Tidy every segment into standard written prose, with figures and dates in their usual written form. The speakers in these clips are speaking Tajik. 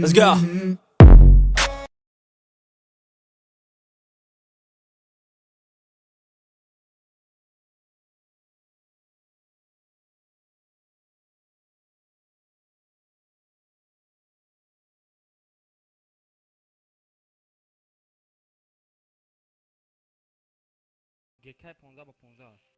Let's go. GK 15 با 15.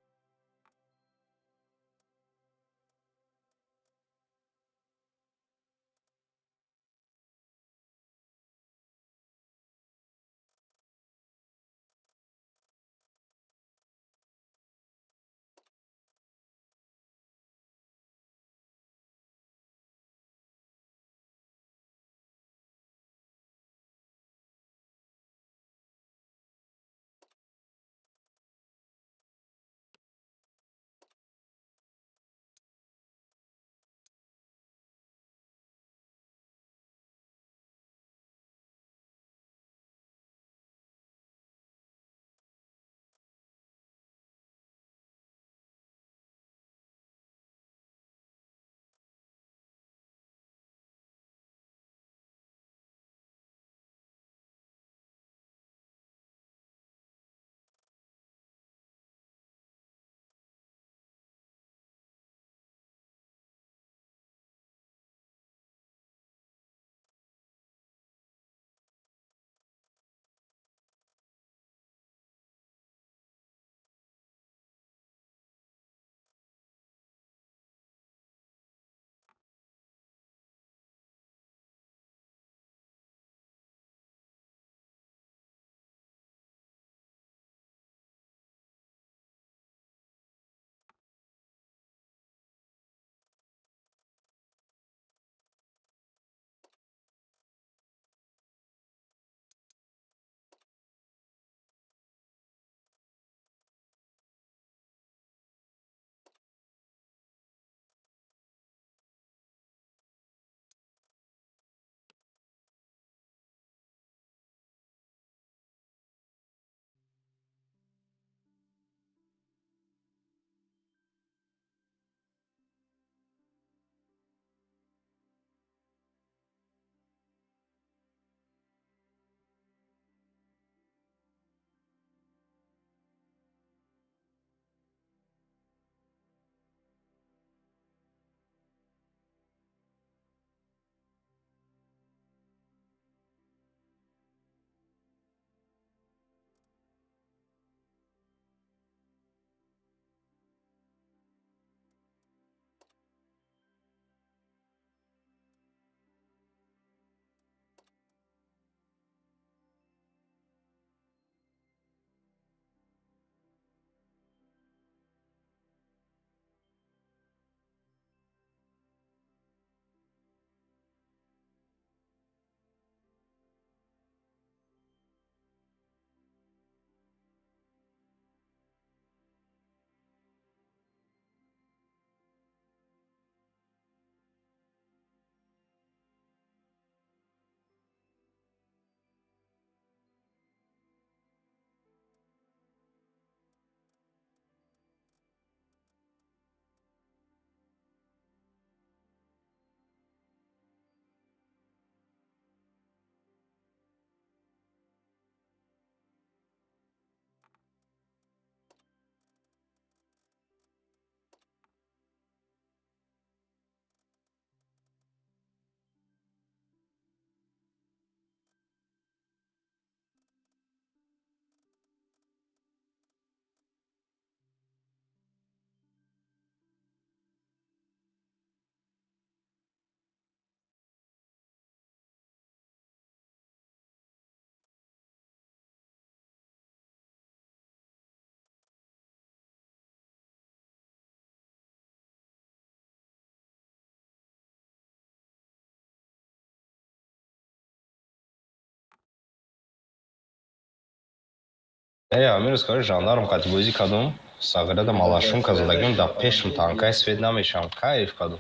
Амир, скажи, жандарм категории кадум, Саграда Малашим, Казадагим, да пешим танка, Сведнамешам, Каев каду.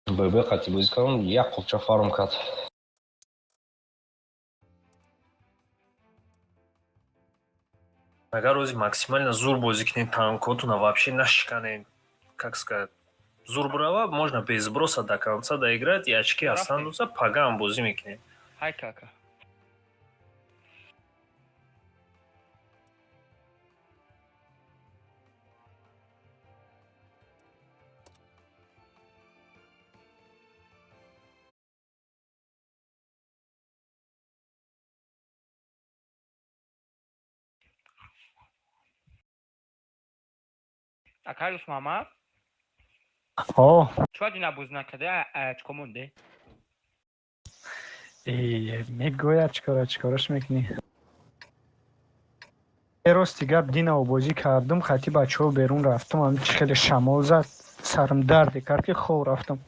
ББ категории кадум, я купча фарм кат. Агар рӯзи максимально зур бозӣ кунед танкотуна вообще нашиканед, как сказать, зур бурава, можно без сброса до конца доиграть, и очки останутся, паган бозӣ мекунед. Хай кака. Акалус мама. О, Чуа дина бузна када очко монде? мегӯяд чикораш мекунӣ. Рости гап динаву бозӣ кардум, хати бачаҳо берун рафтум, ҳам чӣ хеле шамол зад, сарам дарде кард ки хоб рафтам.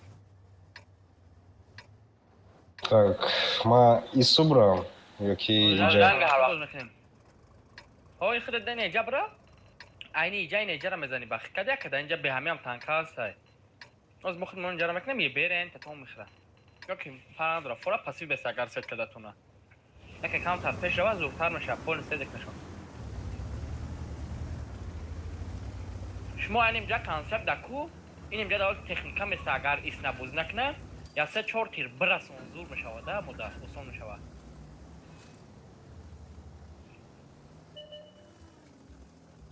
Так, ма ису брам, ёки иҷа? Ой, худат дан иҷа бра? Айни иҷа ин иҷара мезани бахи. Када када инҷа беҳамиам танка ҳастай. Оз мо худмон иҷара мекунем, ё берен татом мишра. Ёки фарқ надора, фора пасив бест агар сет кадатуна. Яке камтар пеш рава, зуртар меша, полни седек нишон. шумо айн имҷа консепт даку, ин имҷа давои техника места агар ис набуз накна, я 3-4 тир бирасон зур мешавада, мода осон мешава.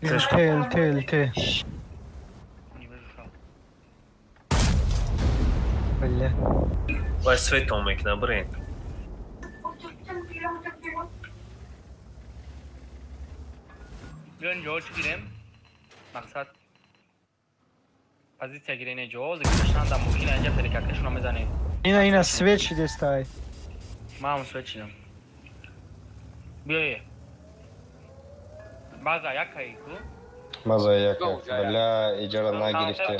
Те. Бля. Вай светом мекуна бирен. بیاین جا چی گیریم؟ مقصد позиция гирene ҷоз гишан да мошина инҷа перекакашуна мезанем. Ина свет шидестай. Мам свет шидам. Биёе. База якай ку? Маза яка. Бля, иҷара нагирифте.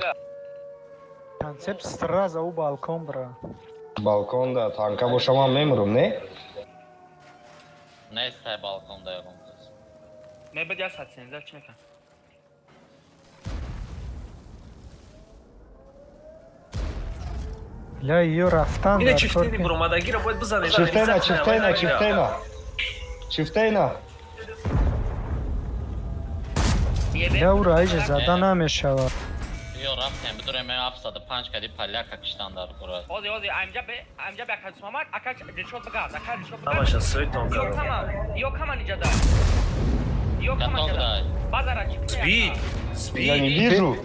Концепт сразу у балкон бра. Балконда танка боша ман мемурам, не? Нестай балконда ягон. Мебед я сатсен, зал чи мекан? Ля её рафтан. Ина чифтени буромадагира бояд бизанед. Чифтейна. Ля ура айҷа зада намешавад. Yo рафтем, бидурем 75 кади паляка киштандар курад. Ози, амҷа бе акач мамак, акач дишот багад, акач дишот багад. Ҳамаша светом Ё кард. каман иҷада. Ё каман иҷада. Базара чи? Спид. Я не вижу.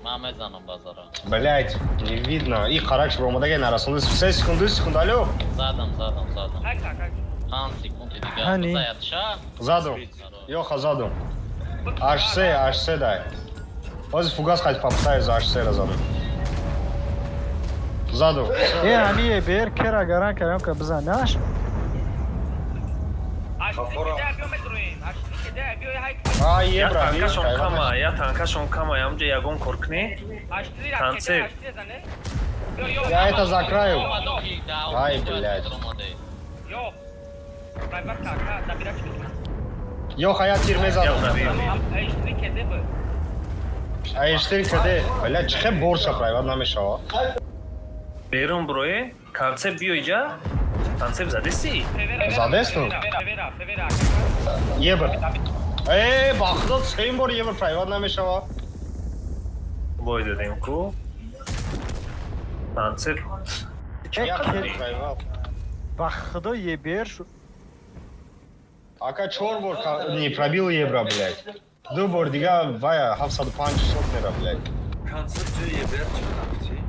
Ман мезанам базара. Блять, не видно. И харакш бромадаги нарасонда 3 секунд, алло. Задам. Хай кака. Хан секунди дига. Ҳани. Бизаят ша. Задум. Ёха задум. H3 дай. Ози фугас хати паптай за H3 разадум. Задум. Ҳамие бер кера гаран карам ка бизанаш. А, Я ебра. танкашон кама, ямҷа ягон кор кунед. Концепт. Я это закрою. Ай, блядь. Ё. Прайват кака, дабира чи? Ёха, я тир мезадум. H3 кеде бу. H3 каде? Блядь, чӣ хел борша прайват намешава? Берун бурое. Концепт биё иҷа. Концепт задеси? Задесту? Февера. Ебр. Бахудо 3 бор ебр прайват намешава. Бой дадем ку. Концепт. Як прайват. Ба худо ебер шу. Ака 4 бор не пробил ебра, блядь. 2 бор дига вая 750 мера, блядь. Концепт ебер чи рафти?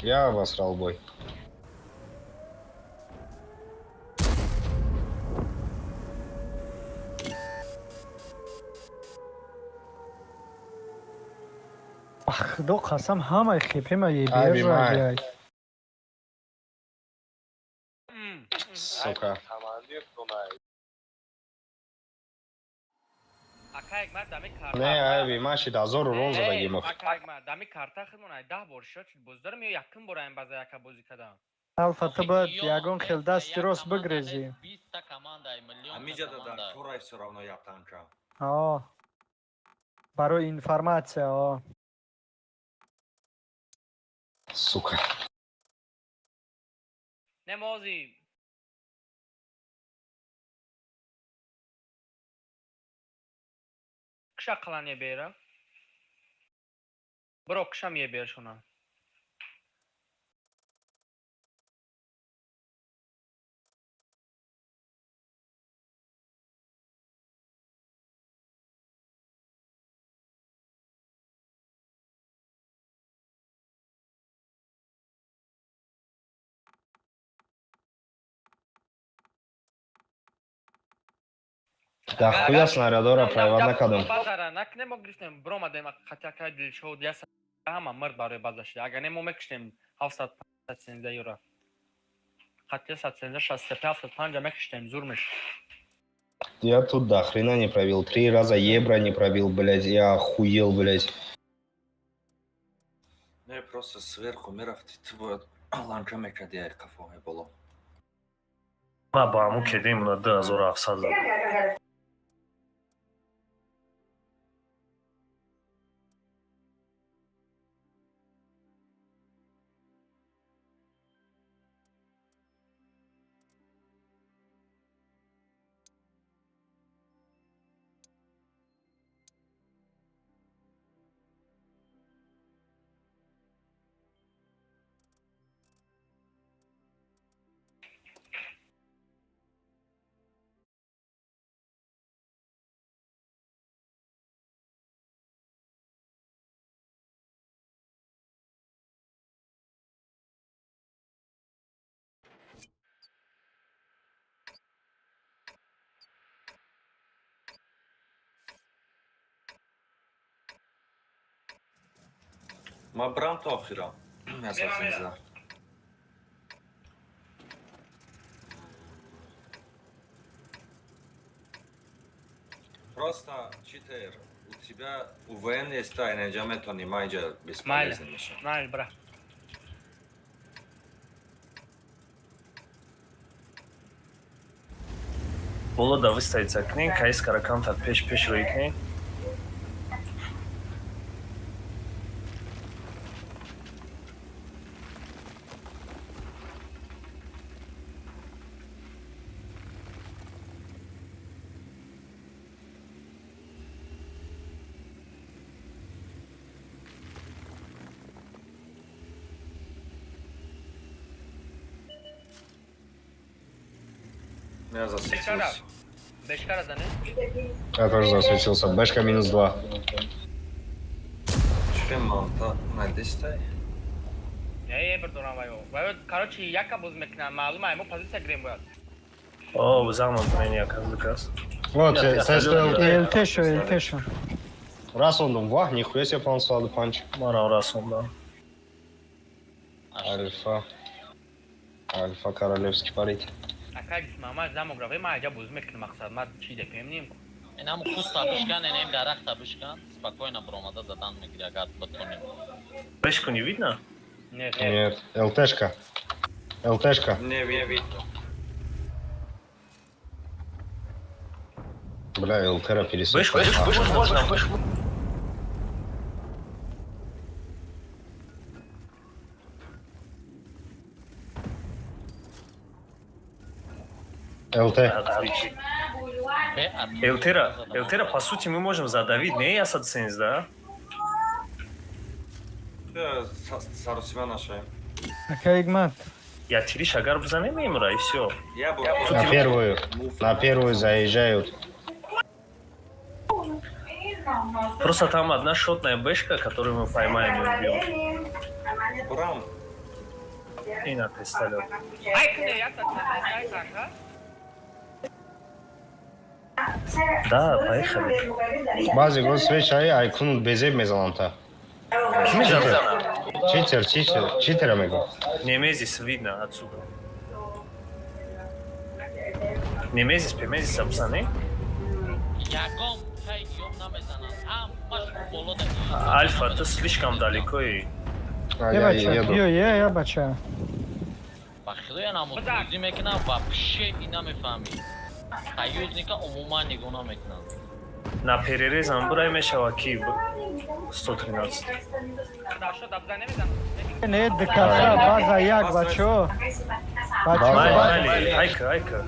Я обосрал бой. Ба худо қасам ҳамаи хепема Ай, ебер бимай. блядь. Сука. Акаек мар дами карта. Не, айби, маши да 1000 рон задагим. Акаек мар дами карта хидмон ай 10 бор шот боздарам ё якин бор айн база яка бозӣ кадам. Алфата бояд ягон хел дасти рост бигрезӣ. 20 команда миллион. Амиҷада дар турай всё равно як танка. Барои информация. Сука. Немози шақлан ye бера. Bir okşam ye ber şuna. Да хуя снарядора проводна кадам. Базара накне могрифтем брома дема қатяка дил шод яса. Ҳама мирд барои базаш. Агар немо мекиштем 713 евро. Қатя 765 мекиштем зурмеш. Я тут до хрена не пробил. 3 раза евро не пробил, блядь. Я охуел, блядь. Не, просто сверху мирафти. Ты бы ланча мекадия кафоге было. Баба, муке именно да, зора всадил. Ма брам то охира. Я совсем за. Просто читер. У тебя у ВН есть тайная джамета, не майджа бесполезно. Найл бра. Бола да выставить окне, кайс караканта пеш рейкне. Я засветился. Бешкара да не? Я тоже засветился. Бэшка минус 2. Чем манта на 10? Ей bir duran var o. Ve короче яка буз мекна малum айму позиция грем бояд. О, заман меня оказывается. Вот, Я sen стою. Элтешо. Раз он вах, нихуя себе пансуаdı панч. Мара расонда. Альфа. Альфа королевский парить. Акадис мама замографи ма аҷа буз мекна мақсад ма чи де пемним. Инам кус табушкан, инам дарах табушкан. Спокойно бромада задан мегири, агар бутоним. Бешку не видно? Нет. Нет, ЛТшка. ЛТшка. Не видно. Бля, ЛТра пересек. Бешку можно, бешку. ЛТ. Отлично. Бе, Элтера, по сути, мы можем задавить, не ассасинс, да? Я сарусима нашаем. Ака Игмат. Я тири шагар бзанем имра, и все. Я был На первую заезжают. Просто там одна шотная бэшка, которую мы поймаем и убьем. Брам. И на пистолет. Айкне я сатсен канка. Да, поехали. Бази гос свечай, айкунут безе мезаланта. Кими жазана? Читер амего. Немезис видно отсюда. Немезис, пемезис абсаны? ягом кай ём намезанад. Ҳамаш болода. Альфа, ты слишком далеко и... Я еду. Я бача. ба худоя намуд бозӣ мекунам вообще ина мефаҳмӣ. Союзника умуман нигоҳ мекунам. На перерез амбурай мешава ки 113. Дашо дабза немезан. Не дикаса база як бачо. Майли, айка.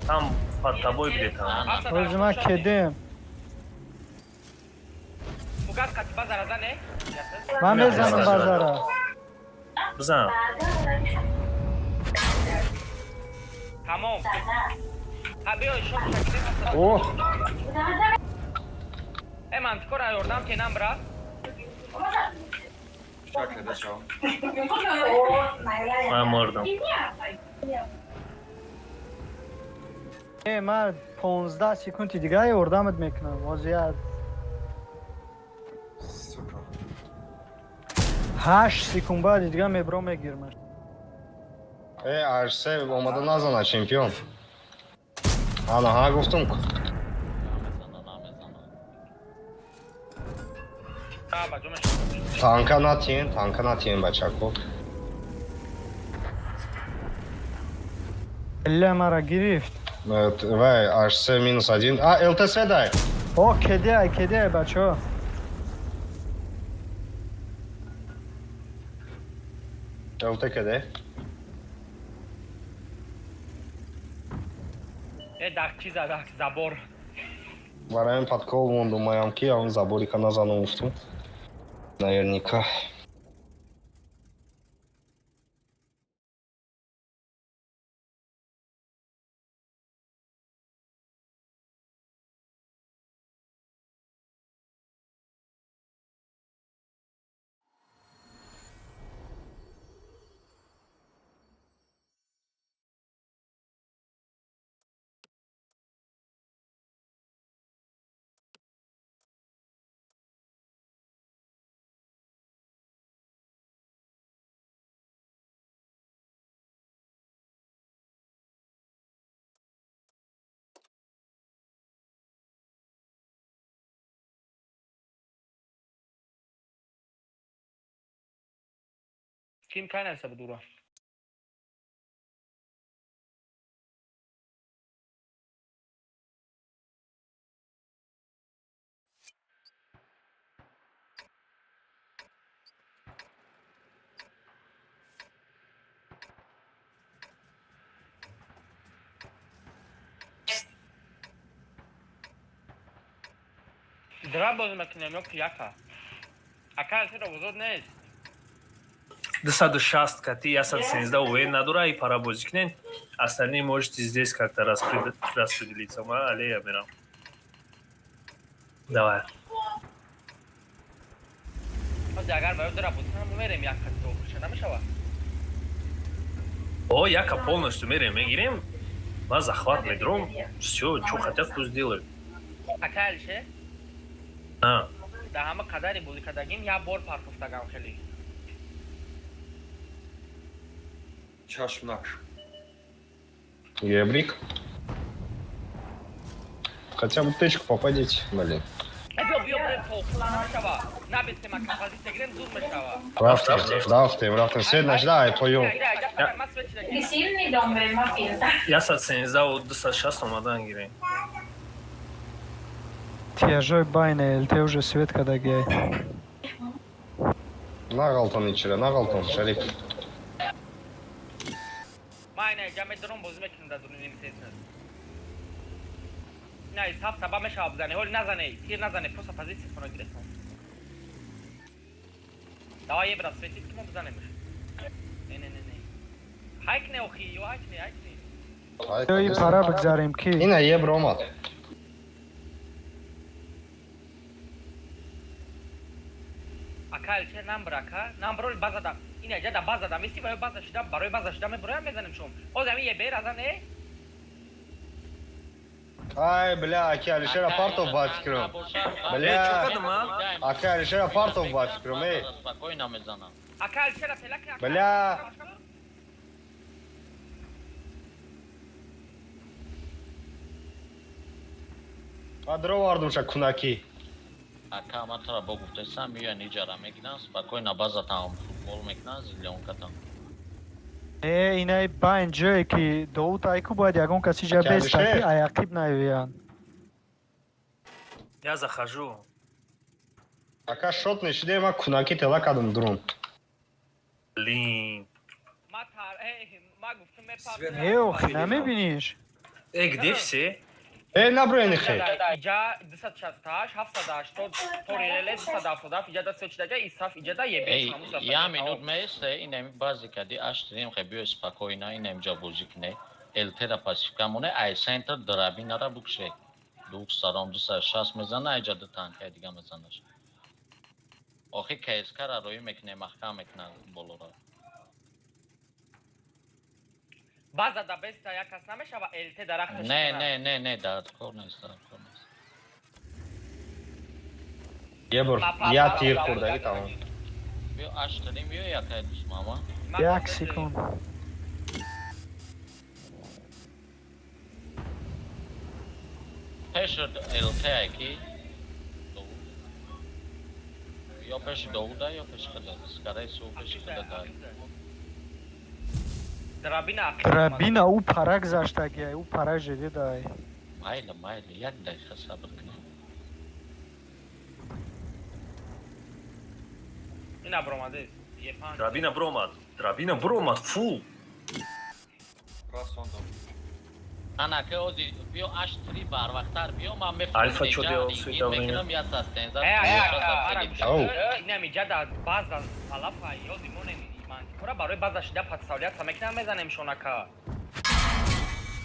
Там под тобой где-то. Өзма кедем. фугас қати базара зане. Ман Меҳмон мезанам базара. базара. Бизан. Тамом. Ҳа биё шом шакли масала. О, Ман кора ёрдам тенам бра. Şakada çal. Ман мурдам. Ман 15 секунди дига ёрдамат мекунам. Ҳозир Сука. 8 секунд баъди дига мебро мегирмаш. Арсе омада назана чемпион. Ана гуфтум. Ба ҷомаш. Танка натиен бачако. Элла мара гирифт. Вай, Арсе -1. ЛТС дай. О, кедай бачо. ЛТ кеде? Дах чиза дах забор. Вараем подкол вон думаем ки, а он заборика назану уфту. Наверняка. Kim kaynarsa bu dura. Dra boz makinem yok ki yaka. Akal se bozod neст. 260 кати 170 уверен надора и пара бозикнен. Остальные можете здесь как-то распределиться. Але я берам. Давай. Агар баё дра бузканам мерем як кати охуша намешава. О, яка полностью мерем, мегирем. Ма захват медром. Всё, что хотят, пусть делают. Акал ше. А, Да ҳама қадари бозӣ кардагим як бор пархуфтагам хеле. Çaşmnak. Ебрик. Хотя бы тычку попадите, блин. биё брем то намешава. Набистем ака позиция гирем зуд мешава. Рафтем. Седнаш, да, и поем. Blir sinn i dem med filtar. 170 260 омадан гирем. Тяжой байна ЛТ уже свет когда гей. Нагалтон ичире, нагалтон, шарик. майне ҷамъи дрон бозӣ мекунем дар дуруни сесна. Не ҳафт таба мешава бизане, ҳоли назане, тир назане, просто позиция куна гирефтам. Давай ебра светит ки мо бизанемш. Не. Ҳайкне охи, ё ҳайкне. Ёй пара бигзарем ки. Ина ебро омад. Акал че намбрака, намброли базада. Ина ҷада базада, мисли баё база шида, барои база шида меброям мезанем шум. Ҳозир ҳамин ебер азане? Ай, бля, аки Алишер Апартов ба фикром. Бля, аки Алишер Апартов ба фикром, эй. Спокойно мезанам. Акал чера телаки акал. Бля. Адро вардумша кунаки. Ака матра богуфтесам миян иҷара мекунам, спокойно базатам футбол мекунам, зеленкатам. Инай байн ҷое ки Доуд айку бояд ягон каси ҷа бестаки аяқиб наёян. Я захожу. Ака шот нешиде, ма кунаки тела кадам дрон. Блин. Ма гуфтум мепар. Свет. Охи, намебиниш? Где все? نبرین خیلی اینجا 268 780 توریل 270 اینجا دا سوچداجا ایساف اینجا دا یه بیش همون Я минут месте и нем бази кади аштрим хебио спокойно и нем жа бузикне элтера пасификамоне ай центр драбинара букше 260 мезана айжада танка дига мезанаш охи кескара рои мекне махкам мекна болора база да беста якас намешава элте дарахташ не да корнес یه بار یا تیر خوردگی تمام био аштрим био якай дус мама یک سکون пеш элте аки ё пеш доуда ё пеш хада скарай су пеш хада да драбина у пара гзаштаги у пара жидидай майли як дақиқа сабр кунед اینا برآمده یه پنج Драбина бромад, фу. Расондом. анака ози био аштри барвақтар био ман Альфа чё делал с уведомлением? мефҳамидам я састенза اینا میجا در باز از حلفا یادی مونه ایمان کورا برای بازش ده پتساولیت سمکنم بزنیم شونکا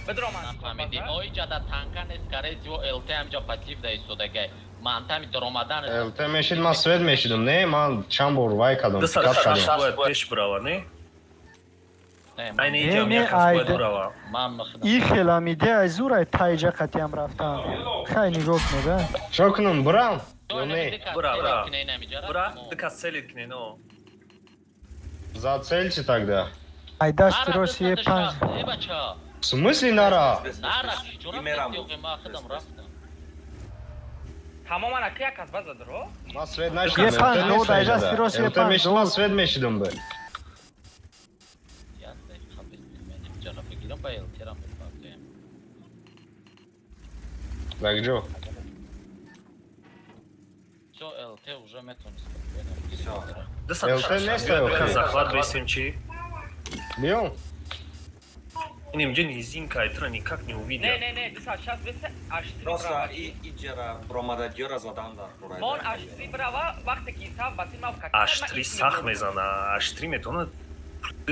بدرو من нафаҳмидӣ оиҷада танка нест карези во элте ҳамҷа патив да истодагай мантами даромадан الته میشید من سوید میشیدم نه من چند بار وای کردم پیکاپ 260 کردم باید پیش برава, не? Айна Не, иҷам не, якас бояд айда. бурава. ман махдам ин хеламиде аз зурай таиҷа қатиам рафтам хай нигоҳ кунеда چه کنم برم یا نه Бра, дика селит кне, но. зацельте тогда ай дасти рост е панҷ бача в смысле нара нара Имерам. махдам рафтам تمام انا که از باز درو من سوید نشیدم یه پنج الته دو نیست دقیقه اینجا. سیروس یه الته پنج میشید دو. من سوید میشیدم به я дақиқа бинем ҷара бигирам ба элтерам бифартем بگجو всё элте уже метонist бигирам бигирам 260 нест, биёд окей. якас захват бисем чи. بیام Инем ҷа низинка айтра никак не نه увидя. نه نه 260 بس اشتری Просто برава иҷара промададиёра задан дар қурай. мон اشتری برава وقتی که حساب баси мав как Аштри сах мезана, аштри метавонад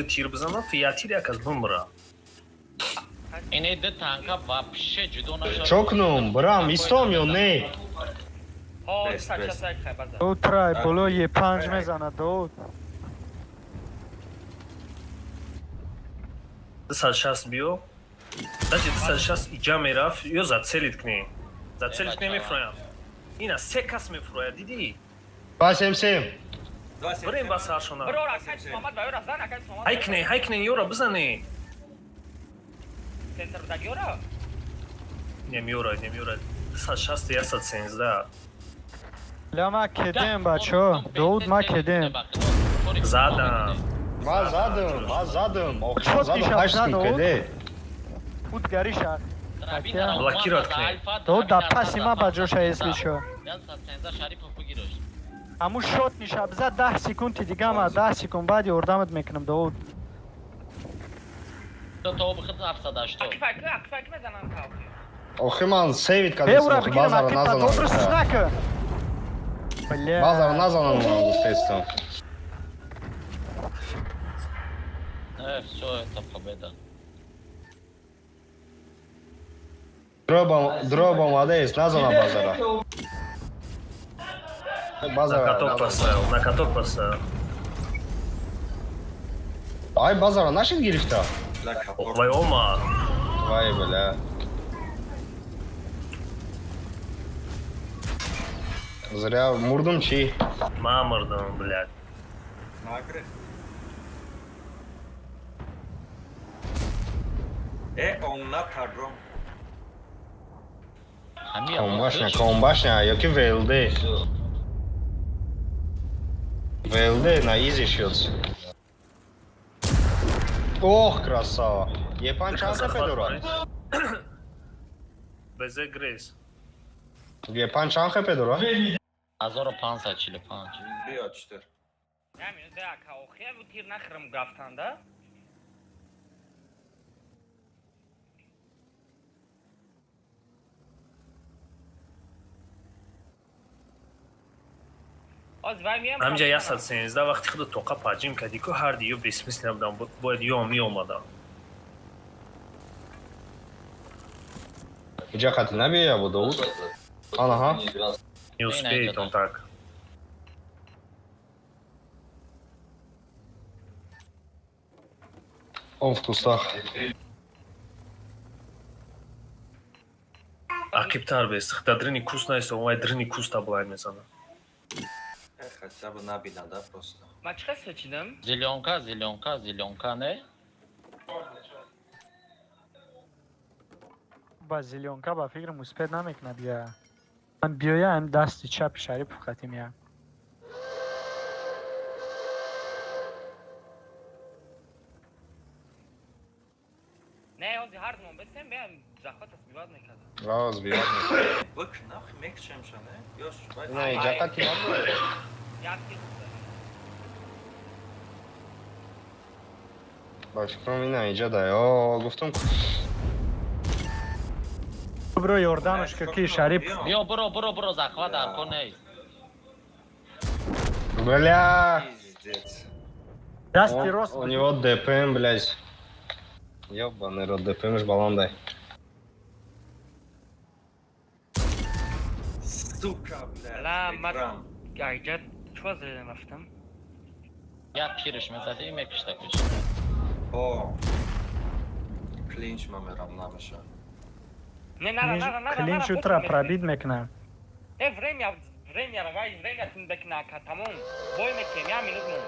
тир бизанад, я тир якас бимра. ине д танка вообще ҷудо нашад چه کنم برم ایستام یا نه ها بس، 260 خیلی بازه дод трай боло е панҷ мезана дод 260 биё. Даҷи 260 иҷа мерафт, ё зацелит кне. Зацелит кне мефроям. Ина се кас мефроя, диди? باسم سیم Бирем ба саршона. برو را کج محمد باید رفتن کج محمد Ҳайкне, ёра бизане. سنتر دادی را Немёрад. 260 113. ля ма кедем бачо дод ма кедем Задам. من زدم آخه چه زدم دیشب 8 زد او؟ کده буд гариша Блокировать к ней. дод да паси ма ба ҷоша эсличо шарипов бигирош ҳамун шот ниша биза 10 секунди дигама 10 секунд баъди ёрдамат мекунам дод то бихд 780 акифак мезанам кавхи آخه من سیوید کردم беура آخه бигирам بازار акипа додро نزنم сузнака بازار نزنم گفتستم всё это победа дроба اومده است نزنم بازار На каток поставил. ай базара нашид гирифта Вай ома. вай бля зря мурдум чи Мамырдым, блядь. Нагре. онна тадром. комбашня ёки велде на изи шётс ох красава епан чанд хп дорад Безе грейс. епан чанд хп дорад 1545 Биё читер. همین ده کاوخی و تیر نخرم گفتن ده از وای میام همینجا یه ساعت 13 وقتی خود توقع پاجیم کردی که هر دیو بسمیس نبودم باید یا می اومدم اینجا قتل نبیه یا بود داود؟ آنها не успеет он так. Он в кустах. Акиптар бес. Да дрыни куст найса, он дрыни куст таблай мезана. хотя бы набина, да, просто. من چقدر سوچیدم؟ زیلونکا نه؟ با زیلیونکا با فکر مثبت نمیکنه بیا. من بیایم دست چپ شریف خطی میام. نه از هر دوم بسیم بیام زخات از بیواد میکردم. راز بیاد. Bak, nach Mekşem şane. Yoş, bak. نه اینجا قتل نبود. یکی با فکرم این اینجا ده. آه گفتم برو یوردانش که کی شریف. بیا برو زخواه در کنه. бля. Пиздец. دستی راست. У него ДПМ, блядь. Ёбаный рот, ДПМ ж баландай. Сука, блядь. لا экран. من ایجاد چوز رفتم. یا پیرش مزده یم یکیش تکش. О. Клинч мамерам намеша. نه کلینچ را پرابید میکنه. время давай время тун бекнака тамом. Бой мекем я минут мун.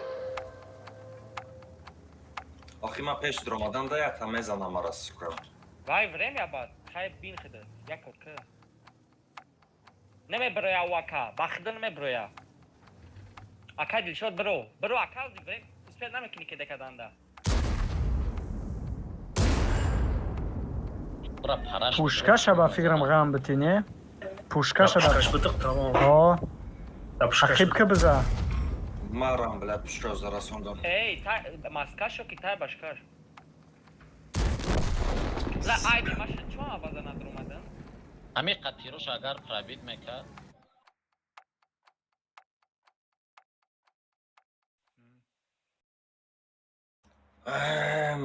Ахи ма пеш дромадан да ята мезанам арас сука. Вай время бад. Хай бин хиде. Як корка. نمی برای واکا باخته نمی برای اکا دلشاد برو اکا دیگه اسپید نمیکنی که دکدانده برا پرش. پوشکش با فکرم غم بتینه. پوشکش Да, با. пушкаш бутык тамам. آه. Да, пушкаш. اخیب که بزا. Марам, блядь, пушка за расондон. ای تا ماسکاشو کی تا باشکار لا айди машин чуа база надр اومدن همین قطیروش اگر پرابید میکرد.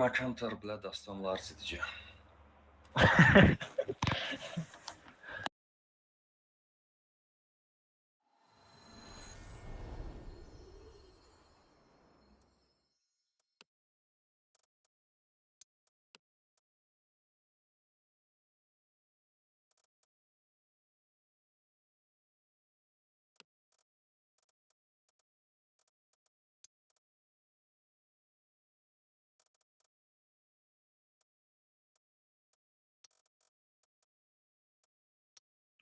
Макантар, блядь, дастан ларси диже.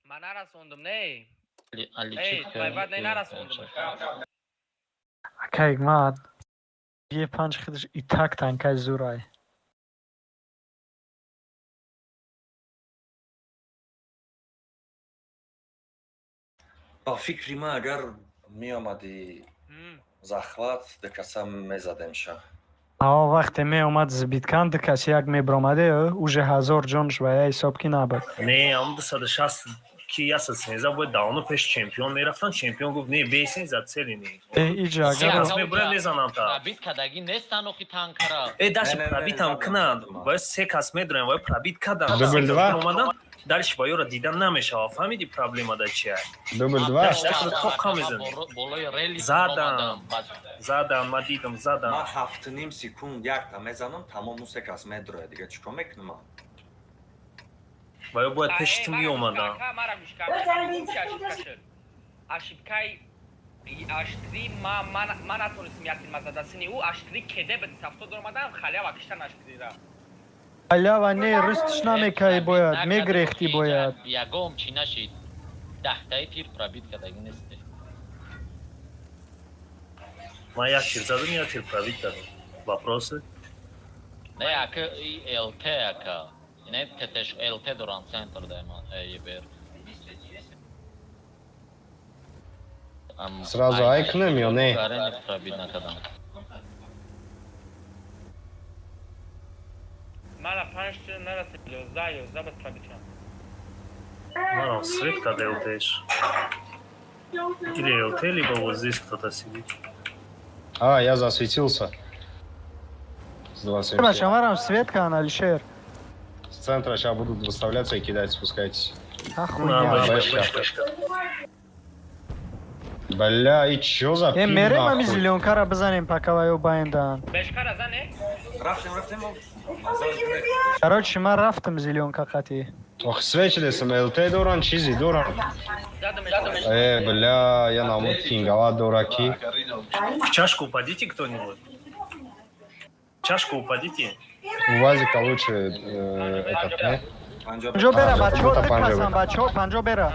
من نرسوندم نه علی ای چیک پرایوت نه نرسوندم اکا اگماد. یه پنج خودش ایتاک تنکای زورای. Ба фикри ма агар меомади захват декасам мезадемша. آه وقتی می اومد زبیدکان کسی یک می برامده اوجه 1000 جونش و حساب کی نبود. Не, ам 260 ки я са 13 боид давно пеш чемпион мерафтан чемпион гуфт не бесин за цели не. ایجا Се اگر аз мебурам мезанам та. پرابید کدگی نیستن اخی تانکرا. داشت نه، نه، پرابیتم نه، کنند نه. باید سه کس میدونم باید پرابیت کردم Дубль два. اومدم درش با را دیدن نمیشه فهمیدی پرابلم ده چیه Дубль 2. بالای ریلی زدم ما دیدم Ма زدم 7 секунд якта мезанам тамом усекас медроя дига чико мекунам. باید پشت می اومدم اشیبکای اشتری ما نتونستیم یکین مزدسینی او اشتری کده به سفتاد اومدم خالی وقتشتن اشتری را حالا و نه رستش نمیکای باید میگریختی باید. یگام چی نشید. 10 تیر پرابید کدگی نیسته. ما یک تیر زدم یا تیر پرابیت دادم вопросы نه اکا ای LT اکا. اینه تتش LT دوران سنتر دایما ای بیر. Сразу айкнем یا نه؟ کارن پرابید نکدم. من 5 نرسید 11 11 به پرابیتم ما سریت کده اوتش Или ЛТ, либо вот здесь кто-то сидит. А, я засветился. С 27. Шамарам, Светка, Алишер. С центра сейчас будут выставляться и кидать, спускайтесь. Охуенно. Бэшка. Бля, и чё за пин, Мерем нахуй? мы зеленкара базаним, пока ваю байндан. Бешкара зане? Рафтем. Короче, мы рафтом зеленка хати. Ох, свечилесим, ЛТ доран, чизи доран. Жадам. Бля, я намут пингала дураки. В чашку упадите кто-нибудь. В чашку упадите. У Вазика лучше этот, не? Панджобера, бачо, это ты Панджобера. касан, бачо, Панджобера.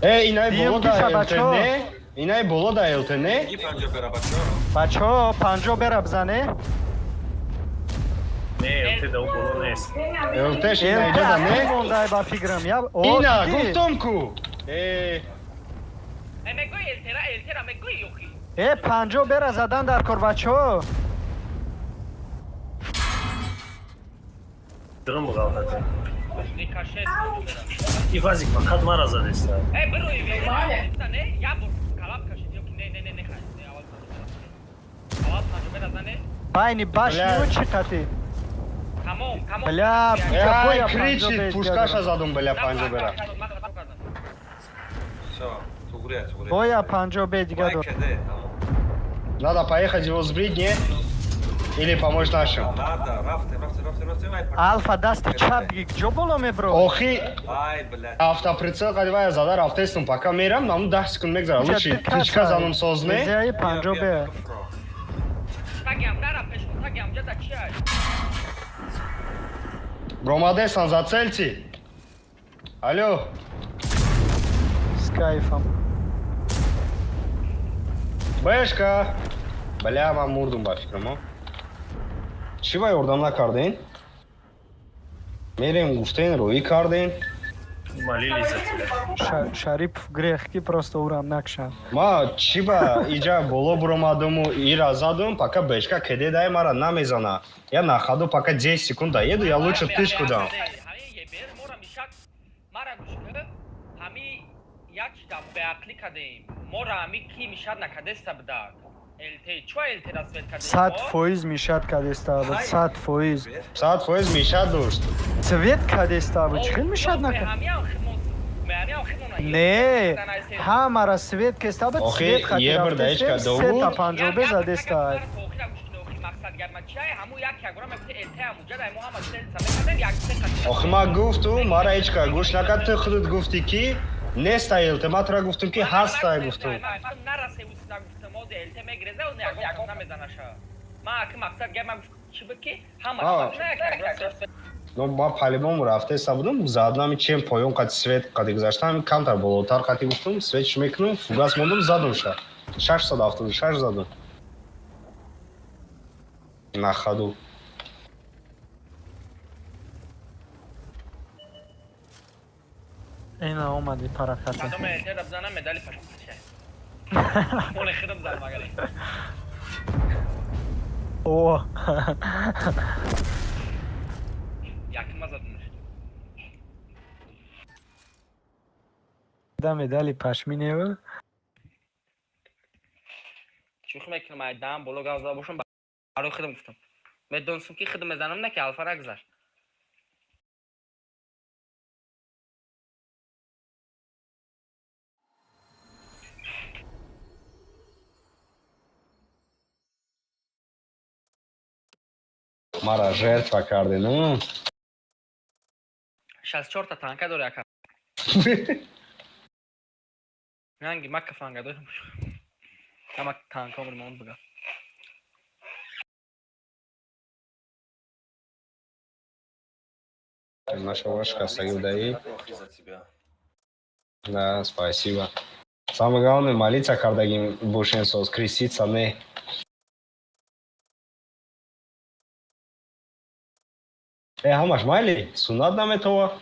Инай Дим боло да киса, ЛТ, бачо. не? Инай боло да ЛТ, не? И панджобера бачоро. Бачо, Панджобера бзане. Не, ЛТ да уголо не есть. ЛТ ши Ел найде да, та, не? мондай ба фиграм, я... Ина, гуфтомку! Мегой элтера мегой ёхи. Панджобера задан дар кор, бачо. Дырым бұғалғады. Рикошет. И Вазик, фақат мара задеста. Бро, не? Я бур калап кашид ёки не хай. Авал панджобера зане? Байни баш Бля. ючи хати. Камон. Бля, Ай, какой кричит, пушкаша задум, бля, Панджобера. Всё, тугрия. Боя Панджобе дига дор. Кеде. Надо поехать его сбрить, не? Или помочь нашим? Надо, рафтем. Алфа дасти чап гиг, джо боло ме, бро? Охи, Ай, блядь. автоприцел қадивая зада рафтестум, пока мерам, нам 10 секунд мегзара. Лучше кличка занум созне. Зяи Панджобе. Тагям дара пешку, тагям жада чай. Бромадесан, зацельте. Алло. С кайфом. Бэшка. Бля, ман мурдум ба фикрамо. Чӣ ба ёрдамна кардин? Мерем гуфтен, рӯӣ кардин. Молились за тебя. Шарипов грех, ки просто урам накшан. Ма чӣ ба иҷа боло буромадуму ира задум, пока бэшка кеде дай мара намезана. Я нахаду пока 10 секунд доеду, я лучше тычку дам. Сад фоиз мишад кадеста буд, 100%. 100% мешад дошт. Цвет кадеста буд, чихел мишад накад? Не, ҳамара свет кеста буд, Охи, свет е бір даишка хати рафтестем, довуд. сета Панҷобе задеста. Охи ма гуфту, мара ҳечка гӯш накард, ту худут гуфтӣ ки неста илти, ма тура гуфтум ки ҳаста гуфтум. Ну, ма по-любому рафтеста будум, заднами чем поён қати свет қати гузаштам, камтар болотар қати гуфтум, свет шмекнум, фугас мондум, задум ша. 676 задум. На ходу. Ина омади параката. О, да медали пашминева. شوخی میکنم ایدام بلو گاز باشم برای خودم گفتم میدونستم که خودم میزنم نه که الفا را گذاشت Мара жертва кардину. 64 تا تانکه داره یکم نانگی مکه فانگه دارم اما تانکه عمر مون بگم Наша вашка Сагилдаи. За тебя. Да, спасибо. Самое главное, молиться, когда им большинство скреститься, не. Хамаш, майли, сунат нам этого?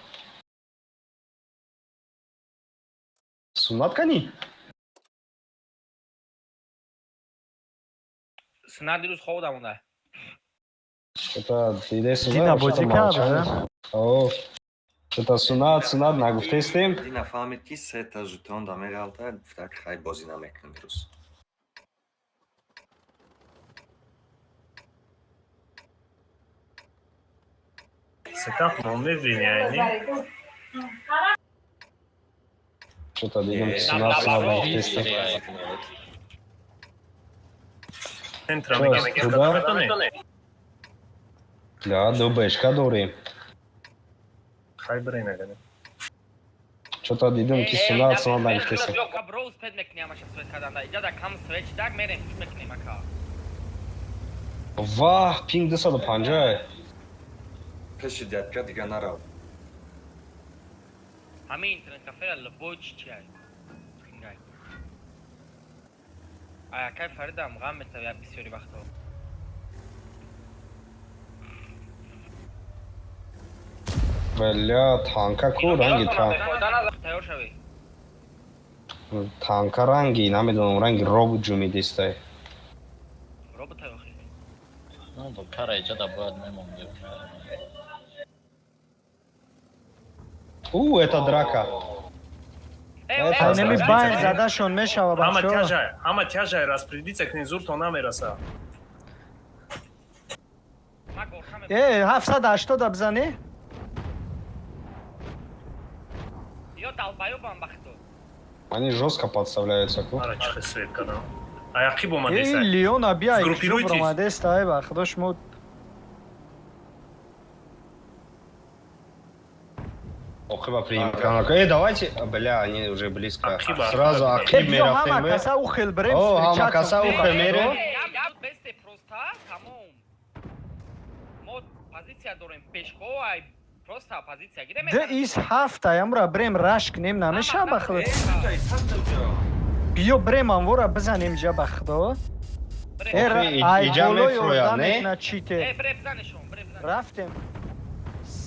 Сунат кани? سناد دیروز خودم اونه Это идея сунат. Дина Бодика, да? О, Что-то сунат, нагуфтестем. Ди нафаҳмид ки се та жетон да меғалта, гуфта ки хай бозӣ намекунем бирӯз. Сетап мо мебини айни. Что-то видим, Е, сунат, нагуфтестем. Центра Что, мегем куда? метоне. Да, до бешка дорим. Хай бренагане. Что-то видим, ки сунат, нагуфтестем. Бро успед мекунем амаша свет карданда. Иҷа да кам свет даг мерем пуш мекунем ака. Вах, пинг 250. пеши дядка дига нарав. Ҳамин интернет каферо лбоҷ чиай. Пингай. Ай акай Фаридам ғам метавия бисёри вақто. Бля, танка ку ранги Тайёр шавӣ. танка ранги, намедонам ранги робот ҷумидистай. Робот тайёр хӣ. Ну, до кара иҷада бояд мемондем. Это драка. Ай неми байн задашон мешава Ама бачо. тяжай распределиться к ней зур то намераса. Маго хаме. 780 бзани? Ё далбаёбам бахто. Они жестко подставляются. Ку. Ара чихе свет кардам. Ай ақиб Эй, омадеса. Леона бия, Сгруппируйтесь. промадест, ай ба, худош мо. Охиба прием. Давайте. Бля, они уже близко. Акиба. Сразу Акиб Ё ҳама мерафтем. каса ухел брем. О, ҳама каса ухел мерем. Яб бесте просто тамом. Мо позиция дорем пешко ай просто позиция гирем. Д ис ҳафта ямра брем рашк нем намеша бахло. Биё брем амвора бизанем ҷа бахдо. иҷа мефрояд, не? Э брем занешон, брем зан. Рафтем.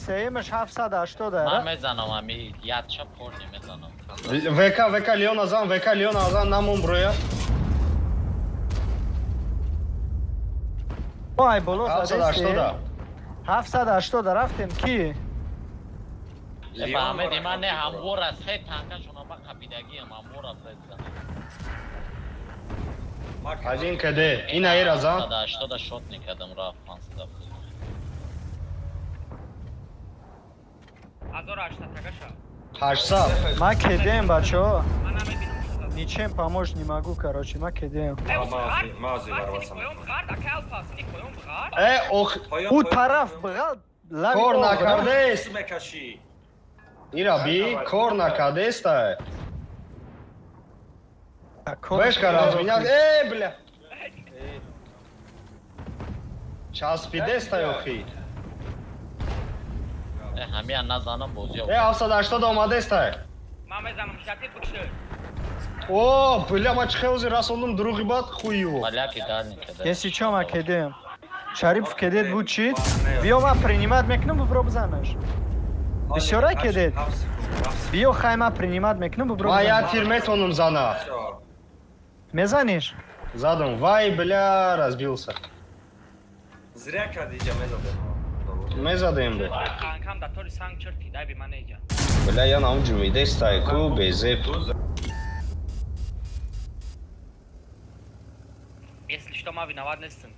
Сеемаш 780 Ман ара. мезанам ами ядча порни мезанам. ВК Леона зан, намон броя. Ай боло 780. 780 рафтем ки? фаҳмеди ман не ҳамвора се танкашона ба қабидагиам ҳамвора презанам. Один КД. Ина ира зан. 180 шот мекардам рафт 500. 1800 тагаша. 800. Ма кедем бачо. Ман намебинам. Ничем помочь не могу, короче, ма кедем. Мази варваса. Коём бғар да калфас, ни коём бғар. Ох, У тараф бгал лаг. кор накардес. Мекаши. Ира би, кор накардестай. Вешка разменял. Бля. Час пидестай охи. ҳамия назанам бозиё. 780 омадестай. Ман мезанам шатир букши. О, бля, ма чихелзи расондум дуруғи бад хуиво. валяки дар мекарда. Если чё, ма кедем. Шарипов кедет буд чи? Биё ма принимать мекунам, бубро бзанаш. Бисёра кедет. Биё хайма принимать мекунам, бубро Ма я бзанаш. тир метонум зана. Мезаниш? Задум. Вай, бля, разбился. Зря карди иҷа мезадем. Мезадем, бе. Канкам да тори санг чирти, дай би ман иҷа. Бля, я наумҷум идестай, ку, безеп. Если что, ма виноват нестем.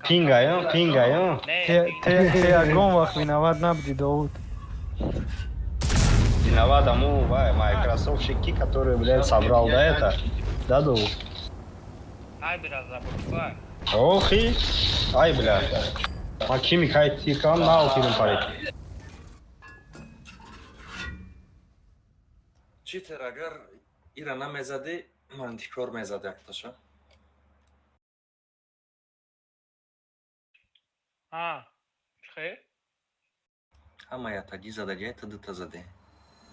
Пингаю. Ты огонь вах виноват набди, Дауд. Виноват аму, вай, мои кроссовщики, которые, блядь, собрал, да, это? Даду. Ай бираз забуд. Охи. Ай, бля. Ма кимик айтикам, нау тирим парит. Читер агар ира намезади, ман тикрор мезади акташа. Чхе? Ама я таги задади, ета дыта зади.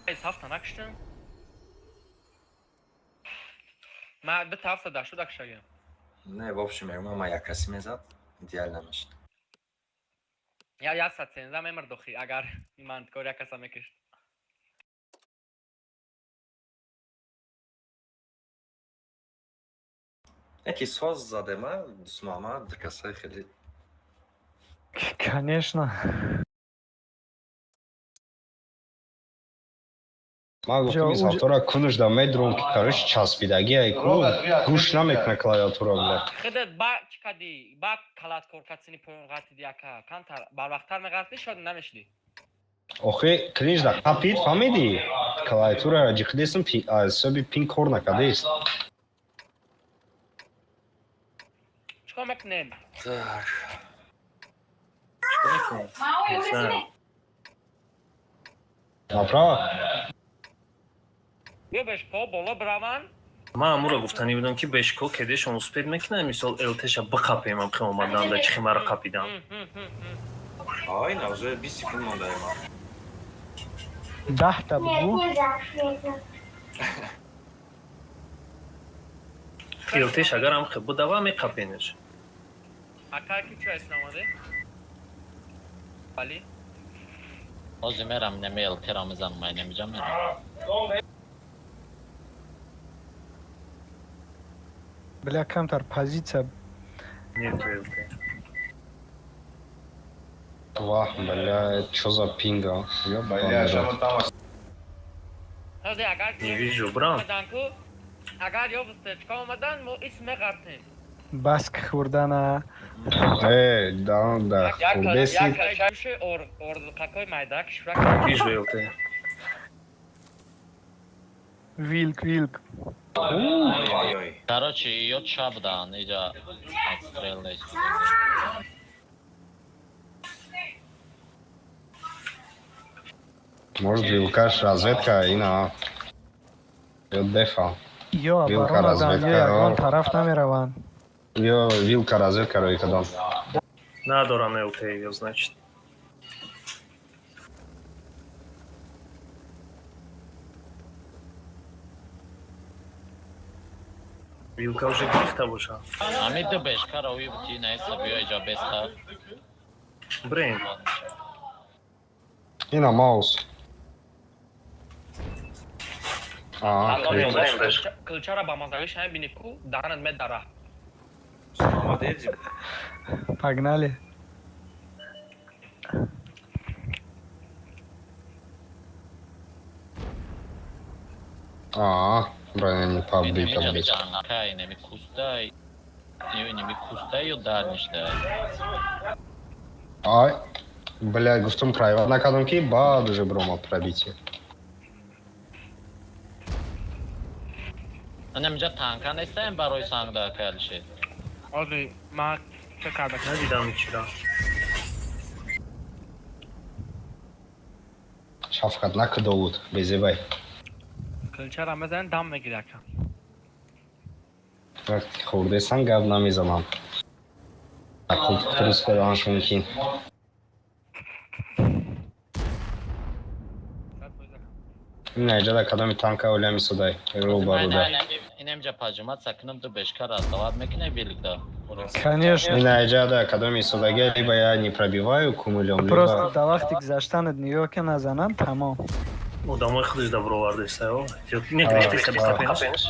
Ес ҳафта накштим. Ма ду ҳафта дашто дакшагем. Не, в общем, ама я каси мезад, идеально мешд. Я 100% мемардохи, агар ман кори каса мекишт. Эки соз задем, а? Дусмама, дакаса хели. Конечно. Ман гуфтам из Ҷо, автора кунуш да медрум ки короче часпидаги айку гӯш намекуна клавиатура биле. خودت با چقدی با کلات کورکاتسینی پایون قطعی دیگه کانتر بر وقتر میگردی شاید نمیشدی охе кринж да қапид фаҳмиди клавиатура ҷиқидесм ҳисоби пин кор накардааст. چیکار میکنین Так. Мау, я уже знаю. себе. направо بیا بهش پا بالا بروان ман амура гуфтанӣ будам ки бешко кедешон успед мекунам мисол элтеша биқапем ам омадан да чихимара қапидам. Aynen, уже 20 секунд мондааем. 10 та буд. Элтеш агарам хеб будава меқапенеш. اکا کی چه اسم آمده ولی Ozi meram neme eltera mizanım aynemeyeceğim ben. Бля, камтар позиция. Нету элте. ваҳ бля чо за пинга هذا اگر Не вижу, бран. آمدن کو اگر یا بستچکا آمدن ما اسم قرطیم Баск хурдана. да хурдеси یک کشه ордылқакой майда кишврак Вижу элте. Вилк. Ой-ой-ой. Короче, ее чабдан, иди отстрелять. может вилкаш разведка ина ё дефа Ё, Вилка баромадан, разведка, ё, ягон ё. тараф намераванд. ё вилка разведка роикадон Надорам элте её, значит. Вилка уже грифта буша. Амиды бешкара уйбти нейса био иджа беста. Брейн. ина маус кылчара ба мазали шай бини ку даранд ме дара Молодец. Погнали. бранени пабрика Инеми бит джанга, инеми кустай. Инеми кустай ё дарништай. ай бля гуфтум прайва накардам ки баъд уже брома пробитие Инемиджа танка нестаем барои сангда калишед. ози ма че карда Надидам чира. шафқат накадовуд безебай кылчара мезан дам мегирак вақти хурдесан гап намезанам ақлтурус каданаш мумкин наҷада кадоми танка оля мисодай рӯбаруда Инемиджа паҷимат сакинам ду бешкара давад мекунай биликда. Конечно. наҷада кадоми мисодаги либо я не пробиваю кумулём Просто либо до вақти гузаштанат ниё ки назананд, тамом. Одамои худаш да бировардеста, не грифтеста биқапенеш.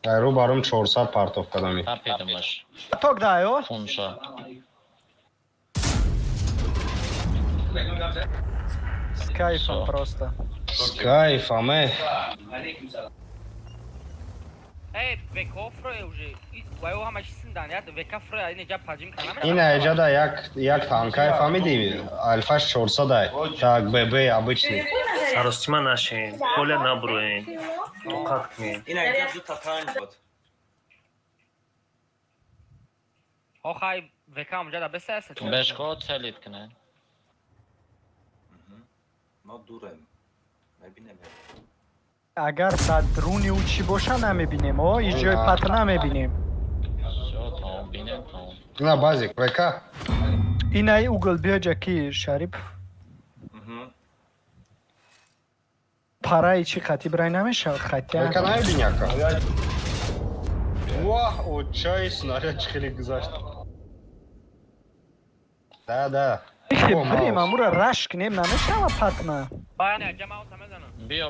рӯбарум 400 партов кадоми Капидимаш. Ток даё? Фунша. С кайфом просто. с кайфом эй векофро уже вай о ҳамаш синдан яд векафро ин ҷа паҷим канам ин наҷада як танка фаҳмиди альфаш 400 так бб обычный Саростима нашен, поля набруен. Тоқат кунен. Ина инҷа ду татан буд. охай века унҷа да бесаеса Бешко целит кне. Мо дурем. Мебинем. Агар ба друни ӯ чӣ боша намебинем, ҳеҷ ҷои пат намебинем. Всё, тамом бинем, тамом. на базик вк Инай угл биёҷа ки Шарипов параи чӣ хати брай намешавад хатя. вк наебиняка ваҳ о чай снаряд чӣ хеле гузашт да Бирем амура раш кунем намешавад патна. баян ҷа мауса мезанам Биё,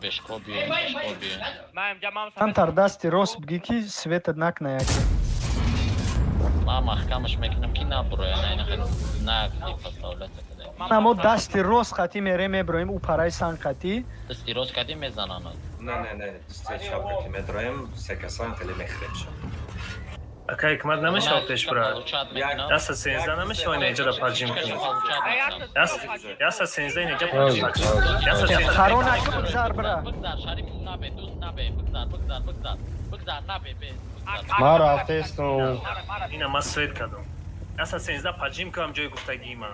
бешко биё. ман ҷа мауса Камтар дасти рост бигӣ ки светат накна яке. Ма маҳкамаш мекунам ки набуроя, найнахе нак поставлята кадем. اما دستی راست خطی میره میبریم او پرای سنگ خطی استیروز کردی میزنن نه دسته چپ که میدرایم سکسان خیلی میخریم شد. Ака ҳикмат намешавад пеш бирад. Даста 13 намешавад ин эҷа да паджим кунад. Даста 13 ин эҷа паджим кунад. Даста 13 خرو نکن بگذار برا بگذار شریف نبه دوست نبه بگذار نبه ما رفتستم ина ман свет кардам. Даста 13 паджим кунам ҷои гуфтагии ман.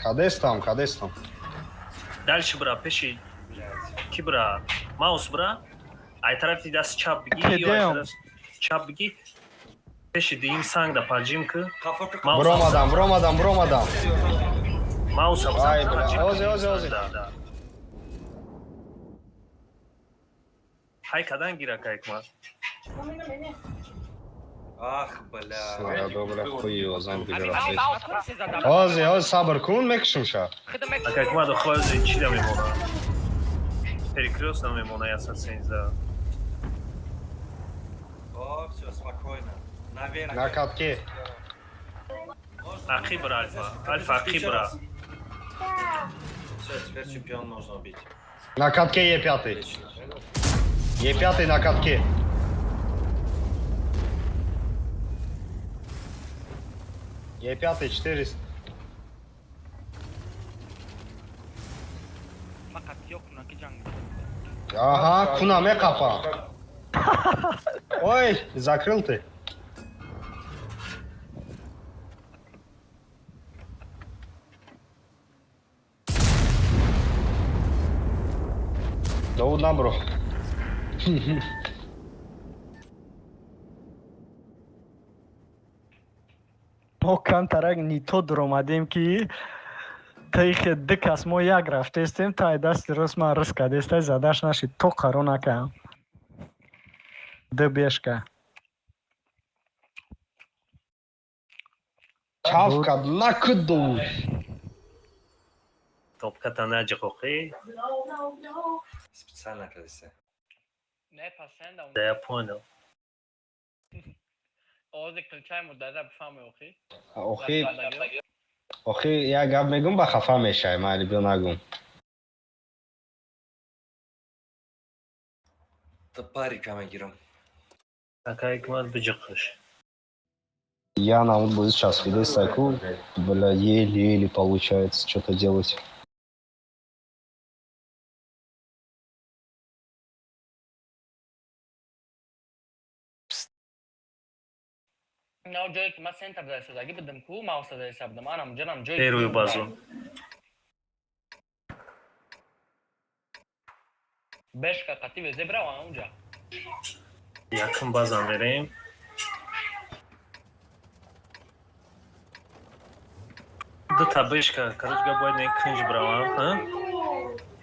кадестам Дальше бира пеши ки бира маус бира ай тарафи даст чап бигӣ ё ай Кедем. тараф чап бигӣ пеши диим санг да паджим ки Бромадам. маусам Ай, занг бля, паджим ози. да. Ҳай кадан гирака ҳикмат. Ах, бля. Сара, добре, хуёво, зам Ами, гидера. маус курси задам. Ози, сабр кун, мекшим ша. Хидмет Ака ҳикмат охвази чӣ да мемонад? Перекрёстно мемонад яса 13. О, все, спокойно. Наверх. На катке. Ақи бира Альфа ақи бира. Все, теперь чемпион можно убить. На катке Е5. Отлично. Е5 на катке. Е5 400. фақат ёк кунаки ҷанг. Ага, кунаме капа. Ой, закрыл ты. Довуд набро. ما کم ترک نیتو در اومدیم که تایخ دکس ما یک رفته استیم تای دست راست ما رس کرده است زدش نشید تو قرو نکم ده بیش که Чавка на куду. Топката наҷиқоқӣ. Специально крыса. Не пасенда. Да я понял. овози қилчаи муддада бифаҳме Охи, як гап мегум ба хафа мешавӣ, майли бё нагум. То парика мегирам. Ака ҳикмат биҷиқиш. Я на вот будет сейчас видеть такую, бля, еле-еле получается что-то делать. нав ҷое ки ман сентр да истодагӣ будам ку маусада ҳисоб будам анам ҷанам ҷои Первую базу. бешка қатӣ везе бирава унҷа Якин база мерем. Ду табешка, короче, бояд не кинж бравам, а?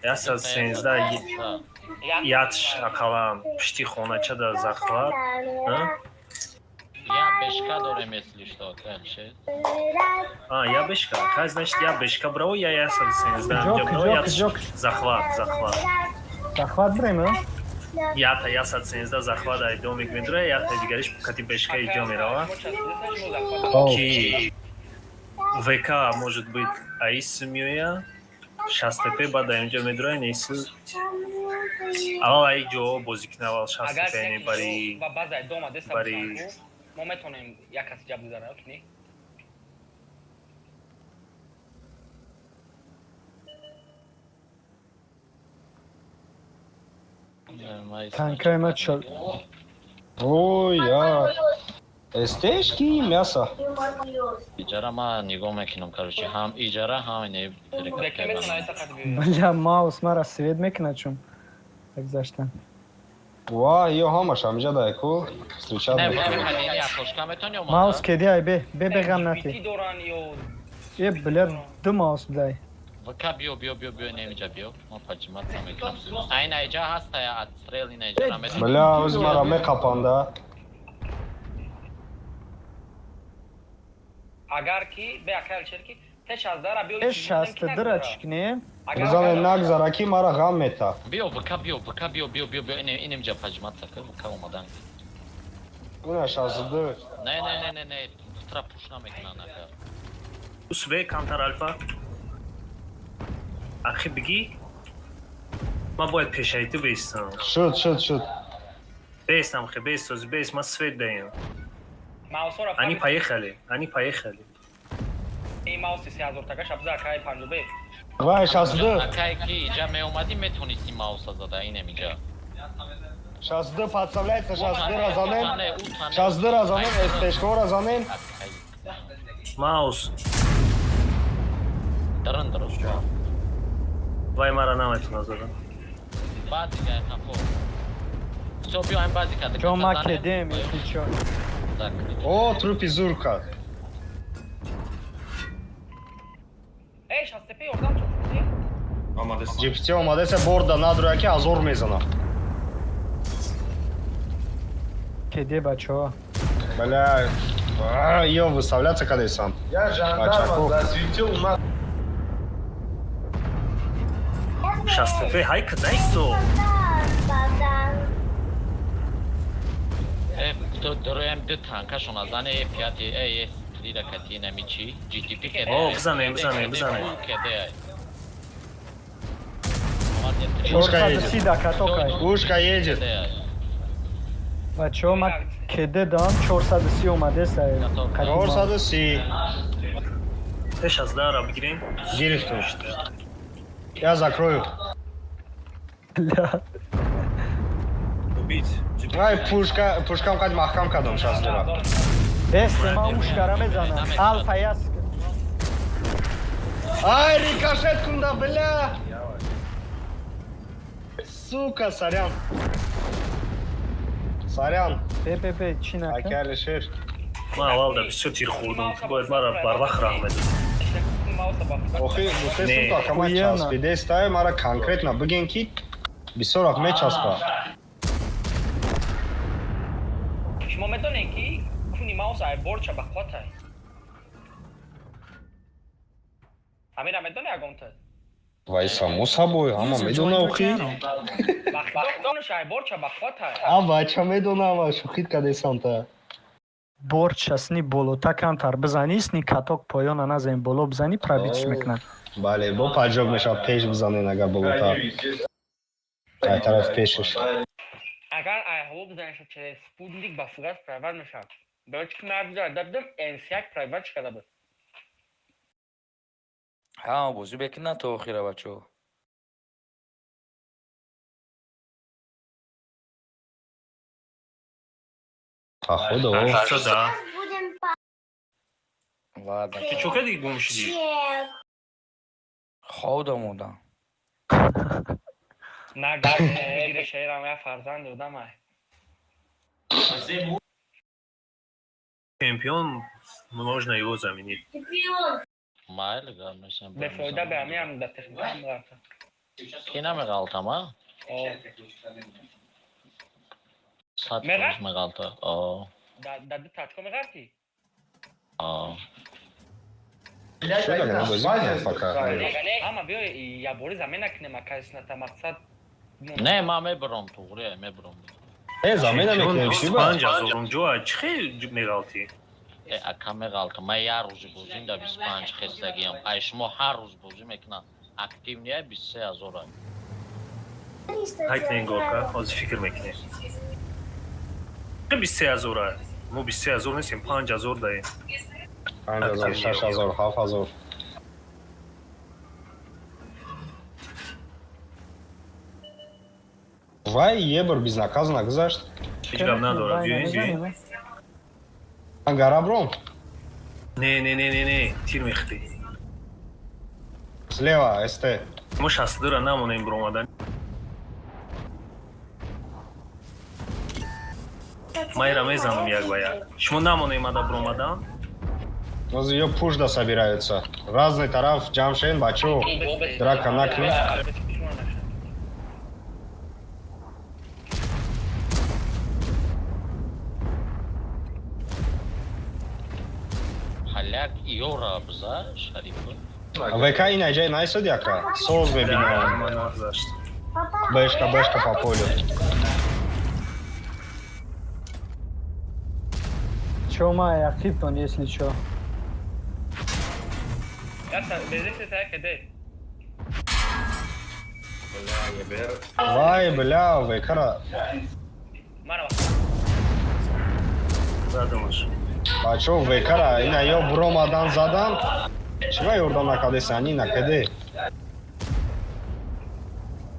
Яса 13 яд шакалам пишти хонача да захват, а? Я бешка дорем если что дальше А, я бешка. Как значит я бешка брал, я яса 13 Жок, брал, я жок. захват. захват брем, а? Я-то яса 13 захват ай домик медра, я-то дигариш кати бешка иҷо мерава. Ки ВК может быть аисмия, шастепе бада инҷо медра, неси. Аввал ай ҷо бозикнавал шастепе не бари ба базаи дома деста бари мо метонем як каси ҷаб гузара окни Танкай ма шад. Ой, я. Эстешки, мясо. иҷара ма нигоҳ мекунам короче ҳам иҷара ҳам ине деке метона эта қад биё Бля, маус мара свет мекна чум. Так заштан. Ва, ё ҳамаш ҳамҷа дайку. Встречат. Маус кеди ай бе бегам наки. бити доран ё Е, бля, ду маус дай. ВК биё инҷа биё мо паҷимат намекунам айн айҷа ҳаста я отстрел ин иҷара метонам Бля, o'zi mara мекапанда. агар ки бе акал черки те 16 биё Е, шаста дыра чикне. Бизане нагзара ки мара ғам мета. биё ВК биё ин имҷа паҷимат сакр ВК омадан Уна шазды. не тра пуш намекунан акар Усве камтар альфа. Ахи беги. Ма бояд пешаи ту баистам. Шуд. Баистам, хе, баист, ма свет даем. Маусора Они поехали. این ماوس 3000 تاکش ابزار کای پنجوبه Вай, сейчас да. Акай ки иҷа меомадӣ метавонистӣ мауса зада инем иҷа. Сейчас да подставляется, сейчас да разанем. Утане. Сейчас да разанем, эстешко разанем. Акай. Маус. Даран дароз. Вай мара наметуна зада. Баъд дига тафо. Всё биёем баъди када. Чё македем, если чё. Так. О, трупизурка. ای شاستپی اردام چون شدی؟ آماده است. Джипсти омадеса борда надруяки азор мезана. Кеде, бачо. Бля, ее выставляться когда сам. Я жандарма засветил у нас. Шастепе, хайка, найсо. Дороем ду танкашон аз ане пяти эй лида катина мичи GTP кеде. О, бзанем. Кеде. Пушка 430 едет. катокай. Пушка едет. Бачо, ма кеде дам 430 омадеса. Орсаду си. Ты сейчас, да, бегирем? Директор. Я закрою. Убить. Ай, пушкам кад махкам кадам сейчас дура. Эсте, ма ушкара мезанам. Алфа яс. Ай, рикошет кунда, бля. Сука, сорян. Пе, чинака. Акяли шер. Ма, валда, все тир хурдум. Ты будет барвах рахмет. Охи, мусе Не, сука, кама хуяна. час биде стай, мара конкретно бигин ки бисёр вақт мечаспа. شما میدونین که کونی ماوس ای برچ به خاطر امیر میدونی اگونت Вай, само собой, ама медона охи. دونش ای برچ به خاطر Ава, ча медонава, шухит каде санта. Борчасни болота камтар бизани, сни каток поёна назем боло бизани, пробитиш мекунад. Бале, бо паджоб меша пеш бизанен ага болота. Ай тараф пешеш. اگر ای هو بزنش چه سپوتنیک با فوگاس پرایور میشه بلکه که نبیده دادم انسیاک پرایور چکده بود ها بوزی بکن تو خیره بچو Походу, Что, да. ладно Ты чё, когда гум шиди? خودم بودم نگر میگیره شهرم یا فرزند بودم ای Чемпион, можно его заменить. Майл гармешем. به فایده به همین هم در تکنیک هم گرفت Ки намеғалтама? Сад Меғал? меғалта. О. در دو تاچکو میگرفتی О. что ли, не возьмем пока. اما بیا یا بوری زمین نکنیم کسی نتا مقصد Не, ма мебром туғри, мебром. Замена мекунем, шиба? Спанч азорум ҷоа, чӣ хел меғалти? Ака меғалта. Ма я рӯзи бозим да 25 хестагиам. Ай шумо ҳар рӯз бозӣ мекунад. Активния 23000 ай. Ҳайт ненгорка, ҳозир фикр мекунем. 23000 мо 23000 нестем, 5000 даем. 5000, 6000, 7000. Вай, ебр, безнаказанно гзашт. Ҳеҷ гап надорад, биёин. Гарабром. Не, тир мехти. Слева, СТ. Мо 62 намонем биромадан. Майра мезанам як ба як. Шумо намонем ада биромадан. Вот ее пужда собираются. Разный тараф, Джамшен, Бачо, драка накли. Ҳаляк иёра бза шарифа. ВК и найджай найсуд яка. Соус вебинар. Ман нагзашт. Бэшка по полю. Чё, ма, активтон, если чё. یا بزرگ تا کده Бля, ебер. Вай, бля, векара. Мара. Задумаш. Бачо, векара, ина ё бромадан задан. Чива ёрдам накадеса, они накаде.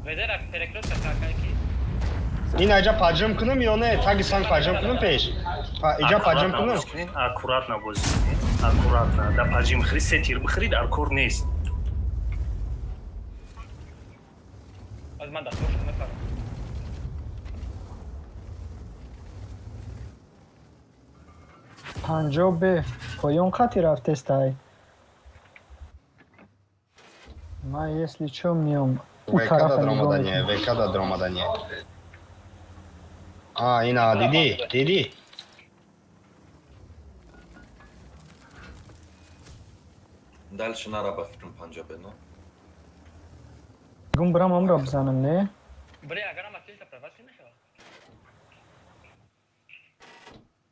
Ведера перекрут какаки. Ина иҷа паджим кунам ё не? Таги санг паджим кунам пеш? Иҷа паджим кунам? Аккуратно боз кунӣ. Аккуратно. Да паджим хирӣ се тир бихирӣ дар кор нест. Az man das boş nefar. پنجاه به پایان خطی رفته стай. من если что میام اون Векада طرف дромадание, векада дромадание. Ина, диди. Дальше на раба фитрм Панджабе, ну. گم برم هم را بزنم نه Bre agar am atil ta pravasi neshava.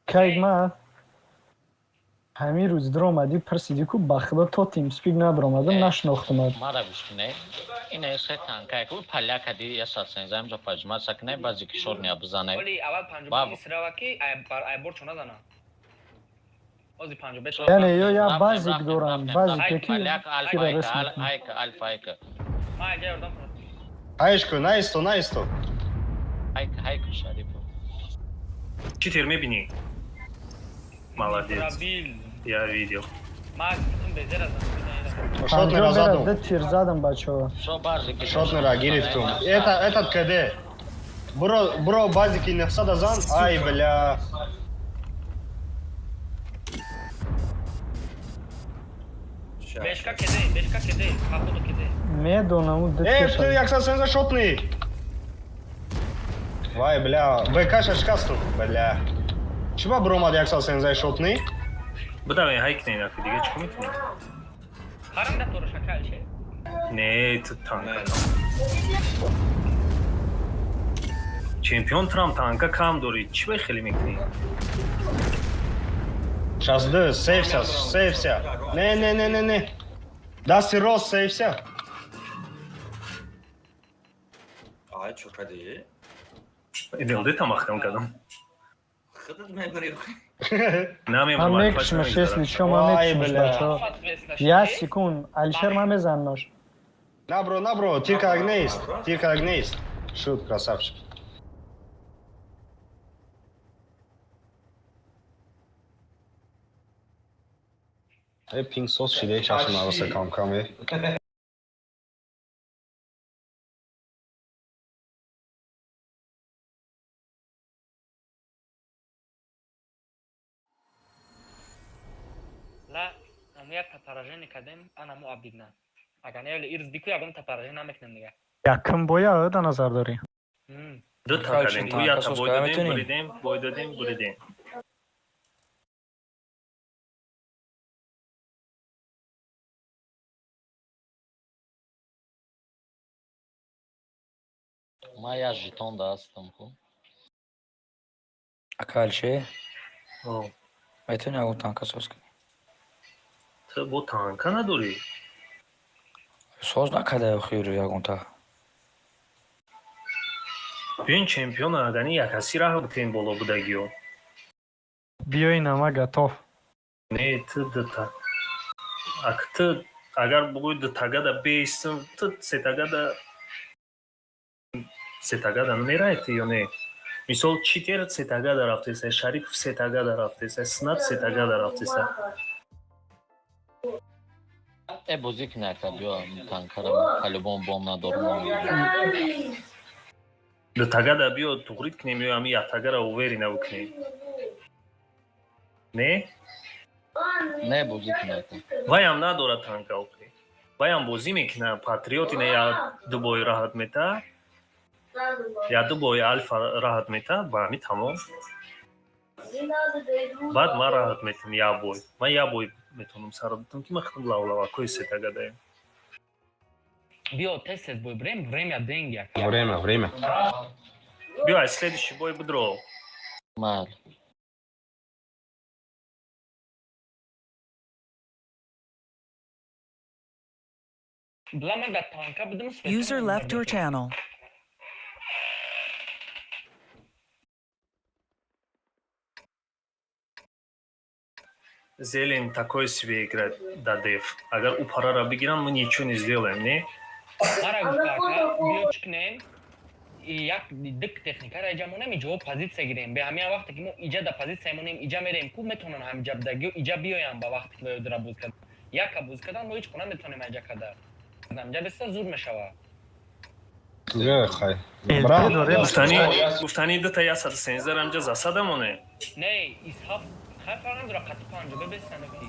که من همین روز در آمدی پرسیدی که بخدا تا تیم سپیک ندر آمدم نشناختم Mara bishkine. Ine se tanka ku phalya kadi ya satsen zam jo pajma sakne bazi kishor ne abzane. Oli aval panjab isra ki ay bor chona dana. Ozi panjab besh. یعنی یا بازیک دارم بازیک که Phalyak کی را رسم alfa ayka. Ma gel oradan fırlat. Айшку, наисто. Ayka Şarifo. Чӣ тир мебинӣ? Молодец. Rabil. Я видел. Ma gittim bezer azam. Шотнера پنجاه задум. برده تیر زدم بچه ها So bazi ki Шотнера гирифтум. Этот каде? Бро, базики не хсада зан? Ай, бля. Beşka kede. Hakudu kede. میدونم اون Ты як сенза шотный. Вай, бля. ВК шашкасту, бля. Чува бромад як сенза шотный? Бидавен ҳайкнен аки дига чӣ метавонем? Haram da toru şakal şey. Не, ту танка. Чемпион Трам танка кам дорӣ. Чӣ бай хеле мекунӣ? Сейчас ды, сейвся. Не. Дасти рост, сейвся. Ай, чё кади? Иделде тамахтам кадам. Хыдыд мебарид. من میکشمش если что من Вай, میکشمش бля. بچه ها یه سکون الشر من بزنمش На, бро, тирка агнеист. Шут, красавчик. Пинг сос шиде чашын араса кам-кам е. La amuyak ta porażenie kadem ana mu abidna. Agar ne öyle irz biku yagam ta porażenie nameknem diye. یکم боя да назар داری Ду танкадем. танка Гӯя та сос бой кара додем, метонем? буридем. Ma ya jeton da astım ku. Акалше. О, Метони агон танка соз кунӣ. ту бо танка надорӣ? Соз накарда хӯрӣ ягон та. Биёин чемпион агани якасира бутен боло будагиё. بیای نما گتاف Не, ту дута. Ак ту агар бугӯй дутагада беистам, ту сетагада мераед ё не? Мисол Читер сетагада рафтеса, Шарипов сетагада рафтеса, Снат сетагада рафтеса. Bozik nakadiyo tankara kalibon bomna dormo. Дутагада биё туғрид кунем ё ами ятагара увери навукунем. Не? Ne bozik nakad. Ваям надорад танка окей. Ваям бозӣ мекуна Патриот ина я ду бой раҳат мета. Я ду бой Альфа раҳат мета, ба ҳами тамом. Баъд ман раҳат метам я бой. Ман я бой метавонам сара бутам ки ман худам лавлавакои сетагадаем. Bio test бой время деньги. Время. Биёй следующий бой будро. Mal. Blama da tanka budım. User left your channel. Зелень такой себе играет, да, Дэв. Агар у Парара бигирам, мы ничего не сделаем, не? Mara gufaka biochknen yak dik texnika rajamona jo pozitsiya girem. Be hamya vaqt ki mo ijada pozitsiya monem ija merem ku metonan ham jabdagi ija biyoyam ba vaqt ki dra buz kad. Yak buz kadan mo hich kona metonem aja kadar. Nam jabesta zur meshava. Gel hay. Elbette Bravo. doğru. Guftani da tayasad senizler amca zasada mı ne? Ne ishaf khafaran dra qat panjo be besana ki.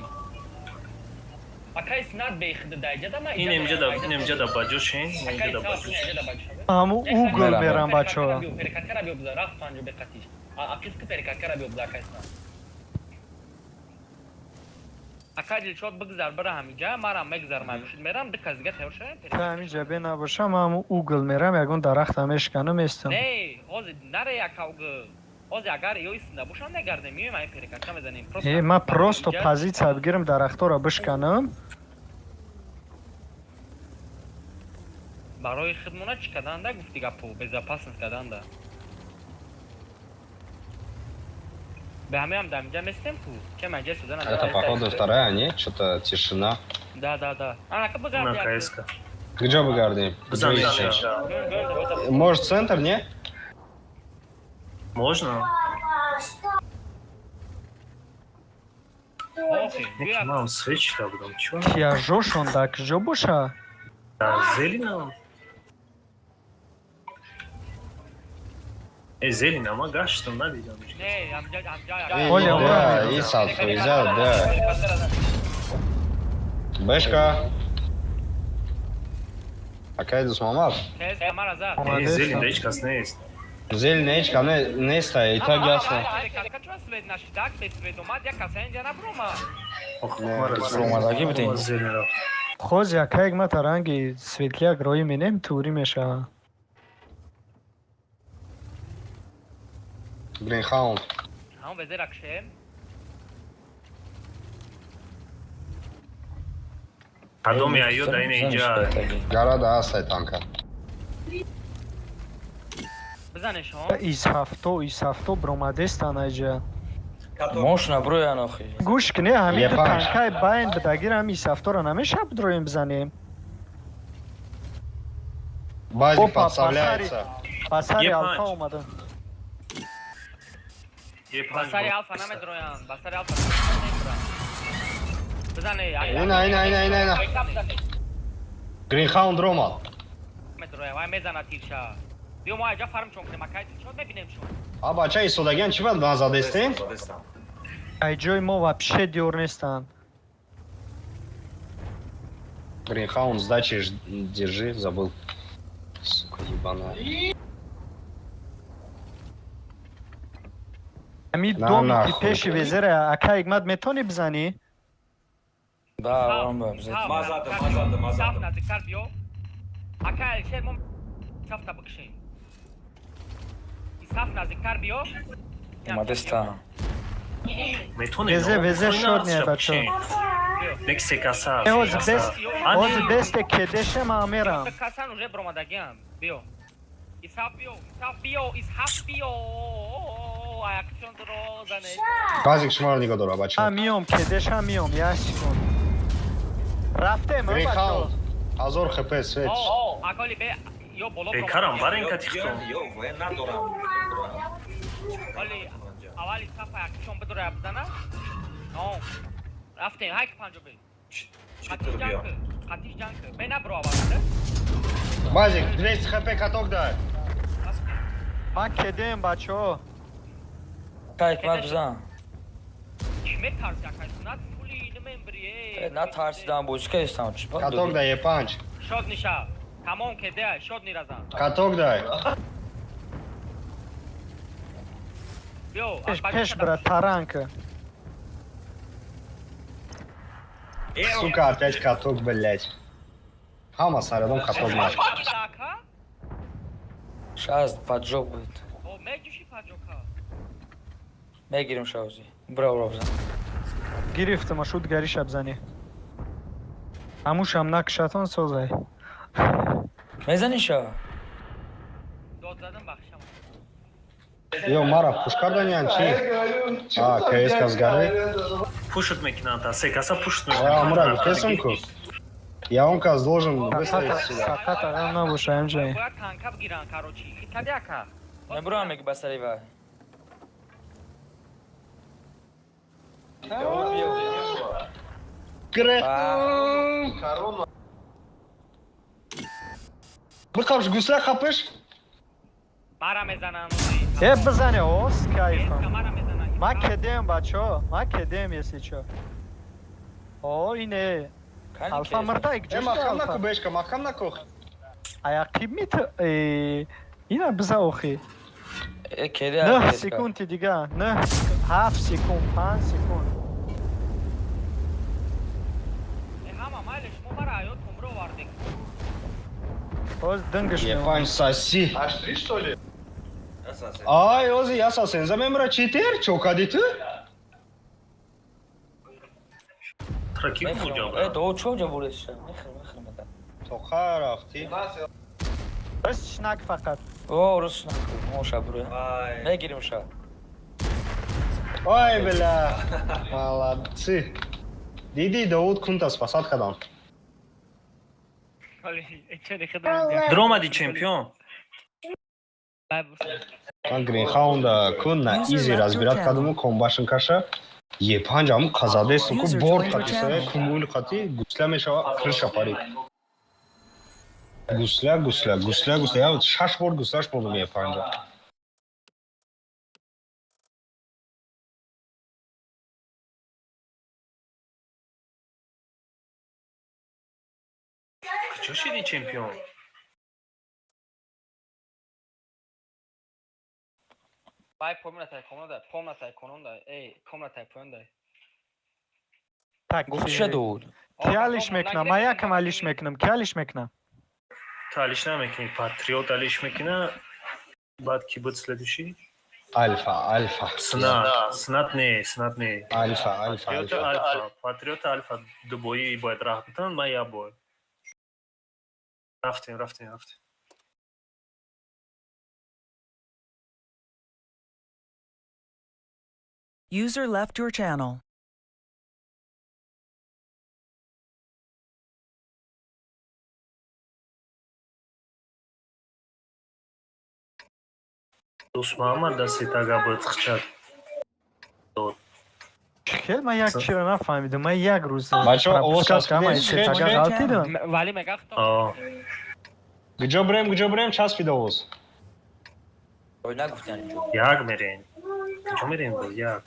Akay snad be khid da ijada ma این امجا دا باجوشین اینجا دا باجوش Ama Google meram bacho. Perikakara bi obza raf panjo be qatish. Akis ki perikakara bi obza kaysna. Akadil shot bigzar bara hamija mara megzar mavshid meram dikazga tevsha. همین جبه نباشم اما اوگل میرم یکون درخت میشکنم استم Ne, oz nare yakavgı. Oz agar yo isna boşan ne gardem yo may perikakara mezanim. من پروستو позиция بگیرم درخت رو بشکنم Барои хидмона чикадан да гуфти гапу безопасность кадан да. Бе ҳаме ҳам дамҷа местем ку ке маҷа судан Это походу вторая, не? Что-то тишина. да анака на бигар КСК. Где вы гардим? Бзан Может центр, не? Можно? охи Не, мам, свечка потом, чё? یا جوشون دک جو بوشه Да, зелень. Зелень, ама гаш, что надо видел. не амҷа Оля, Да, Оля. и салфу, и взял, да. Бэшка. Какая тут мамал? кес камара за Зелень, да, ичкас не есть. Зеленая ечка, не стоит, и так ясно. каква свет наш дак бе свет омад як касен ҷана брома Ох, Не, мара, Ромадаги бдин. зелень рафт. خوز یکایک ما ترنگی سویتلیک روی مینیم توری میشه Блин, хаун. ҳам везе ракшем Адоми айо да ина инҷа. Города асай танка. бизане шон ایز هفتو برومدستان ایجا Мошна броян охи. گوش کنه همین یه تو پنج. تنکای باین بدگیر هم ایز هفتو رو نمیشه بدرویم بزنیم Базик Опа, подставляется. پسری یه الفا پنج. اومده Е панҷ басари бор. алфа намедроян басари алфа намедроян бизане Ина. Гринхаунд Рома. медроя вай мезана тирша биё мо аҷа фарм чон кунем акай чон мебинем шон Аба, чай судаган чи бад назад эстем? ایجای ما вообще دیور نیستن Гринхаунд, сдачи держи, забыл. Сука, ебаная. همین نه، دو نه، میگی خود. پیشی وزره اکا اگمد میتونی بزنی؟ Да, он бы обязательно. саф наздиктар биё акай шер мо сафта бикшем саф наздиктар биё Модестан. Метоне, وزه شد نیه بچه Нексе каса. اوز دست کدشه ما میرم касан уже бромадагиам биё исаф биё аксион дро зане Базик шмар никогда рабочий. هم میام کدش هم میام یش کن رفته من Гринхаунд. بچه Азор хп свеч. аколи бе ё боло Карам, барен катихто. оли авали сафа аксион бедроя бзана но рафтем ҳайк панҷо бе қатиш ҷанг бе набро авалда Базик, 200 хп каток дай. من کدیم بچه ها Кайк мабзан. чи метарси акай сунат фули немембри На тарсидан бучка истам чи. Каток дай, панч. шод ниша тамом кеде шод ниразан Каток дай. биё пеш брат таранка Сука, опять каток, блять. Хама сарадом каток наш. Сейчас поджог будет. о меҷуши паджока Мегирим шаузи. Браво, бзан. گرفتم شد گریش بزنی هموش هم نکشتان سازه ميزاني شا داد زدم بخشم Yo, Mara, push kardan yani şey. KS Kazgarı. Пушит мекината, секаса пушит А, Мурат, песенку. Я он каз должен выставить сюда. Сакат агам набоша МЖ. باید تانکا بگیرن کاروچی کدی اکا نبرو میگه بسری و Kırık. Bir kapış gusla kapış. مرا میزنن Hep بزنه اوز کایفم. مرا میزنن ما کدیم بچه ما کدیم یه سی چو. او اینه. Alfa mırda gideceğiz Makam na alfa. kubeşka, makam na koh. Ayak mi yine bize oku. کدی Ne sekundi دیگه ne half sekund 5 sekund. همه مالش ما مرا آیو تمرو واردک Oz dengış mı? Ебань соси. Аж 3, что ли? Assassin. Ay Ozi yasasen zamemra çitir çok aditi. Rakip اه vuracağım. دو چو جا بورش مخر مدن Toka rafti. У нас Öz şınak fakat. او روش نکو موشا برو Vay. نگیریم شا Ой, бля. Молодцы. Диди Давуд Кунтас посадкадан. چه خدمت Дромади чемпион. Там Гринхаунда Кунна изи разбирать кадому комбашин каша. Епанжаму казадесу ку борд катисае кумул кати гусля мешава крыша пари. Гусля. Я вот шаш бор гусляш болдум епанжа. Чё шиди чемпион? بای pomlatay konumda ey komlatay pönday Tak. گفت چه دور Kiyaliş mekna, mayak maliş meknam, kiyaliş mekna. Талишна мекини, патриот алиш мекина. Бад ки буд следующий? Альфа. Снат не. Альфа. Патриот альфа. Дубои боед рахтан, ма я бой. Рафтин. User left your channel. Дусмама да ситага буд хчат. Хел mayak чира нафамидам, ма як рӯз. Бачо, овоз пропускал, ҳаст, ма хел, сетага хел. галтидам. ولی مگه خطا О, Где брем час видоос. ой نگفتن اینجا яг мерен. Чё мерен бо яг?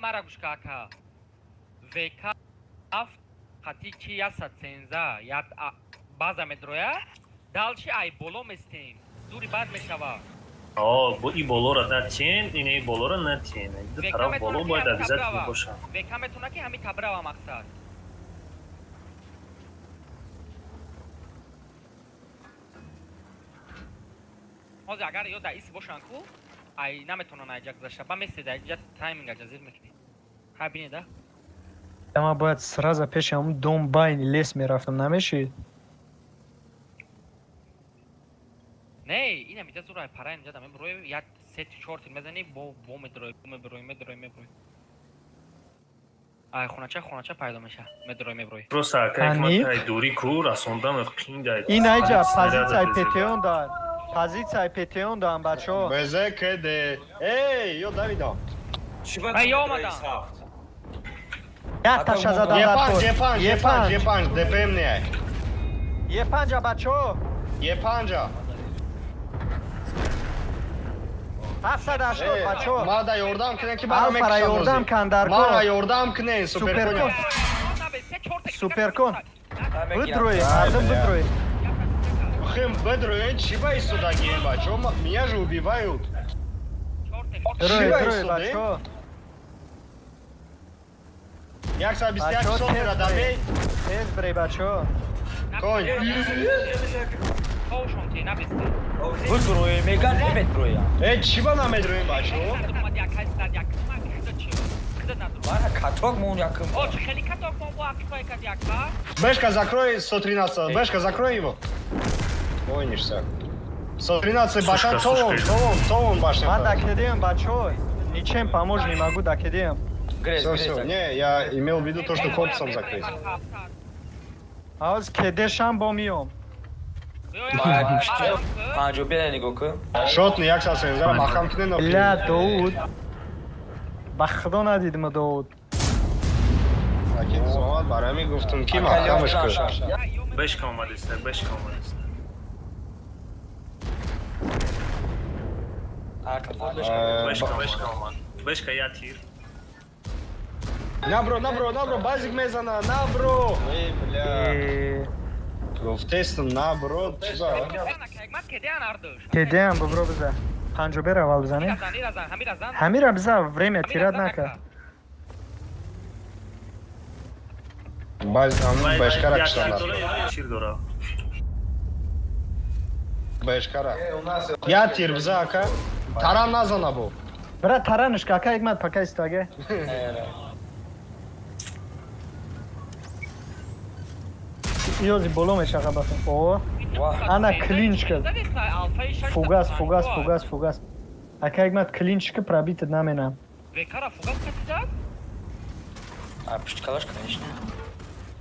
مرا گوشکا اکا ویکا اف خطی چی یا ستسنزا یا بازا مدرویا دالچی ای بولو مستیم زوری باز میشوا О, бо и болора натен, ине болора натен. Ида тарав боло боед обязательно бошам. века метуна ки ҳами табрава мақсад ҳозир агар ё даис бошан ку ай наметонан айҷа гузашта ба меседа айҷа тайминг аҷазир мекунӣ ха бинеда Ама бояд сразу пешам дом байн лес мерафтам, намешид? не ина мида зурай пара инҷа да меброи як сети чорти мезани бо медрои ай хунача пайдо меша медрои Просто Ани? дури ку расондам пиндай. Ин айҷа позиция петеон дар. Позиция петеон дар, бачо. Безе кеде. Эй, yo Давидо. ай ё омадам Як таша задам дар пот. Епанж, ДПМ не ай. Епанҷа, бачо. Епанжа. 780, бачо. Мада ёрдам кине ки бара Алфара ёрдам кан дар Мара кор. ёрдам кине, Суперкон. суперкон. Суперкон. Выдруй, мардам выдруй. Хим бедруен, чиба и сюда геем, бачо. Меня же убивают. Друй, Шивай друй, сюда, бачо. Як са Бачо, объяснять, что ты тез радамей? брей. Тез брей, бачо. Конь. ҳошонти набисти بروی میگن نمیت بروی Чиба на медруен, бачо? Зед надо. Мана каток мон якым. О, чехали каток мон бу акифай кадякла. Бэшка закрой, 113. Бэшка закрой его. Ой, ништяк. 113 башня, Товон башня. Ман дакедем, бачо. Ничем помочь не могу, дакедем. Грез, Все, не, я имел в виду то, что корпусом закрыть. Аз кедешам бомиом. Панҷо берани гоку. Шотни, як сасен, зара махам кинен. Ля, Дауд. Ба худо надидим Дауд. Ракет зомад, барами гуфтум ки махамш куд. Бешка омадеста, бешка омадеста. Бешка омад. Бешка я тир. Набро, базик мезана, набро. Эй, бля. Гуфтестум, набро, чуда. Кедем, бобро биза. Панҷо бер аввал бизанем. Ҳамира биза, время тирад нака. Бэшкара киштандар. Чир дора. Бэшкара. Я тир биза, ака. Таран назана бу. Брат, тараниш кака икмат пока истаге. Ёзи боло мешаға бахим. О, ана клинчка. Фугас. Ака икмат клинчка пробитый наменам. Векара фугас катизад? А пшткалаш, конечно.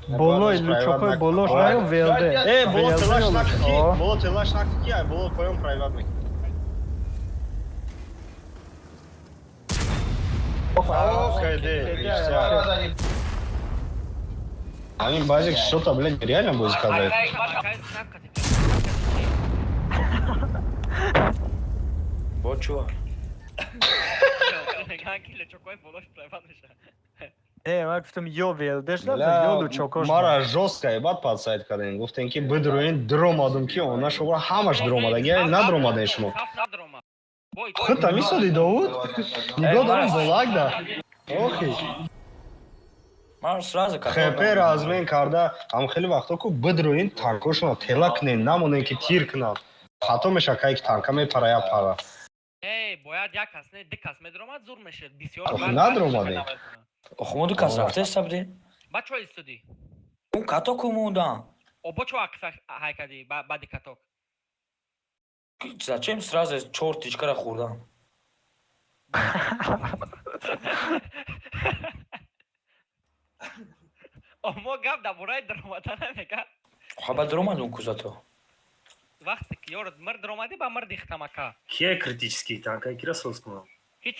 Болой, лучокой болош наё велде. Боло телаш накти, а боло поем приватный. Они базик что-то, блядь, реально будет сказать. Бо чува. Ман гуфтам ё велдеш да, ё лучокош. Мара жестко ебать под сайт кардем. Гуфтем ки бидруин дромадум ки она шуга хамаш дромада. Я на дромада шумо. Худ там исоди Дауд? Нигоh дорам болагда. Охи. Ман сразу ХП размен карда, ам хели вақто ку бидруин танкошона тела кунен, намонен ки тир кунан. Хато меша кай ки танка мепарая пара. Эй, бояд як касне, дикас медромад зур мешед. Бисёр Ох, надромаде. Охмуду кас рафте сабди. Бачо истоди. Он каток умуда. О, бачо акифай хайкади, бади каток. Зачем сразу чёртичкара хурдам? Омо гап да бурай дромадана мека. Хаба дромадун кузато. Вақте ки ёр мар дромади ба мар дихтамака. Кие критический танк, ай кира соскунал.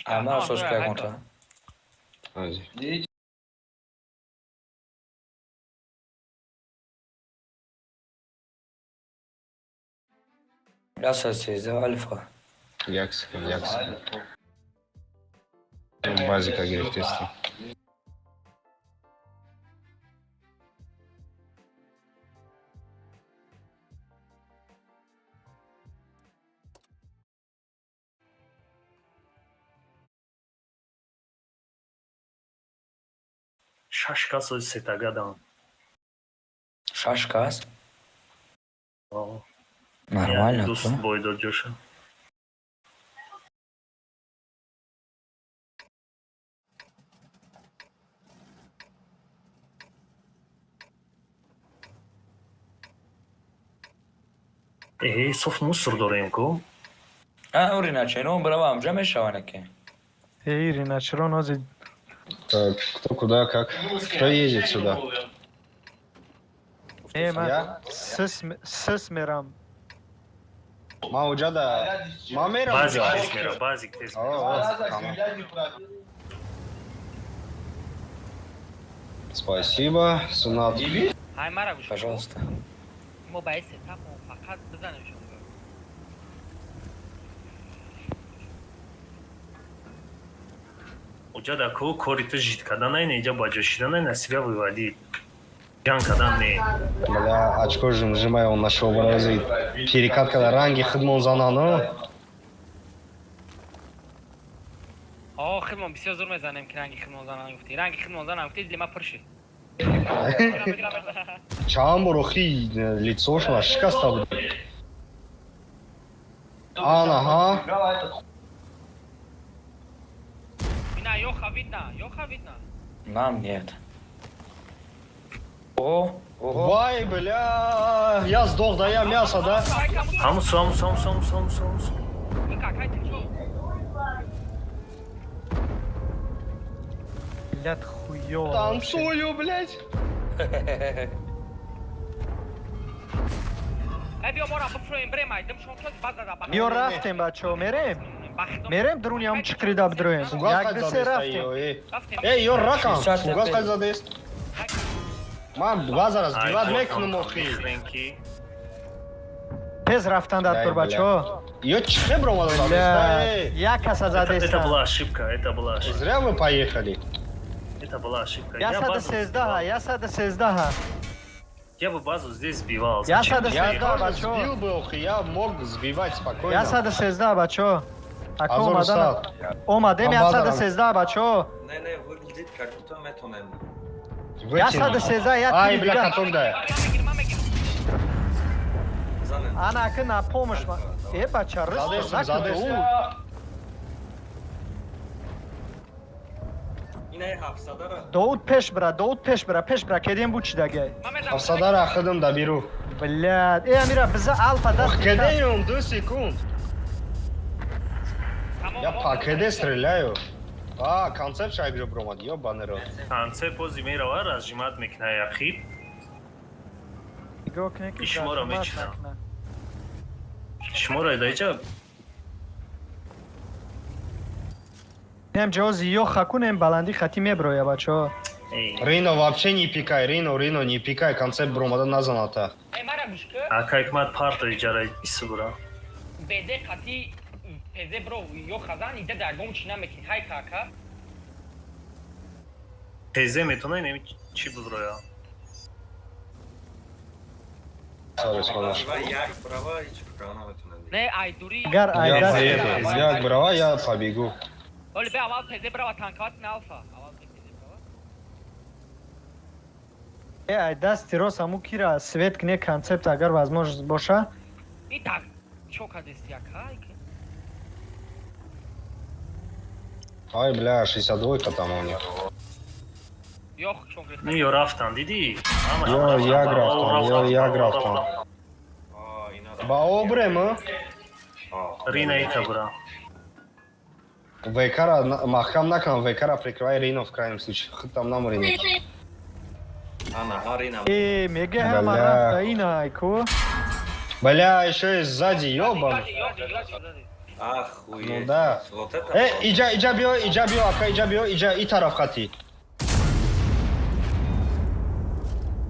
Ана соска гонта. Яса сеза альфа. Якс. Базика грифтеста. Шашкас ози сетагадан. Шашкас? О. Нормально. Дус бой до Джоша. Софт мусор дорем ку? Иначе, ну, браво, амжа мешаванаке. Иначе, ронози. Так, кто куда, как? Кто едет сюда? Ман сис мерам. Мауджада. Мамерам. Базик тез мера. Спасибо, Сунат. Хай мара гуш. Пожалуйста. Мо бай сетап фақат бизанем шумо. Уҷада ку кори ту жид кадан ай неҷа ба ҷошидан ай на себя выводит. Ҷан кадан не. Бля, очко сжимая, он нашел выразить. Перекат, когда ранги хидмон занано. О, хидмон бисёр зур мезанем ки ранги хидмон занано гуфти. Ранги хидмон занано гуфти, дили ма пурши. Чамбур охи лицошно шикаста буд. Анаха. На, Йоха видно, Йоха видно. Нам нет. Ого, ого. Вай, бля, я сдох, да я мясо, да? Амус, амус, амус, амус, амус, амус. И какая ты чё? Блядь, хуёво. Танцую, блядь. Эй, био, мора, бфроим, брема, идем шонкёз, база да, бахта. Био рафтем, бачо, мерем. Бахта. Мерем друням чикрида бдруем. Фугас Як кайт десе задеста, рафтем. йо, эй. Рафтем. Эй, йо, ракам, Шестьдесят фугас пять. кайт задеста. Мам, базара сбивать мекну мохи. Михренки. Тез рафтан дад Дай, тур, бачо. Йо, чихе брома задеста, Бля, эй. як каса Это задеста. была ошибка, это была ошибка. Зря вы поехали. Это была ошибка. Я сада базу сездаха, я сада сездаха. Я бы базу здесь сбивал. Я Зачем сада ты Я сездаха, ехал? тоже бачо. сбил бы, ох, я мог сбивать спокойно. Я сада сездаха, бачо. Ако Азор омадам. сад. Омадем, я сада Базарам. сездаха, бачо. Не, выглядит как будто метонем. Я Выкинул. сада сездаха, я Ай, тири бля, дига. котом да. Занен. Ана акы на помощь. Е, бача, рысто, Задеста, закрыто. задеста. Ине хавсадара. Доуд пеш бра, кедем бучи даге. Афсадар ахадам да биру. Блядь, амира, биза алфа даст. Ох, кедеем 2 секунд. Я по кеде стреляю. А, концепт шайгжо бромад, ёбаный рот. Анце пози мера разжимать мекна яхиб. Ишмора мечна. Шмора дайча. Нем джози ё хакунем баланди хати меброя, бачо. Эй. Рино вообще не пикай, Рино не пикай, концепт бромада назаната. Эй, мара бишкы. Акайкмат парта иджара исугура. Беде хати пезе бро, Йоха зан, иде дагон чина мекин. Хай кака. Тезе метона неми чи буброя. Я права и чукана метонем. Не, ай дури. Гар Я айда. поехал, я брава, я побегу. Оли бе авал пезе брава танкат на алфа. Авал пезе брава. Айда стирос аму кира свет кне концепт агар возможность боша. И так, чё кадес яка? Ай, бля, 62-ка там у них. Йох, чё грех. Ну ё рафтан, диди. Я графтан. А, и надо. Баобрем, а? Рина ита бра. Вейкара, махкам накам, Вейкара прикрывай Рино в крайнем случае. Хоть там нам Рино. Ана, Арина. Мега Бля. хама рафта ина айку. Бля, еще и сзади, ёбан. Охуеть. Ну да. Вот это... иджа био, ака, иджа и тараф хати.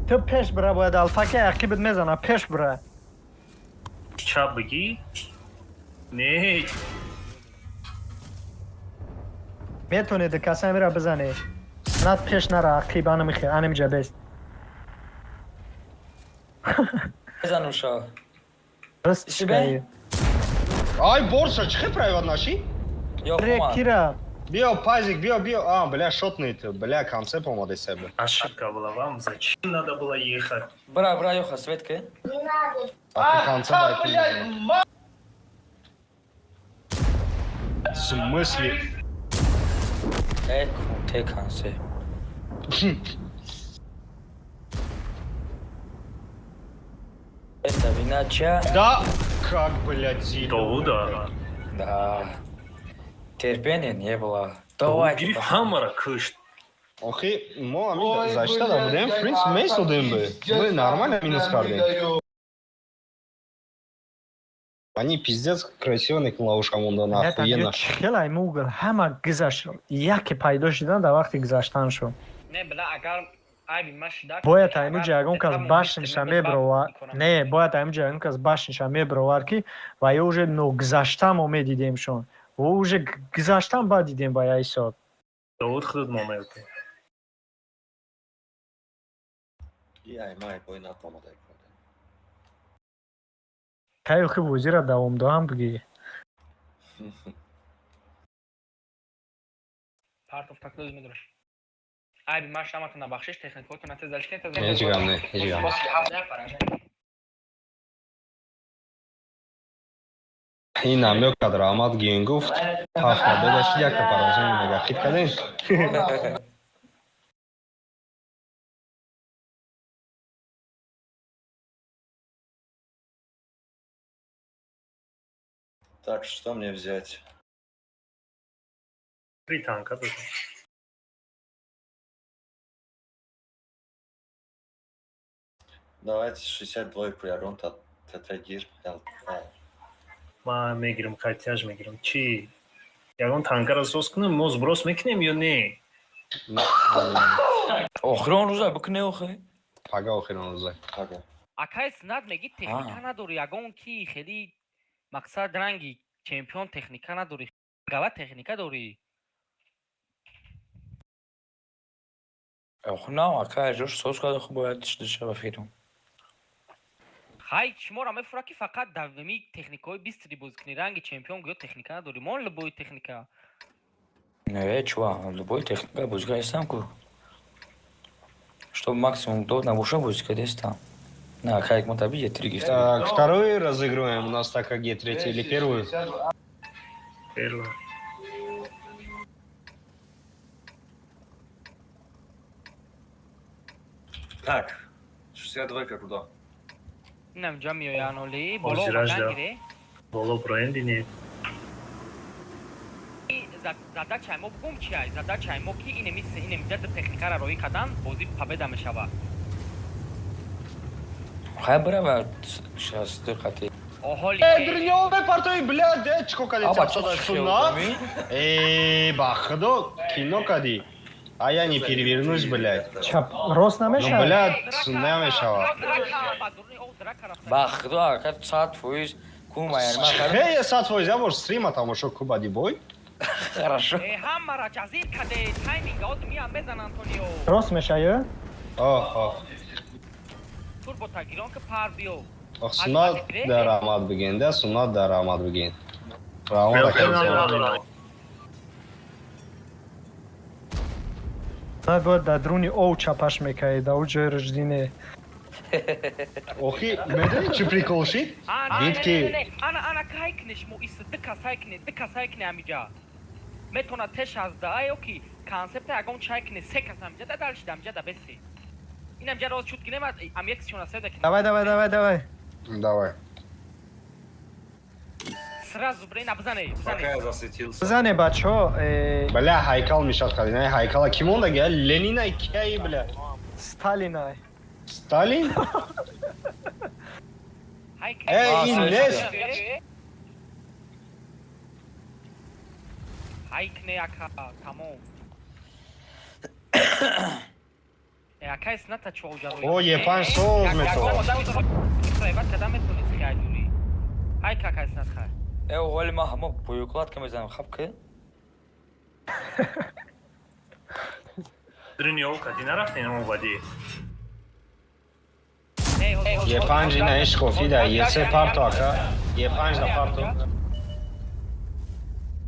Ты пеш бра бояд алфаке акибет мезана, пеш бра. Чап беги. Не. метоне да каса амира бизане. Над пеш нара акиб анамихе, анамиджа бест. Безан ушел. Рыст Себе? чикай. Ай, борса, чихе правил наши? Йо, Ре хума. кира. Био, пазик, био. А, бля, шотный ты, бля, концепт помодай себе. Ошибка была вам. Зачем надо было ехать? Бра, Йоха, светка. А ты концепт дай. В смысле? Эку, те конце. Это вина ча? Да, как, блядь, зиля. Довуда. Да. Терпения не было. Давай. Гириф хамара кышт. Охи, моами, зачем да будем, в принципе, место дымбы. Мы нормально минус кардим. Они пиздец красивые к ловушкам, он да Это охуенно. чихелай мугл, хама гизаш. Яке пайдо шидан да вақти гизаштан шо. Не, бля, агар айби машида. Бояд аймуҷа ягон кас башниша мебровар. Не, бояд аймуҷа ягон кас башниша мебровар ки ва ё уже ногзаштан мо медидем шон. Во уже гизаштан ба дидем ба яйсод. Довуд худ момент. Яй, май, бой на помодай. Кайо хи вузира давом доам бги. Партов так лозим дрош. Айби маш амата на бахшиш техникоту на тезалишкен тез. Ежигамне. این намёк драмат гин гуфт тафта бедашид якта поражение мегахид кадем. Так, что мне взять? 3 танка тут. Давайте 62-ку я рон тетагир. Ма мегирам кайтяж мегирам. Чи? Ягон танкара соз кунам, моз брос мекунем ё не? охирон рӯза бикне охи Пага охирон рӯза. Ага. акай снад меги техника надори ягон ки хели мақсад ранги чемпион техника надори гала техника дори охна акай жош соз када хуб бояд шава фирм хай шуморо мефура ки фақат давми техникаҳои бистри бозикунӣ ранги чемпион гӯё техника надори мон любой техника чува любой техника бозика ҳестам ку чтобы максимум дод набоша бозика дестам на акай мо таби етри гирифта Вторую разыгрываем у нас так как Е3 или первую? Первое. Так, 62-ка куда? инамҷа меоян оли Озираж да. бологире Боло броенди не. задачаи мо бугум чиай задачаи мо ки инемиҷа техникара роҳӣ кардан бозӣ победа мешавад хай барава шасты қати оҳоли Дрнёвый партой, блядь, дечко кади Аба, цапсада чё сунат. хелдами? Бахдо, кино кади. А я не перевернусь, блядь. чап рост Ну, намеша блядь, намешава. ба худо акай 100% кумаярма Хей, сад твой забор стрима там шо кубади бой. хорошо ҳамара ҷазир каде тайминга ҳозир миям мезан антонио рост мешаю Ох, турбота гирон ки пар биё Sunat daramad bugün de, sunat daramad bugün. Bravo da Налад. надбояд да друни ов чапаш мекаи да у ҷои рождине Охи, медани чи прикол шид? Дид ки ана кайкнеш мо ис дика сайкне амиҷа метона те 16 ёки консепта ягон чайкне се кас амиҷа да далшид амиҷа да беси ин амиҷа роз чут гинема ам як сиёна седа ки давай Давай. сразу брена бзане Пока я засветился. бизане бачаҳо Бля, Haykal мишад кадина. Haykala kim onda gel? Lenina key bля. сталинай Stalin? İnnes. хайкне ака тамом акай сната чоуҷаро О, епан соз мето. ебат када метонис хиаҷури ҳай какай снат хай ҳоли ма ҳамо буюкладка мезанам хаб ки Дрнёв кади нарафтен овади. Епан жина иш кофи да. Есе парто ака. Епан да парто.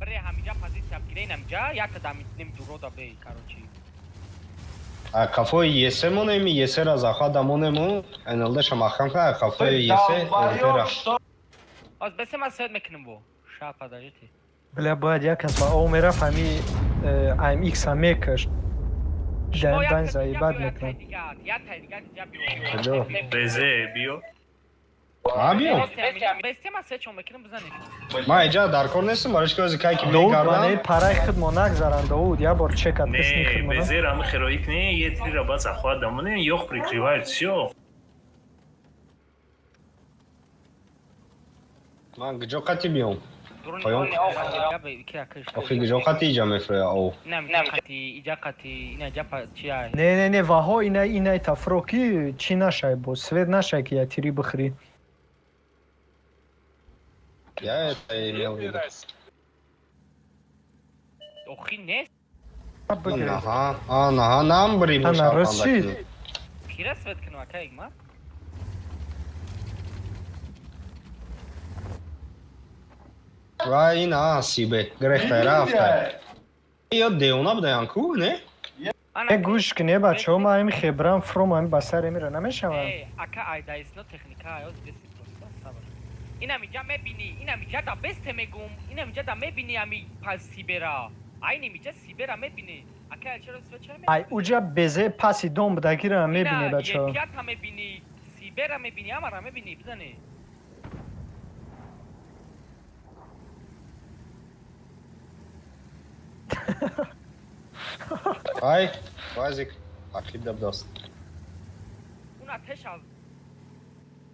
бре ҳамиҷа позитсия бигире инамҷа якта дамитнем ҷурода бе карочи А кафой есе монеми, есе ra захада монему. Энелде шамахам ка кафой есе элтера. аз бесе ман сед мекунем бо ша подождите бля бояд як кас ба ов мерафт ҳами амх-а мекашт дайбан заибат мекунад Куҷо? Безе биё. Ма биё? бесте ман се чон мекунем бизанед Ма иҷа дар кор нестам, барои чӣ кази кай ки дауд мегардам. банаи параи хидмо нагзаранд дауд як бор чекад писни Не, хидмо безе рам хероик не, етри раба захвата моне, ёх прикрывают всё. Ман гиҷо қати биём. Поём. Охи гиҷо қати иҷа мефроя ов. не ваҳо инай тафро ки чӣ нашай бо свет нашай ки ятири бихӯри Я это имел в виду. охи нест Анаҳа, нам бри Ана, Рашид. кира свет кунем ака игма Ва ина сибе, грехтай рафтай. Ё деона будаям ку, не? гӯш кине бачаҳо ма ами хебрам фром ами ба саре мира намешавад ака айда исно техника аёз беси просто сабр اینم اینجا میبینی اینم اینجا دا بست میگم اینم اینجا دا میبینی امی پس سیبرا اینم اینجا سیبرا میبینی اکل چرا سوچه میبینی ای اوجا بزه پسی دوم بدگی رو میبینی بچه ها یکیات هم میبینی سیبرا میبینی اما را میبینی بزنی Ay, Vazik. Akib dabdast. اون آتش از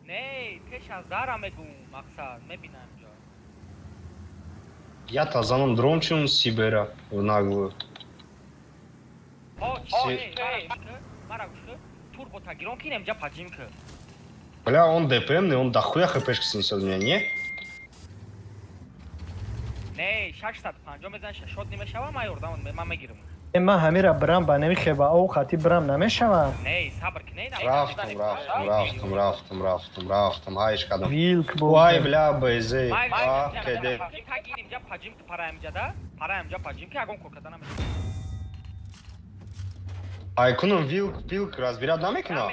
نه تش از دارم میگم مقصد میبینم اینجا Я тазаном дромчун Сибера в наглую. مرا گوشت турбо тагирон ки اینجا پاجیم که Бля, он ДПМный, он дохуя хпшки снесет меня, не? نه 650 میزن شاد نمیشوه ما یوردم من میگیرم من همه را برم با نمی خیبه او خطی برم نمیشوه نه صبر کنه Рафтом, айш кадам. ویلک بو Ой, бля, БЗ, КД. تاگین اینجا پاجیم که پرا اینجا ده پرا اینجا پاجیم که اگون کوکدانا میگیرم Айкунум вилк разбирать намекна?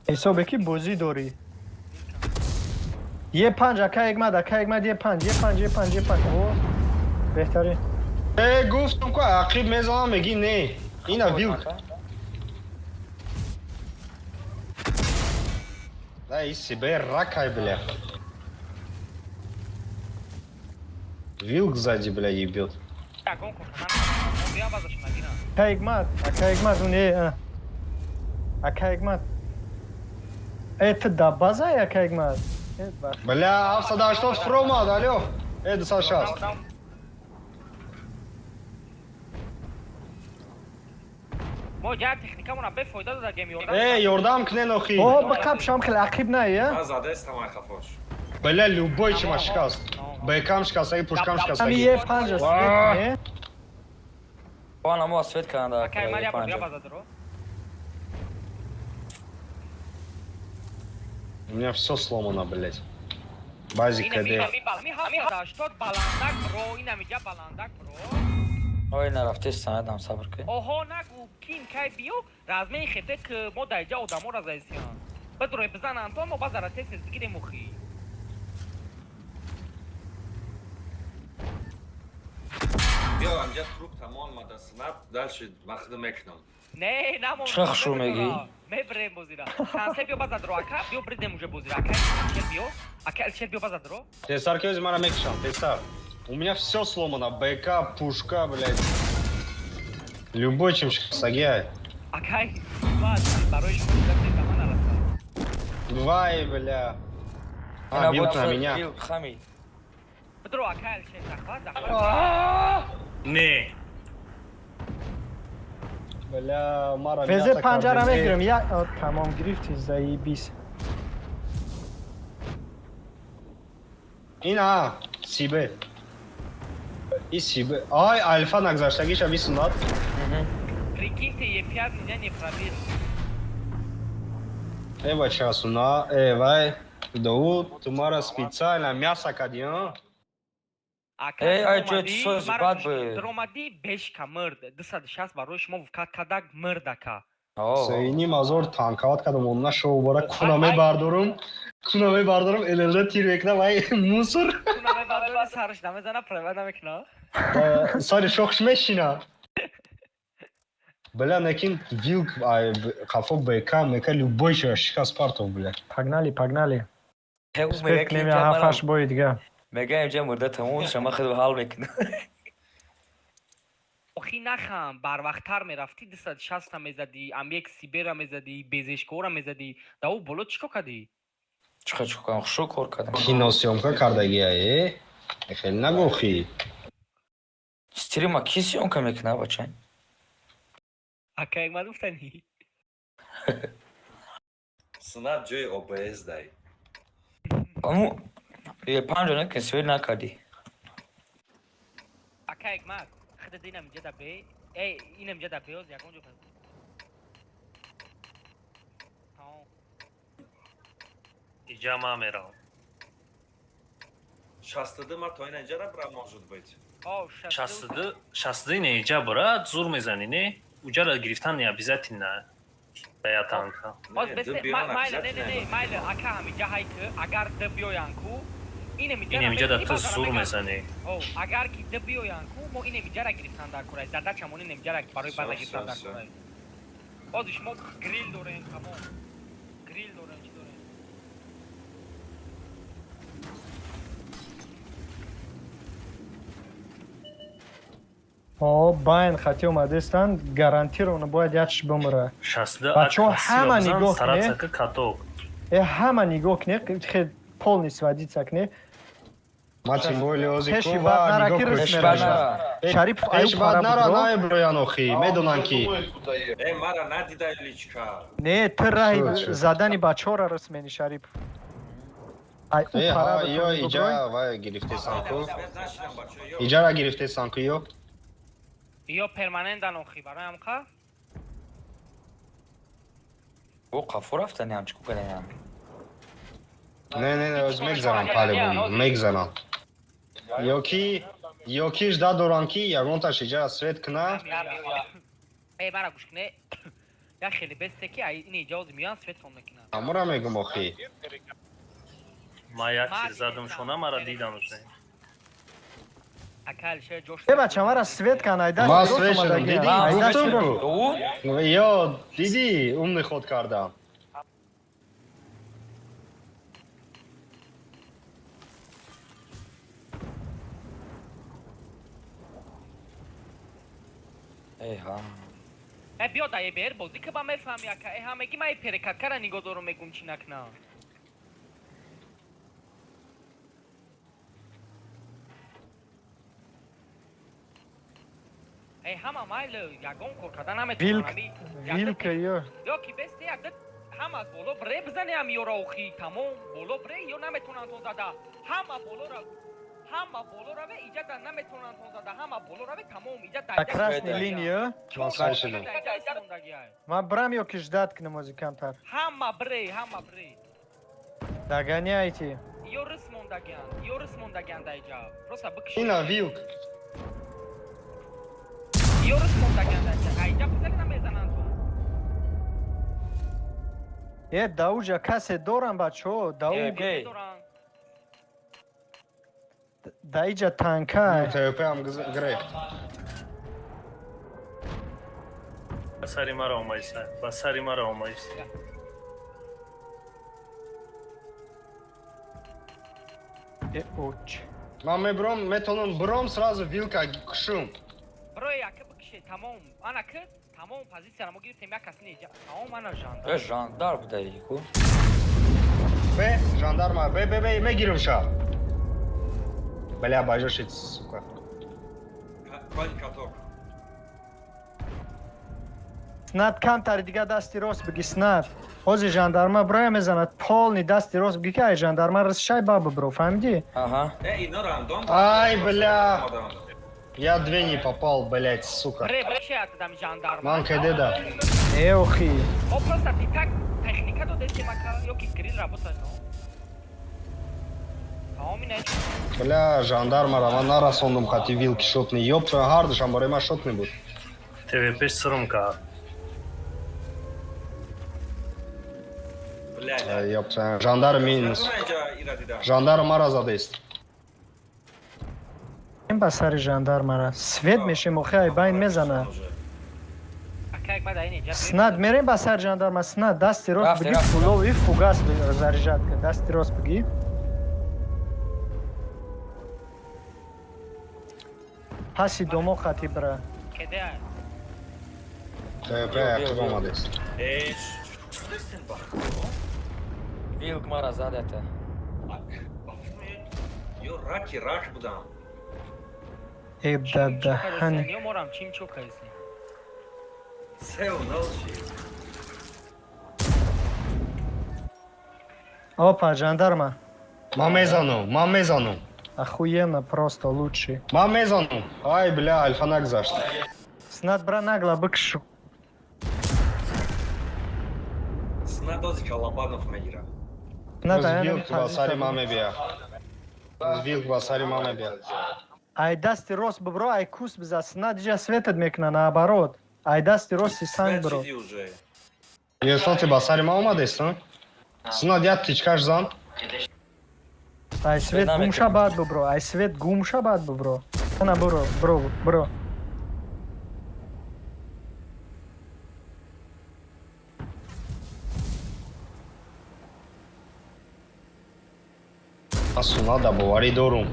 حسابه کی بوزی داری یه پنج اکا اگمد یه پنج اوه بهتره گفتم که عقیب میزنم میگی نه اینا ویلک Да, из себя ракай, бля. Вилк сзади, бля, ебет. اگون کوکدانا بیا بازش میگیرم اکا اگمد اونه اکا اگمد это да база اکا اگمد Бля, Авсада, что с промо, алло? Это сейчас. ما جا تکنیکمون به فایده داد گیم یوردم Йордам кненохи. о бакап шам хел ақиб не я Аз задестам ай хафош. Бля, любой чима шикаст. Бэкам шикаст, ай пушкам шикаст. ами یه پنج است نه وان اما سویت کننده اکای ماریا بیا بازا درو У меня все сломано, блядь. Базик КД. می ها شتات بالندک برو اینم اینجا بالندک برو آی نرفته سندم صبر که اوه نگو کین کای بیو رازمی خده که ما دایجا آدمو را زایسیان بدروی بزنن تو ما بازار تست بگیریم مخی Бё, амҷа труп тамом мада снап, дальше махду мекунам. نه نمون چرا خشو میگی؟ میبریم بازیرا کنسه بیو بازا درو اکا بیو بریدیم уже بازیرا اکا الچل بیو база درو Ты саркез мара мекшам, ты сар. У меня все сломано. БК, пушка, блядь. Любой чем сагяй. акай барои шумо заман аласа Вай, бля. اینا Вилк بود на меня. ویلک خمی بدرو اکا الچل زخوا نه Бля, Мара فزه мята پنجره кардене. میگیرم یا تمام گرفتی زایی 20 Ина, Сибе. И Сибе. Ай, альфа нагзаштаги шаби сунат. прикиньте епяд меня не пробил Эва часуна, вай. Дауд, тумара специально мясо кадиан. ای جو سوز بد به درومادی بشکا مرد 260 барои шумо кадак мырдака Сейни мазор танкават кадам он нашо бара кунаме бардорум. Кунаме бардорум элелда тир мекунам ай мусор. кунаме бардори сарш намезана провода мекуна Сари шохш мешина. Бля, накин вилк, кафо БК, мека любой шика спартов, бля. پگنالی هیو سپیت نمی هفش بایی دیگه میگه اینجا مرده تموم شما خود به حال میکنه اخی نخم بر وقتتر میرفتی 260 میزدی ام یک سیبر میزدی بیزشکور میزدی دا او بلو چیکو کردی چخه کنم شو کار کردم Киносъемка кардаги ай. Хел нагохи. استریما کی سیونکا میکنه بچه ака як ма гуфтани Снап ҷои ОБС дай. اما یه پنج جانه که سویل نکردی ака як ма خد دینم جدا بی ای اینم جدا بیوز یکون جو پس اینجا ما میرم 62 мар то ин инҷа ра бра можуд бит. او 60 اینه اینجا برات زور میزنی نه уҷара гирифтан не обязательно я танка. Oz Ne, beste dur bir yana, mayla güzel ne ne? mayla aka hamica hayki agar da biyoyanku ine mi ин инҷа дар ту зур мезанӣ. Oh, agar ki da biyoyanku mo ine mi jara giriftan dar kuray zada chamon ine mi jara baroy Sağ, baza giriftan sağ, dar sağ. kuray Oz shmo grill doren tamam grill doren chi doren о байн хати омадестанд гарантированно бояд якш бумра 60 Бачаҳо ак ҳама сиёбзан, нигоҳ сарацака каток. ҳама нигоҳ кне хе полни сводиться кне ма тем более Пеши озикун бад ва нара ки нигоҳ рисм кушта. мера. Шарипов Пеш аюб бад пара нара будро. наеброян охи, медонан ки E Mara nadida lichka. Не ты раҳи Чӯ? задани бачаҳоро рисм мени Шарипов ай ӯ пара ё бутони иҷа буброй ва гирифтесанку Nashidan bacho yo. иҷара гирифтесанку ё yo permanent анохи бароям қа О, қафо рафтани ҳамчи кукадаям. не оз мегзанам палебон мегзанам ёки жда дорам ки ягонташ иҷара свет кна эй мара гӯш кне я хеле бесте ки ай ин иҷоз миён светон мекунад ҳамура мегум охи ма як чиз задум шона мара дидам ӯзе. акал ше ҷош е бача мара свет кан айда Ма свет шудам, диди? Гуфтум ку. Ду? ё диди умни худ кардам Эҳа. е биё да ебер бозӣ ки ба мефаҳми ака е ҳамагӣ ма перекаткара нигоҳ дорум мегум чӣ накна эй ҳама майли ягон кор кардан наметавонам вилка ё ё ки бесте як ҳама боло бре бизанеам ёро охи тамом боло бре ё наметавонам тон зада ҳама боло раве иҷа да наметавонам тон зада ҳама боло раве тамом иҷа да а красни линия Ма свет шудам ма брам ё ки ждат кнем ози камтар ҳама бре догоняйте ё рис мондагиан да иҷа просто бикиш ина вилк ё рис мондагиан да иҷа иҷа бизак намезананд то е дауҷа касе дорам бачаҳо дау Эй. да иҷа танкай тпам грехт ба сари мара омаиста ба сари мара омаиста оч ман мебром метонам бром сразу вилка кушум брои яка бикише тамом ана ки тамом позитсияро мо гирифтем як кас неҷа тамом ана жандар Э, жандар будаи ку. бе жандарма бе мегирам ша бля бажошит сука Quali katok. снад камтари дига дасти рост биги снад ози жандарма броя мезанад полни дасти рост биги ки ай жандарма рисшай баба бро фаҳмидӣ Аҳа. E ino random. Ай, бля. Я две не попал, блять, сука. бре бре атдам жандарма Ман кедеда. е охи о просто ти так техника додестем ака ё ки грил работает но тамом ина Бля, жандармара ман нарасондум хати вилки шотни. Ёб твоя ҳардушам бораи ман шотни буд. твп срумка Blядь. Ёб твоя. Жандар минус. Inja iradida. Жандар мара задест. ин ба сари жандармара свет мешем охи ай байн мезана ака як бада ин иҷа снад мерем ба сари жандарма снад дасти рост Рафти, биги рафти, фулови фугас заряжатка дасти рост биги паси домо хати бра кеде ТП актив омадест. E sen bak. Вилк мара задата. Yo rak budam. эдадаҳани ё морам чим чокайси Sev nolchi. опа жандарма Ман мезанум. охуенно просто лучший Ман мезанум. Ай, бля, альфа нагзашт. снад бра нагла бикшу Snadozi Kalabanov megira. снад Вилк ба сари ман мебия. Вилк ба сари ман мебия. ай дасти рост бибро ай кус биза снад иҷа светат мекуна наоборот Ай дасти рости санг бро. Сиди уже. Если ты басари мама дестан. Сна дят тичкаш зан. Ай свет гумша бад бро. Ай свет гумша бад бро. Ана бро. Асуна да бовари дорум.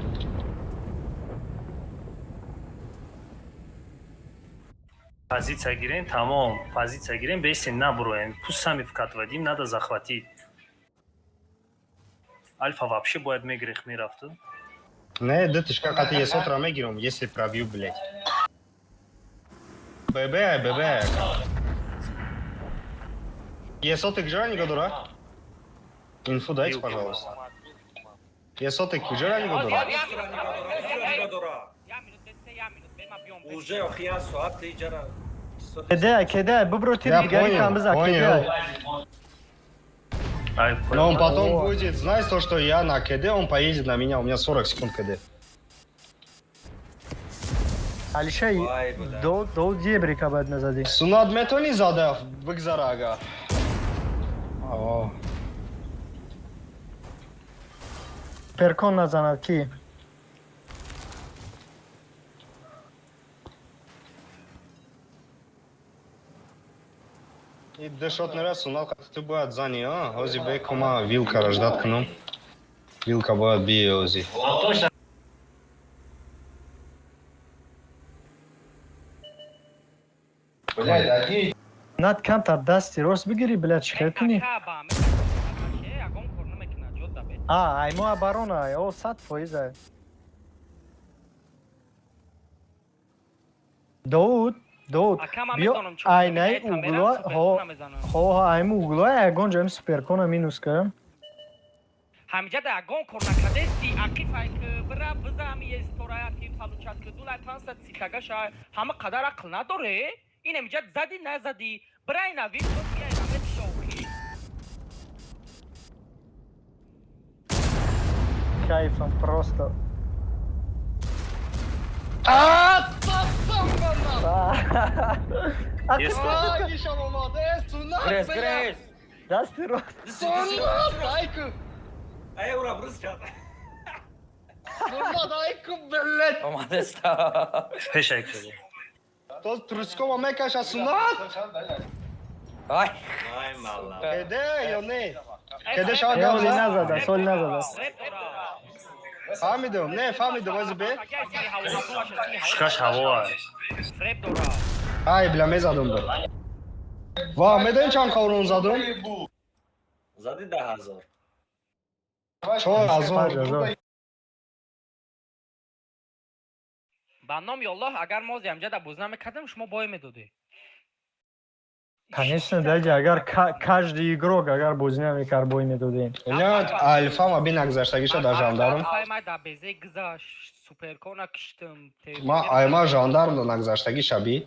Позиция гирен, тамом. Позиция гирен, бейсин наброем. Пусть сами вкатываем, надо захватить. Альфа вообще будет мегрех мирафту. Не, да ты ж как это есть утро мегером, если пробью, блядь. ББ. Есотик жира не годура? Инфу дайте, пожалуйста. Есотик жира не годура? Уже охиясу, а ты жара. Кедай, бобро ты Я дигари там бзак, понял. Ай, Но он потом будет знать то, что я на КД, он поедет на меня, у меня 40 секунд КД. Алишай, Вай, бля. дол дебрика бад назади. Сунад метони зада бигзарага. Перкон назанад ки? И дешот не раз сунад как ты будет за нее, а? Ози бекома вилка рождат к нам. Вилка будет би ози. Блядь, одни Над канта дасти рост бигири, блядь, шхетуни. Ай моя барона, о сад фоиза. Доуд, био, ай най угло, хо айму угло, ягон ҷоим суперкона минуска. ҳамҷада ягон кор накадести ақифайк бира бизами исторояти палучат кидулай 500 ситагаша ҳама қадар ақл надоре ин амҷад зади назади бирай нави биай шоуки Кайфом просто. Грейс. Дасти рост. Ай, ура, брызгат. Молодец. Пешай кшеди. То трускова мекаша сунад? Ай. Ай, мала. КД, ёне. КД шава Соли гавза. назада, соли назада. Фамидом, не, фамидом, ози бе. Шкаш ҳаво. Ай, бля, мезадум да. Ва, медон чанд каврон задум? Зади 10,000. 4000. ба номи Аллоҳ агар мози амҷада боз намекардем шумо бой медодед Конечно, даги, агар каждый игрок, агар бозӣ намекард, бой медодем. Иня альфа ма би нагзаштагиша да жандарм. май да безе гизаш суперкона киштим Ма айма жандарм да нагзаштагиша би.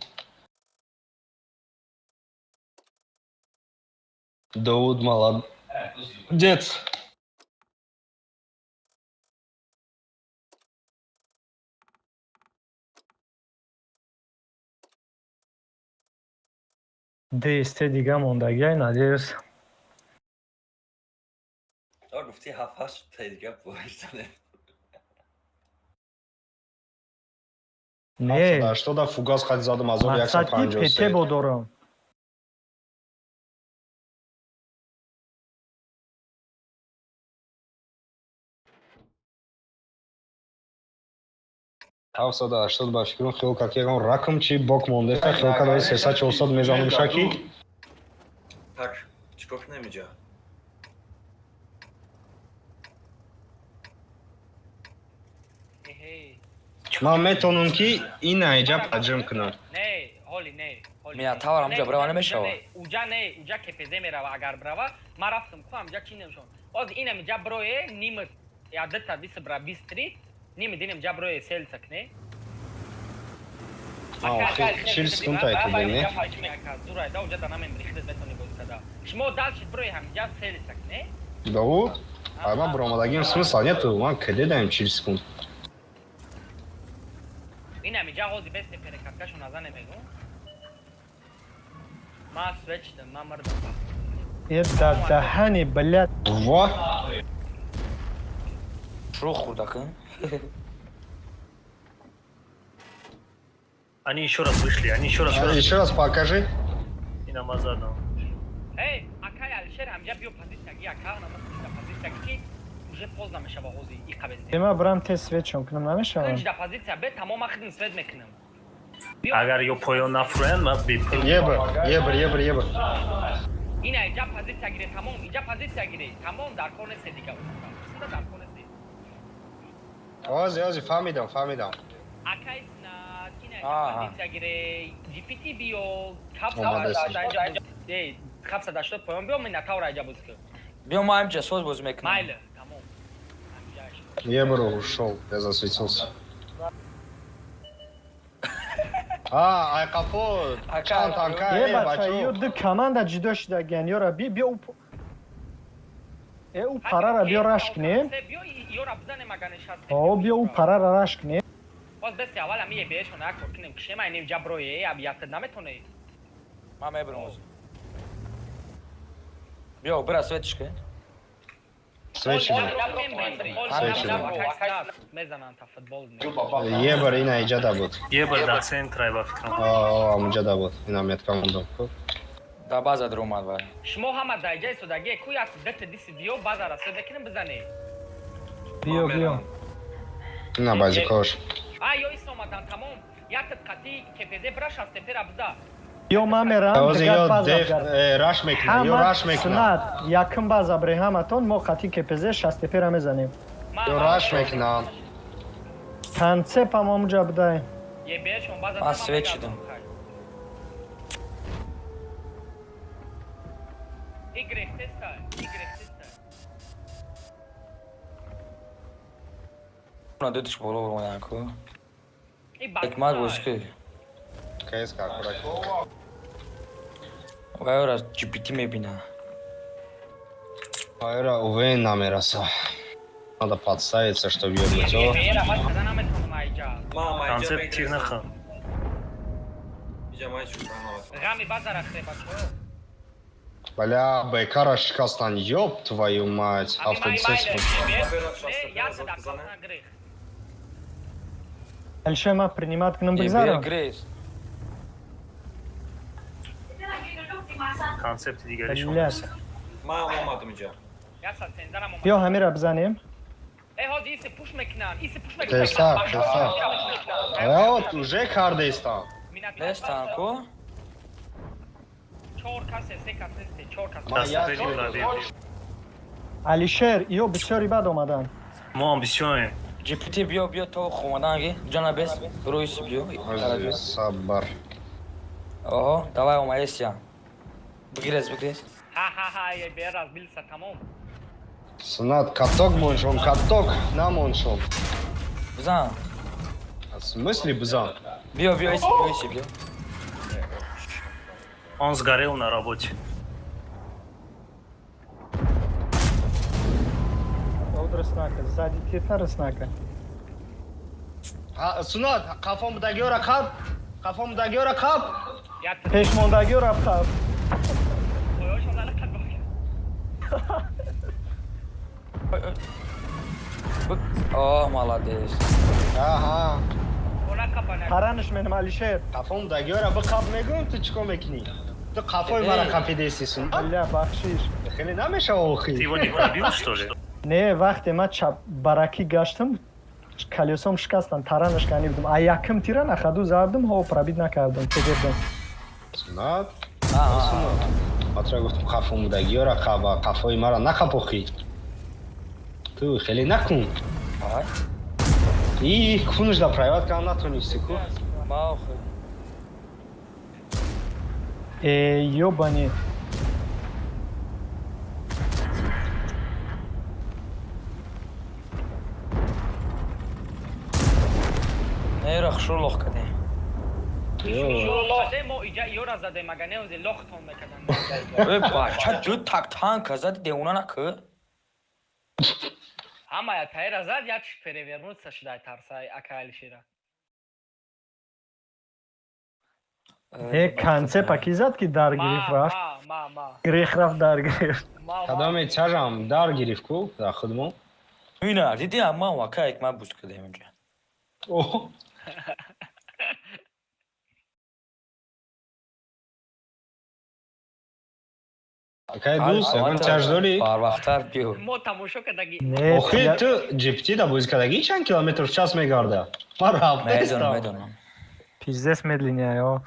Дауд молодец. ДСТ дига мондагиай, надеюсь. تو گفتی 7 تا دیگه پوشتنه. Не, Да, что да фугас хад задум азор мақсадки пете 153. бодорам. Авсада, что да фикрун хел как ягон раком чи бок монде, хел кадой сеса 400 мезанум шаки. Так, чикок немиджа. Ма метонум ки ин айҷа паджим кунам. не ҳоли не Меня тавар амҷа брава намешава. уҷа не уҷа кепезе мерава агар брава ма рафтам ку амҷа чи немшон оз ин амҷа брое нимит ядата дис бра бистри нимит ин амҷа брое селсак не Чил секунд айтиде, не? зурай да уҷа данамем рихтет метони бозкада шумо далшит брое амҷа селсак не Дауд? Айма бромадагим смысл нету, ман кеде даем 40 секунд. ин амҷа ҳози бесте перекаткашо назане мегум ما سويتش ما مرضى يدا دهني بلاد Во. شو خودك Они еще раз вышли, они еще раз вышли. Еще раз покажи. И на Мазану. эй акай алишер ҳамҷа биё позиция ги ака намасида позиция ки уже поздно мешава ҳозир и қабездем Дема брам те свечом кунам намешавам. кунҷда позиция бе тамом ахидин свет мекунам Агар ё поён нафурен, ма бипил. Ебр. ина иҷа позиция гире тамом иҷа позиция гире тамом дар кор несте дига усида дар кор несте Ози, фамидам. акай снат ина Ага. иҷа позиция гире gpt биё Молодец. хафса даштод поён биё мина тавра иҷа бузкӣ بیا ما همچه سوز باز میکنم майли тамом Ебр ушел, я засветился. Айқафо, чанд танка, Е бача ё бачо. ду команда ҷидо шудаган ёра биё у парара биё раш кунем. биё ёра бизанем ага нишастем О биё у парара раш кунем. باز بسی اول همی بیشون یک کار کنیم کشیم اینیم جبرویه اب یاد نمیتونه ما میبرم اوز بیا برا سویتش که Свечи. میزنن تا فوتبال Ебр, ина иҷада буд. Ебр до центра и во фикрам. Амуҷада буд. Ина меткамондам. دا база дромад вай شما همه در جای سوداگی کوی از دت دیسی دیو بازار است بکنیم بزنی Биё. Ина бази кош. آیا ایست اومدن تمام یک قطعی که پیده برش است پر ابزا Биё ма мерам Ози дигар ё база деф гар. раш мекуна, ё раш мекуна. Снат якм база бре ҳаматон мо қати кепезе шастепера мезанем. Ё раш мекуна. Танцеп ам омуҷа будай. یه بیشون بازار من سویچ شدم. اونا دوتش بالا برمودن که حکمت باز که КСК, аккуратно. وای را جی پی تی میبینه Айра увен намераса. Надо подставиться, чтобы ёбнуть его. Концепт тигнаха. Иҷа май чӯканос. غمی بازار است بچه Бля, Байкара шикастан, ёб твою мать. Автоциску. Алишер ма принимат кунам بیا бигзарам. گریز Концепт дигари Блядь. шумо. Ман омадам иҷа. Биё ҳамира бизанем. ایسی پوش میکنن ایسی پوش Теста. Вот, уже кардестан. نیستن که چهار کسی سه کسی چهار کسی Дастапери владеет. Алишер иё бисёри бад омадан. Мы амбиционен. جی پی تی بیا تو خومدن گی جانا بیس رویسی بیا Ози, сабар. آها давай اومایست یا بگیرز ها ها ها یه بیر از بیلسه تمام Снат, каток моншон, каток на моншон. بزن В смысле бзан? بیا ایسی بیا Он сгорел на работе. Одра снака, сзади тетара снака. Снат, кафом дагёра кап. Кафом дагёра кап. یا Пешмондагиёра қаб. تویاشون لقد باشه آه молодец Ага. اونا کپانه Параниш менам Алишер. Кафом дагёра ба кап мегум, ту чико мекунӣ? Ту қафои мара капидеси Снат. Аля бахшиш. Хеле намешава Ты охи. его не пробил, что ли? Не, вақте ма чап бараки гаштам, колесом шикастам, таранаш канӣ будам. А якм тира нахаду завдам, ҳо пробит накардам. Тегердам. Снат. Матра гуфтам қафом дагёра қаба, қафои мара накапохӣ. Ту хеле накун. آهای И кунш да прояват кам натонисти ку. ما ёбани. نیرخ شو لخ کده شده ما ایجا یورا زده مگه نوزی لختون میکدن ای بچه جو تک تانک زد دیونا نکه همه یا تایر زد یا چی پریورنود سشده ترسای اکایل شیره کنسه پاکیزاد که درگیری رفت ما گریخ رفت درگیری کدام چرم در گرفت کو در خودمون مینا دیدی اما واقعا یک ما بوس کردیم اینجا اوه Какая дуса, вон тяждори. Парвахтар био. ما تماشا کردگی نه Охи, ты джипти да будешь кадаги чанд километр в час мегарда? Мараб, میدونم پیزدست медленнее یا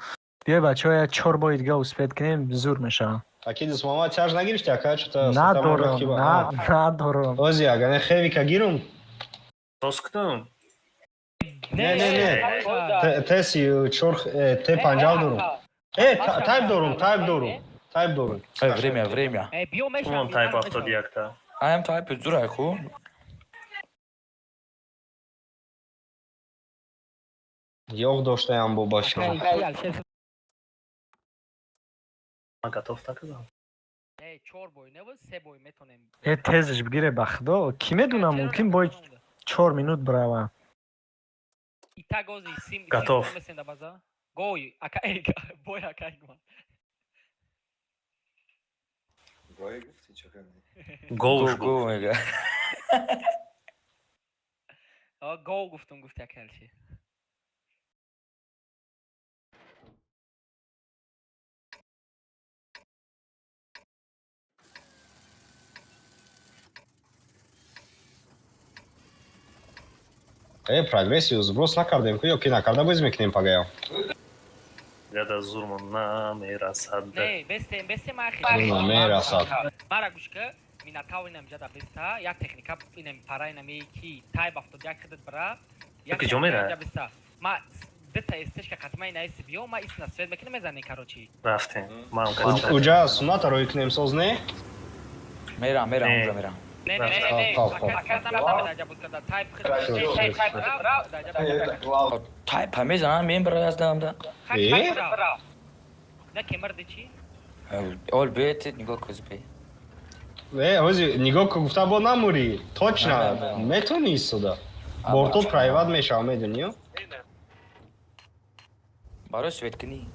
بیا بچه های 4 با دیگه успеть کنیم زور میشه Акидис, мама тяж нагиришь, тебя что-то... ندارم Ози, агане хеви кагирум? Тоскнун. Не. Теси чорх, те панжав дорум. Тайп дорум. время بیو میشم Вон тайп автодиакта. аям тайп зурай ху Ёх доштаям бо баша. Готов так сказал. 4 бой не 3 бой میتونیم تزش بگیره بخدا کی میدونه ممکن با 4 минут برава Itagozi sim Готов. sim da baza. Goi, akaiga, boy akaiga. Goy گفتی چقدر Гол. гу мега Gol گفتم گفتی اکلشی. Прогрессию сброс накардем, ку ёки накарда будем мекнем пагаям. Гада зурман на мерасад. نه بسته ما اخی. Мерасад. مرا گوش که مینا تاو اینم جدا بسته یا تکنیکا اینم پارا اینم کی تایب افتاد یک خدت برا که جمعه بسته ما دتا استش که قطمه این ایس بیو ما ایس نسوید میکنیم میزنی کاروچی رفتیم. ما هم کردیم. Уджа суната رو икнем созне. میرم اونجا میرم نه تایپ هم میزنم میم برای از دارم نه که مرد چی؟ اول بیت نگاه کز بی Ози, нигоҳ ку гуфта бо намурӣ. Точно, метонӣ сюда. Бортот приват мешава, медунӣ? برای سویت کنی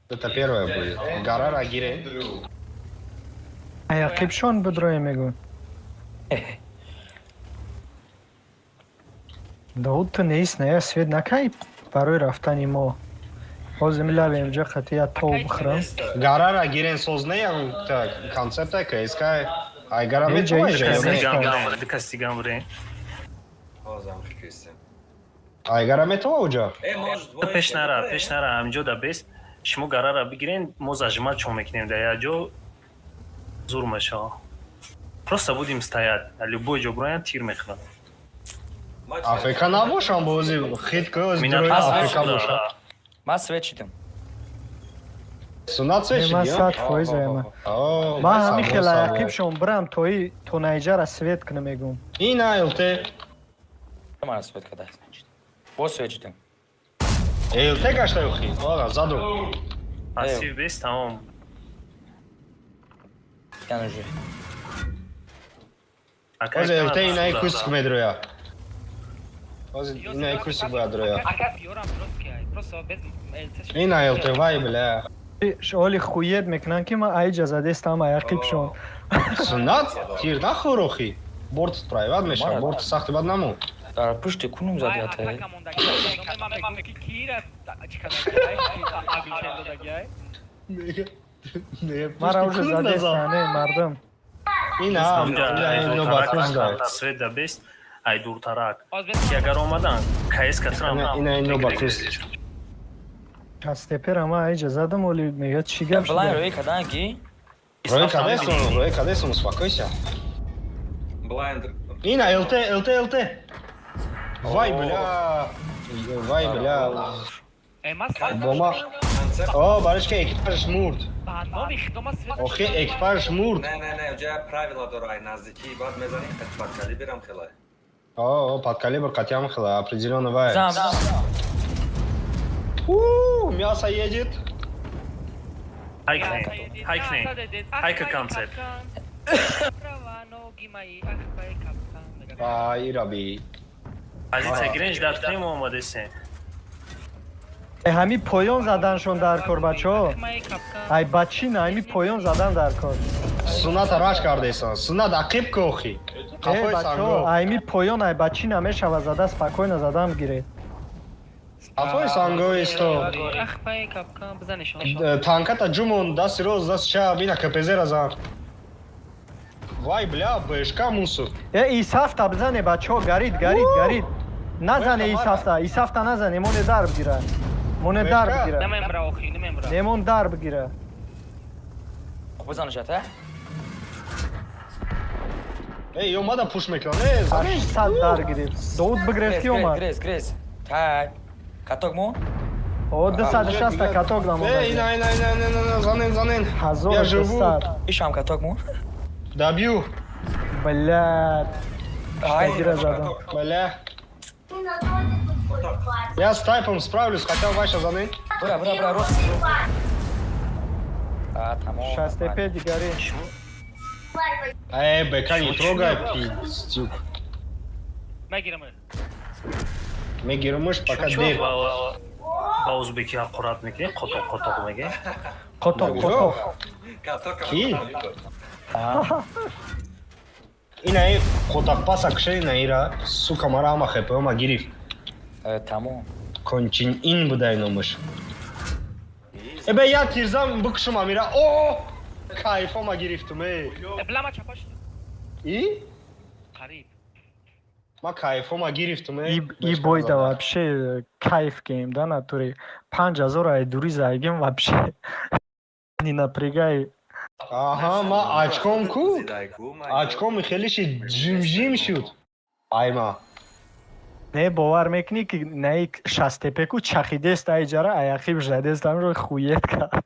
Это первое будет. Гора Рагире. яқибшон будроя мегу дауд ту неист не свет накай барои рафтани мо ҳозир милавем инҷа қатия тов бихӯрам Гора Рагирен сознеям, так, концепта кайскай. Ай гора метоа ҷа. Дикастигам бре. بازم خیستم Ай гора метоа уҷа. может Пешнара ҳамҷо да бест. Шумо гарара бигирен, мо зажима чо мекунем да яҷо зур мешава. Просто будем стоять, а любой ҷо броян тир мехӯрад. Африка набошам бози хитка ози Минат дурои Африка бошам. من سویت شدم Сунат свечи, ман ё? 100% ама О, ман ҳамин сабо, хела сабо. яқибшон бирам тои тунайҷара свет кунам мегум Ин айлте. من سویت کده با سویت شدم Айлте гашта ёхи. Ага, заду. Пассив бест, тамом. یعنی جوی Ози айлте инаи кусик медроя. Ози инаи кусик бояд роя. Йорам просто просто без Ин айлте, вай бля. оли хуед мекунам ки ман аиҷа задестам яқибшон Сунат тир нахӯр охи. Борт приват мешава, борт сахти бад намо. در پشت کنم زدی حتی мара уже задестане мардам Ина, ин нобакуз дай. Свет да бест, ай дуртарак. Ки агар омадан, кайс катрам. Ина ин нобакуз. аз тепера ман аиҷа задам оли мега чӣ гап بلند шуда روی کدن کی Рои кадесум, успокойся. Blind. Ина, ЛТ. Вай, бля. Вай, бля. Дома. О, барышка, экипаж мурд. Охи, экипаж мурд. Не, уже правила дорай наздики, бад мезаним, под калибром хилай. О, под калибр котям хила, определенно вай. زم Мясо едет. Хайка концепт. Ай, раби. Позиция Гринч дар тим омадесен. ҳами поён заданшон дар кор бачаҳо. Ай бачин ҳами поён задан дар кор. Суната раш кардесан. Сунат ақиб кохи. Қафои бачаҳо санго. ҳами поён ай бачин ҳамешава зада спокойно задан гиред. Қафои санго исто. Ахпай капка бизане шон. Танката ҷумон дасти рост дасти чап ина КПЗ разан. Вай бля, бешка мусор. исафта бизане бачаҳо гарид. Назане исафта назане моне дар бигира. Моне дар бигира. Намемра охи, намемра. Немон дар бигира. Бизанашад, а? Эй, омада пуш мекунам. 800 дар гирифт. Давуд бигрефт ки омад? Грес. Тай. Каток мо? О 260 каток нам омад. Эй, ина, занен. Я живу. 1200. Ишам каток мо? Добью. Блядь. Ай, Гира задам. Бля. Я с тайпом справлюсь, хотя Ваша занен. Бра, рост. Тамом. 65 дигари. Эй, бека не трогай, пиздюк. Мегирам. Мегирмыш пока дверь. Ба узбеки аккуратники, қотоқ меге. Қотоқ. Ки? Ина қотоқ паса кши наира. Сука, мара ама хепе, ама гириф. Тамом. Кончин ин будай номыш. Эбе я тирзам букшума мира. О! Кайф ама гирифтум, эй. Блама чапаш. И? Қариб. Ма кайф ама гирифтум, эй. И бойда вообще кайф гейм, да, натуре. 5000 ай дури зайгем вообще. Не напрягай. Ага, ма очком ку? Очком хелиши жим шуд. Айма. Не бовар мекунӣ ки наи шастепеку чахидест айҷара аяқиб жадест амро хует кард.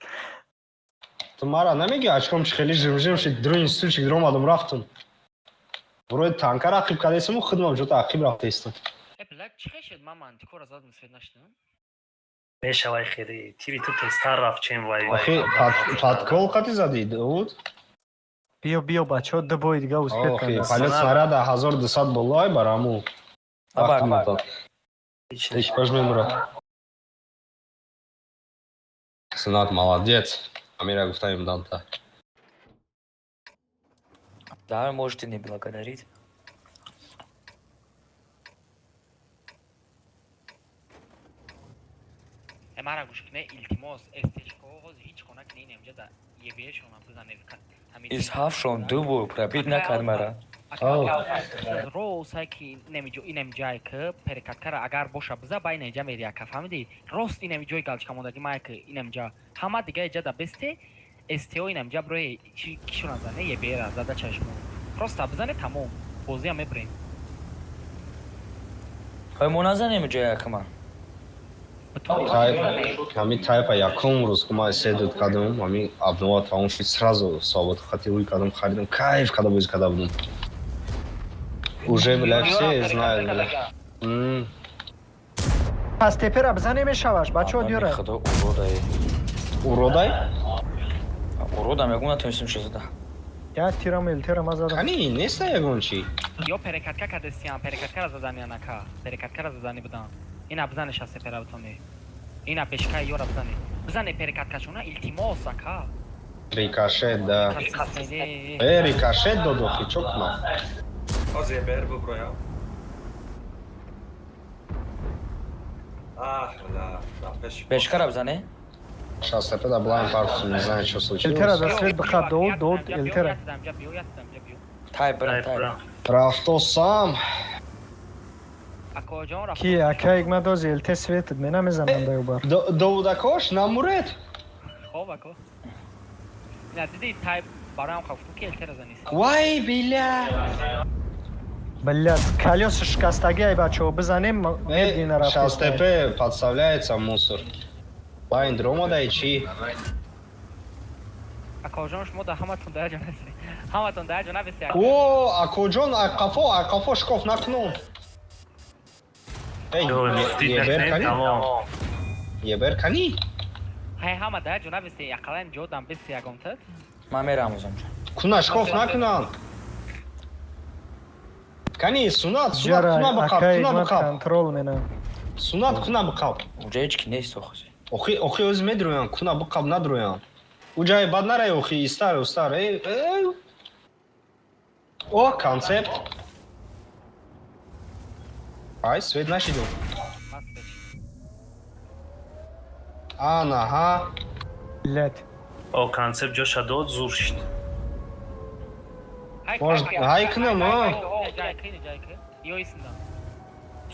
Ту мара намеги очком чи хели жим шуд дру институтчик дромадам рафтум. Вроде танка рақиб кардесаму худмам ҷота ақиб рафтестам. Блядь, чӣ шуд маман? Ти кор азад мисвед наштам? Мешавай хири. Тири ту тестар рафт чем вай. Охи, подкол қати зади, Давуд? Биё бачаҳо ду бои дига успех Охи, карданд. полет снаряда 1200 боллой бараму. Вақтум дод. Экипаж мемура. Сынат молодец. Амира гуфтаем данта. Да, можете не благодарить. Мара гушкне илтимос эстечко ҳоз ҳеҷ хона кини немҷа да ебешона бизанед ка. Изҳафшон дубу пробит накард мара. Ро сайки немиҷо инемҷай ки перекаткара агар боша биза бай неҷа мерияка фаҳмиди? Рост инемиҷои галчка мондаги май ки инемҷа. Ҳама дига эҷа да бесте эстео инемҷа брои чи кишона зане ебера зада чашмо. Просто бизане тамом. Бозиам мебрем. Ҳой мо назанем ҷоя кама. Ами тайпа якум рӯз ки ман седут кардам, ами абнова тамом шуд, сразу соботу хатируи кардам, харидам, кайф карда бозӣ карда будам. Уже бля все знают бля. Пас тепера бизане мешаваш бачаҳо диёра. Худо уродай. Уродай? Уродам ягон натонистем чӣ зада. Як тирам илтера ма задам. Кани неста ягон чи? Ё перекатка кадестиам, перекаткара задани анака. Перекаткара задани будам. Ина бизане шасе перавтони. Ина пешкай ёра бизане. Бизане перекаткашона илтимос ака. Рикошет, да. Рикошет додохи, чо кунам? Оз ебер буброям. Пешкара бизане? Сейчас опять облаем парку, не знаю, что случилось. Илтера да свет бихад Давуд илтера. Тай брат, тай. Рафто сам. Ки акаик ма дози илте светит мена мезанам да ёбар. Давудакош намурет? Хоб ако. Не диди тай барам хафту ки илтера занис. Вай бля. Блядь, колеса шикастаги ай бачаҳо бизанем медина рафт. Сейчас ТП подставляется мусор. Байн дромадай чи? Акоҷон шумо да ҳаматон да ҷона аст. Ҳаматон да ҷона бисяр. О, акоҷон ақафо шкоф накунон. Эй, ебер кани? Ебер кани? Ҳай ҳама да ҷона биси ақалан ҷодам биси ягонтат. Ман мерам ӯзамҷа. Куна шкоф накунан. Кани, сунат, Ҷара куна бақаб, акай куна ман бақаб. контрол менам. Сунат, куна бақаб. اونجا هیچ کی نیست آخه. Охи o'zi медруян, куна бақаб надруян. У ҷай бад нарай охи, истар, устар. О, концепт. Ай, свет нашидем. Анаха. Блядь. او کانسپت جوشا داد زور شد Может, haykını mı? Yoyisinden.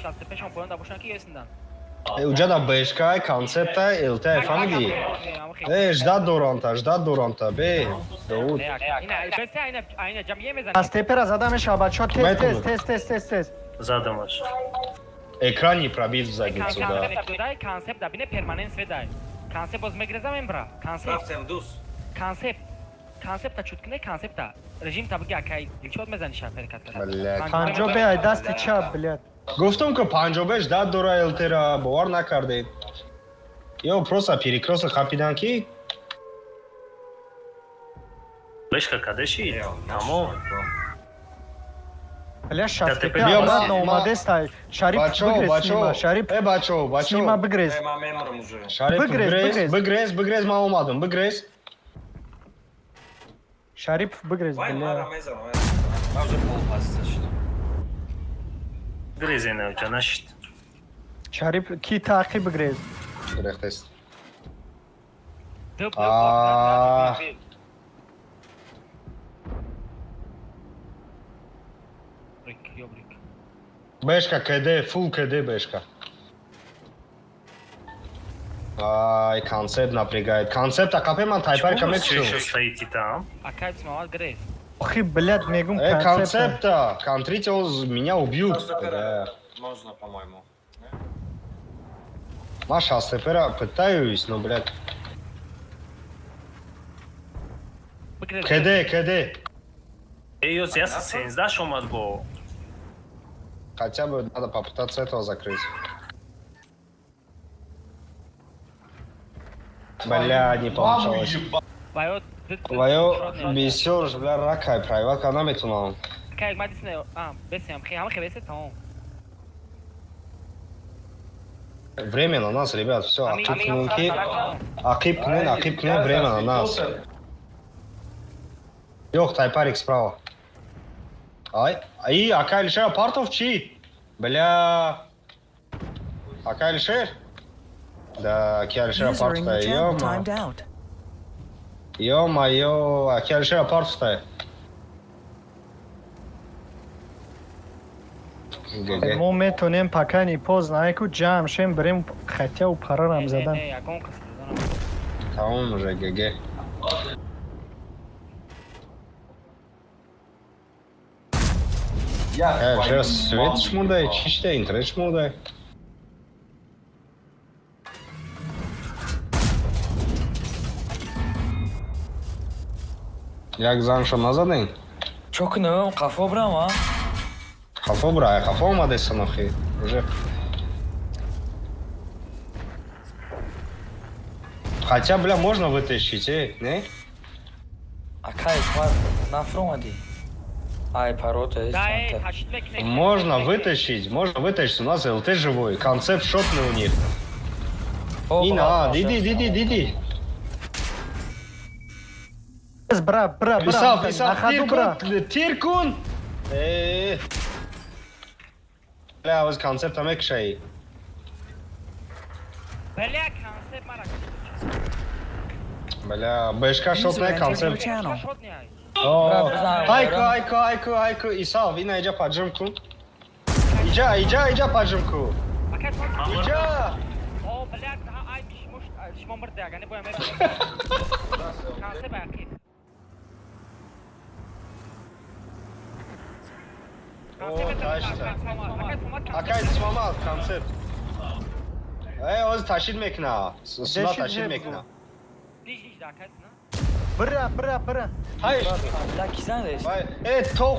Şastı peşon koyun da boşan ki yoyisinden. Uca da beşkay, koncepta, LT family. Ждат доранта, бе. Давуд. Yine bese aynı cam yemezden. аз тепера задамеш абачо Методу. тест. задамаш Экран не пробит в задницу, да. Konsept da bine permanens vedai. Konsept boz megreza membra. Pravcem dus. Konsept da çutkine konsept da. Rejim tabi ki akay dilçot mezan nişan ferikat kara. Блядь. панҷобе ай дасти чап блядь. Гуфтам, ки панҷобе ждат дора ЛТ-ра, бовар накардед. Ё просто перекроса хапидан ки бешка кадеши тамом бля шаст тепер тепер бия, обратно ма- омадестай шарип бачо, бигрез бачо. снима шарип бачо. снима бигрез Ема меморам уже. Шариф, Бигрез. бигрез, ма омадам, бигрез. шарип бигрез Вай бля мара мезам. Може полпасца что. грезена ҷанашид шарип ки таъқиб бигрез Рехтест. Dıp Aa. Yobrik. Бешка КД, фул КД бешка. Ай, концепт напрягает. Концепт акапеман тайпар чмо камек все еще шо. стоите там Akay смавал грез. охи блядь мегум концепт Концепта, контрите, меня убьют. Просто Да. можно, по-моему. Маша, степера пытаюсь, но, блядь. КД. эёз яса 13 шомад бо Хотя бы надо попытаться этого закрыть. Бля, не получилось. Bayo Твое бесёж, бля, ракай, прайва, когда метунал. Akay madisne besem хи бесе tamam. Время на нас, ребят, все, Акипнен, время на нас. Ёх, тайпарик справа. Ай, Акайлишер, партов чи? Бля. Акайлишер? Да, Акайлишер, User in your партов-то, channel timed out. ё-моё, Акайлишер, партов-то. ГГ. мо метонем пакани поз найку ҷамъ шем бирем хатя у парарам задан Yakon kısmı. Tamam уже, ГГ. Сейчас свет шмудай, чисто интернет шмудай. Як заншо назаден? چو کنم قفا برم ها. Хафо, бра, хафо мадеса нахи. Уже. Хотя, бля, можно вытащить, не? Акай пар нафр омади. Ай парота есть. Dayı taşıt bekle. Можно вытащить. У нас ЛТ живой. Концепт шотный у них. И на, диди. бра Исав, на ходу бра Тиркун. Бля, воз концептом экшей. Bela konsept merak ettim. Бля, бэшка User шотный entered your концепт. channel. Şot ne ay? О, Бра, Айку, Исав, ина иджа поджимку. Иджа поджимку. Akay son. Иджа. O bela daha ay pişmiş. Şimon bir de yani bu yemek. Konsept akif. Акай смамал концепт. Оз ташид мекна. Сула ташид мекна. Diş de akaysın ha. бра Ҳай. لا кизан есть. То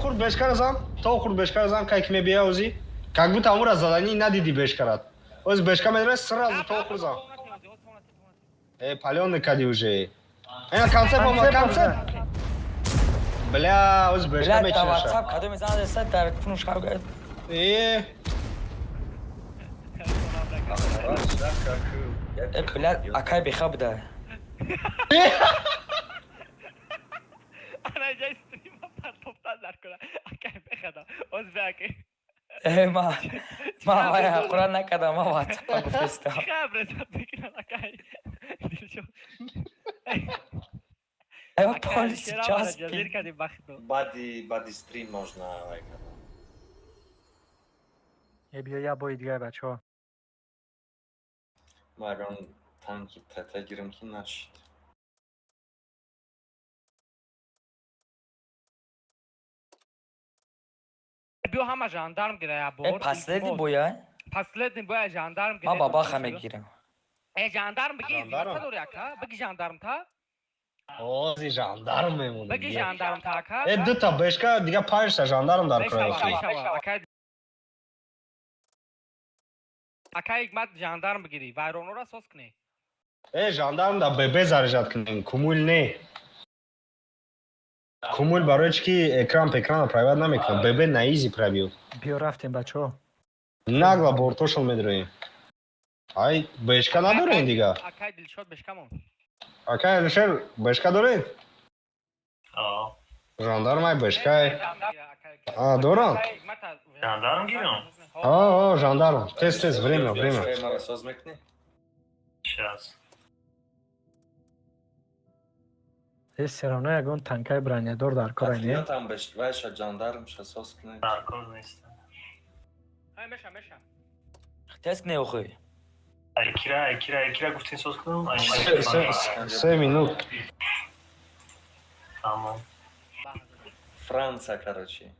хурд бешкаразам, как ме бия ози. Как будто амура задани надиди бешкарат. Оз бешка медре сразу то хурзам. Палёный кади уже. Концепт. бля, уз бешка Блядь, да мечнаша. WhatsApp кадо мезанад эса дар фунушкав гад. Блядь, акай бехаб да. Ana ya stream'a toplarlar kula. Akay bexada. Oz baki. ما قرآن نکردم ما WhatsApp گفتستم. خبر زد بگیرم akay. Evo polis čas Jazir kad je bahto. Badi stream možná. بیا یا باید دیگه بچه ها. Magan tanki tete girim ki naşit. Bio hama jandarm giraya bod. Pasledin boya. Pasledin boya jandarm giraya. ما بابا خمه گیرم. jandarm bagi Jandarm? ta dorya ka. Bagi jandarm ta. Ozi jandarm memunu. Bagi jandarm ta ka. Dita beshka diga paysa jandarm dar kroyki. Akay Akay mat jandarm bigiri. Vayronora soskne. Jandarm da bebe заряжат книн, кумул не. Кумул барои чӣ ки экран приват намекунад, бебе на изи пробил. بیا رفتیم بچه ها. Нагла бортошон медроим. Ай, бешка надорем дига. Akay dilshod beshkamon. Акай Алишер, бешка доред? Жандарм ай бешкай. Дорам? Жандарм гирам? Жандарм. Тез, время. Мара созмекни. Сейчас. Все равно ягон танкай бронедор дар кор Я не. там бешквайша жандарм шасоскне. Даркор нестам. Ay meşa. Теск не ухуй. Кира гуфтин соз кунам? 3 минут. Тамом. Франция, короче.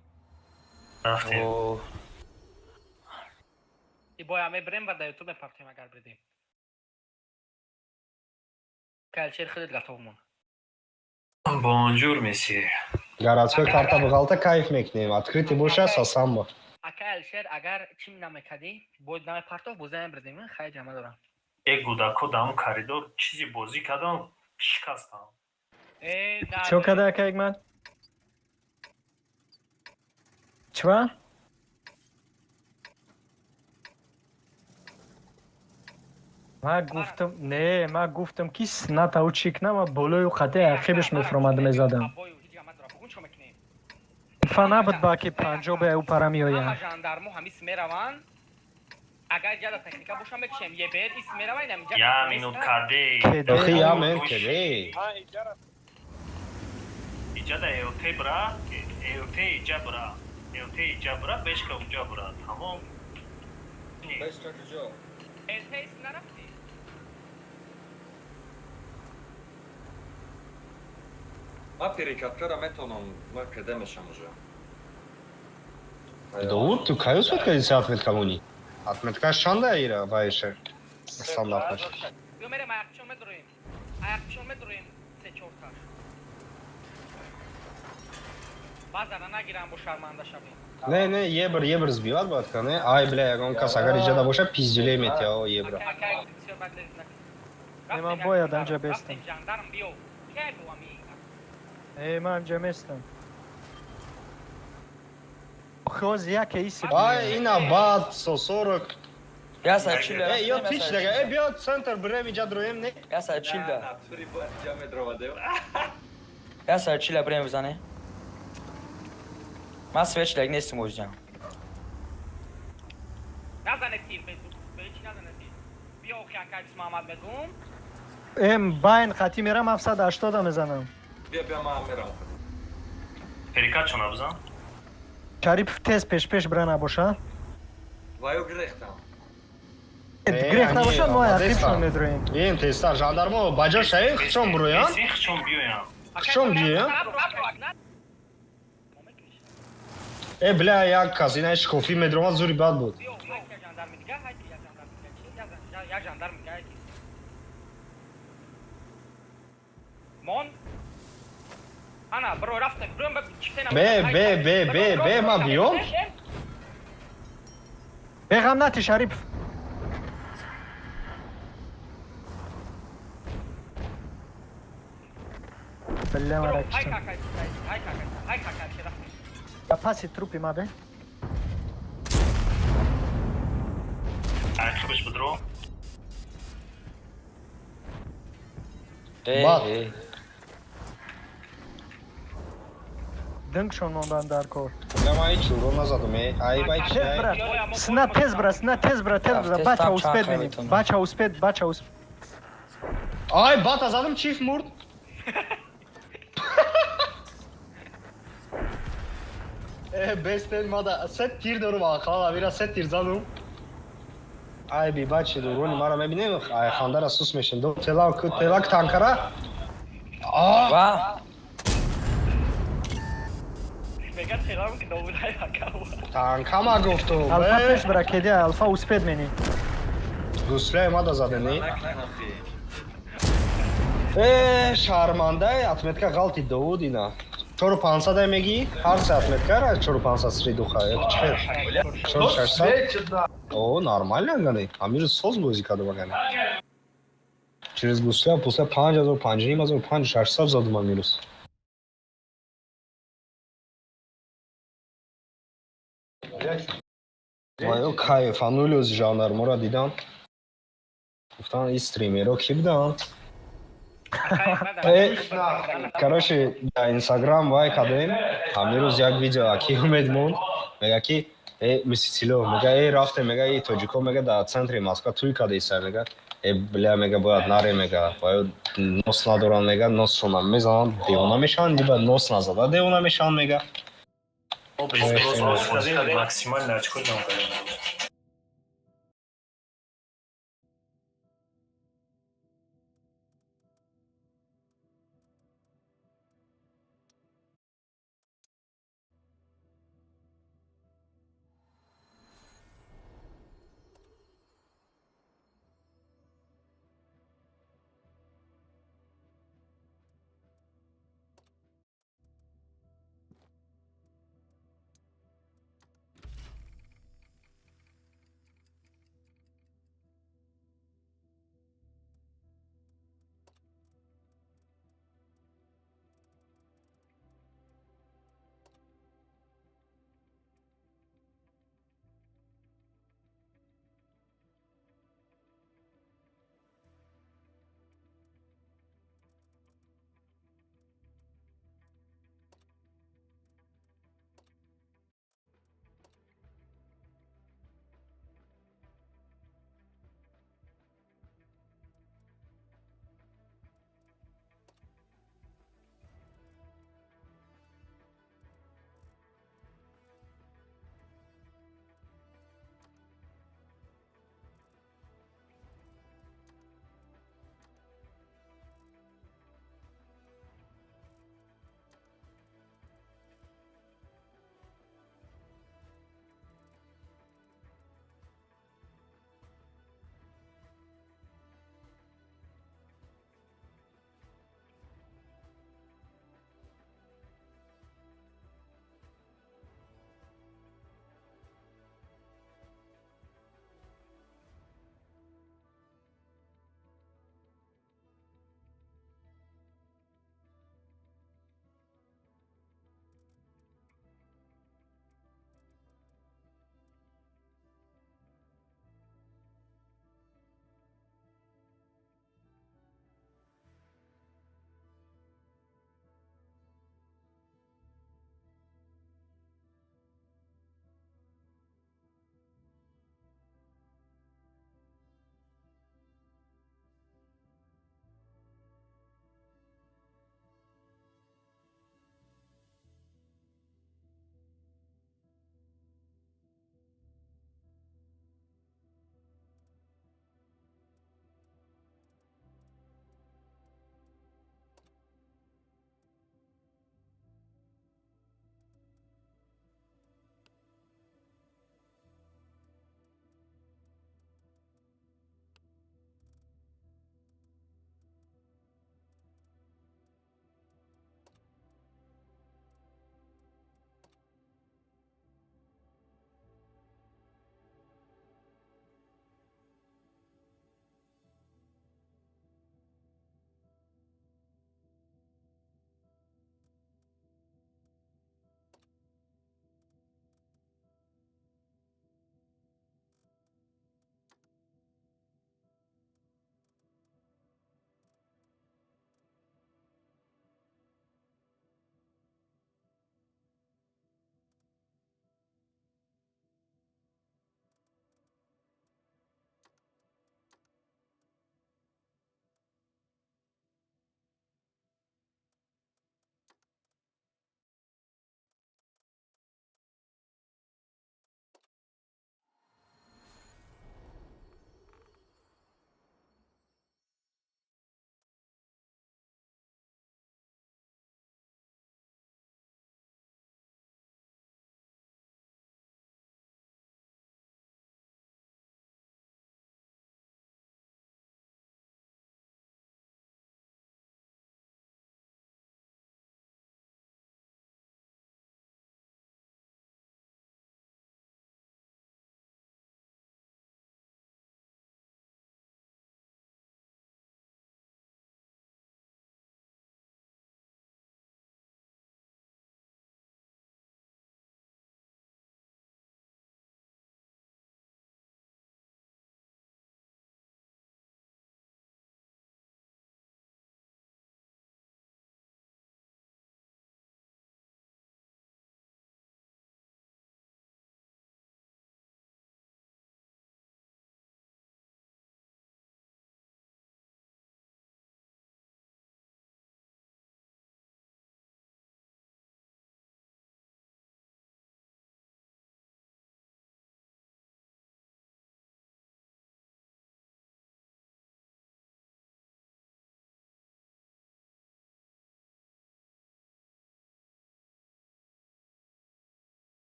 Рафтим. И боя ме брем варда ютубе партиям агар бредим. Калчер хилит гатовмон. Бонжур, месье. Городской карта бухгалта кайф мекунем. Открытый боша сасамбо. Акай Алишер агар чим намекади, боид наме партов бозаем бредим, хай ҷама дорам. Гудако дар он коридор чизи бозӣ кардам, шикастам. چو کده که من؟ چوا؟ ما گفتم کی سنتا او چیکنم و بالای و خطه عقیبش میفرمادم میزدم فنا بود با که پنجو به او پرا میویم ژاندارمو ҳамис мераванд агар ҷада техника боша мекишем е бер ис мераванд ам Я минут каде. Охи я мен кеде. Иҷада эоте бра, эоте иҷа бра. Эоте иҷа бра, бешка уҷа бра. Тамом. Бешка куҷо? элтес нарафти Ма перекаткара метонам, ма каде мешам уже. Дауд, ты кайос отметка отметка муни? Отметка шанда ира вайше. Стандартно. биё мерем аяқчон медурем се чорта базара нагирам бо шарманда шавем Не, ебр сбиват батка, не? Ай, бля, ягон кас агар иҷада боша пиздюлей метия, о, ебра. من باید انجا بستم ژандарм биё ке бувами من انجا میستم خوز یک ایسی Ай, ина бад, 140. Я сачил. Ё тич дега, бия центр брем иҷа дроем, не? Я сачил да. Натури бо ҷа медровадем. Я сачил брем бизане. Ма свеч даг нестим o'zim. назанети бечи назанети биё хакай бис муҳаммад мегум بین خطی میرم 780 میزنم Бия ма мерам. Перекат чо набзам? شریف تز پیش برا نباشه Ваё грехтам. گریخ نباشه ما عقیبشون میدرویم Ин тестар жандармо баҷа шаи хичон буроян? Син хичон биёям. Хичон биёям? Бля, як кас ина шкофи медромад зури бад буд. биё ҳайки ژандарм дига ҳайки я ژандарм дига чи я ژандарм дига ҳайки мон ана бро рафтем бро чифтена Бе, ма биём? بغم نتی شریف بله مرا ҳай کشتم какай ҳай какай Ай, какая хера. Запаси трупи мабе. Ай, хубиш подро. Bak. Dâng şon ondan darko. Прямо и чуру назад уме. Ай, бай, Tez чай. brat. Sna tez brat, sna tez brat, tez brat. Bacha usped beni. Bacha usped, bacha usped. Ay, bat azadım çift murd. Bestel mada set tir doru va khala biraz set tir zanum. Ay bir bachi do roni mara mebinem ay khandara sus meshin do telak tankara. Aa! Va. Mega xeram ki dovuray akav. Tankama gofto. Alfa peş brat kedi alfa usped beni. Gusle mada zadeni. Şarmanda atmetka galti doudina. 450 megi, harse atmetka, 450 средуха, это чхер. 460. О, нормально ганы. Амир соз бозӣ карда багани. Через гусла после 5000, 5500, 5600 задум амирус. Вай, кайф, анулиоз жанр мора дидам. Гуфтан ин стримеро ки будам? Короче, да, Инстаграм вай кадем. Амирус як видео аки умед мон. Мега ки мы Сицилио, мега рафте, мега Тоджико, мега да центре Москва туй кадеса мега. Бля, мега бояд наре мега. Бояд нос надоран мега, нос шона мезан, девона мешан, либо нос назада девона мешан мега. О, без максимально очко дам.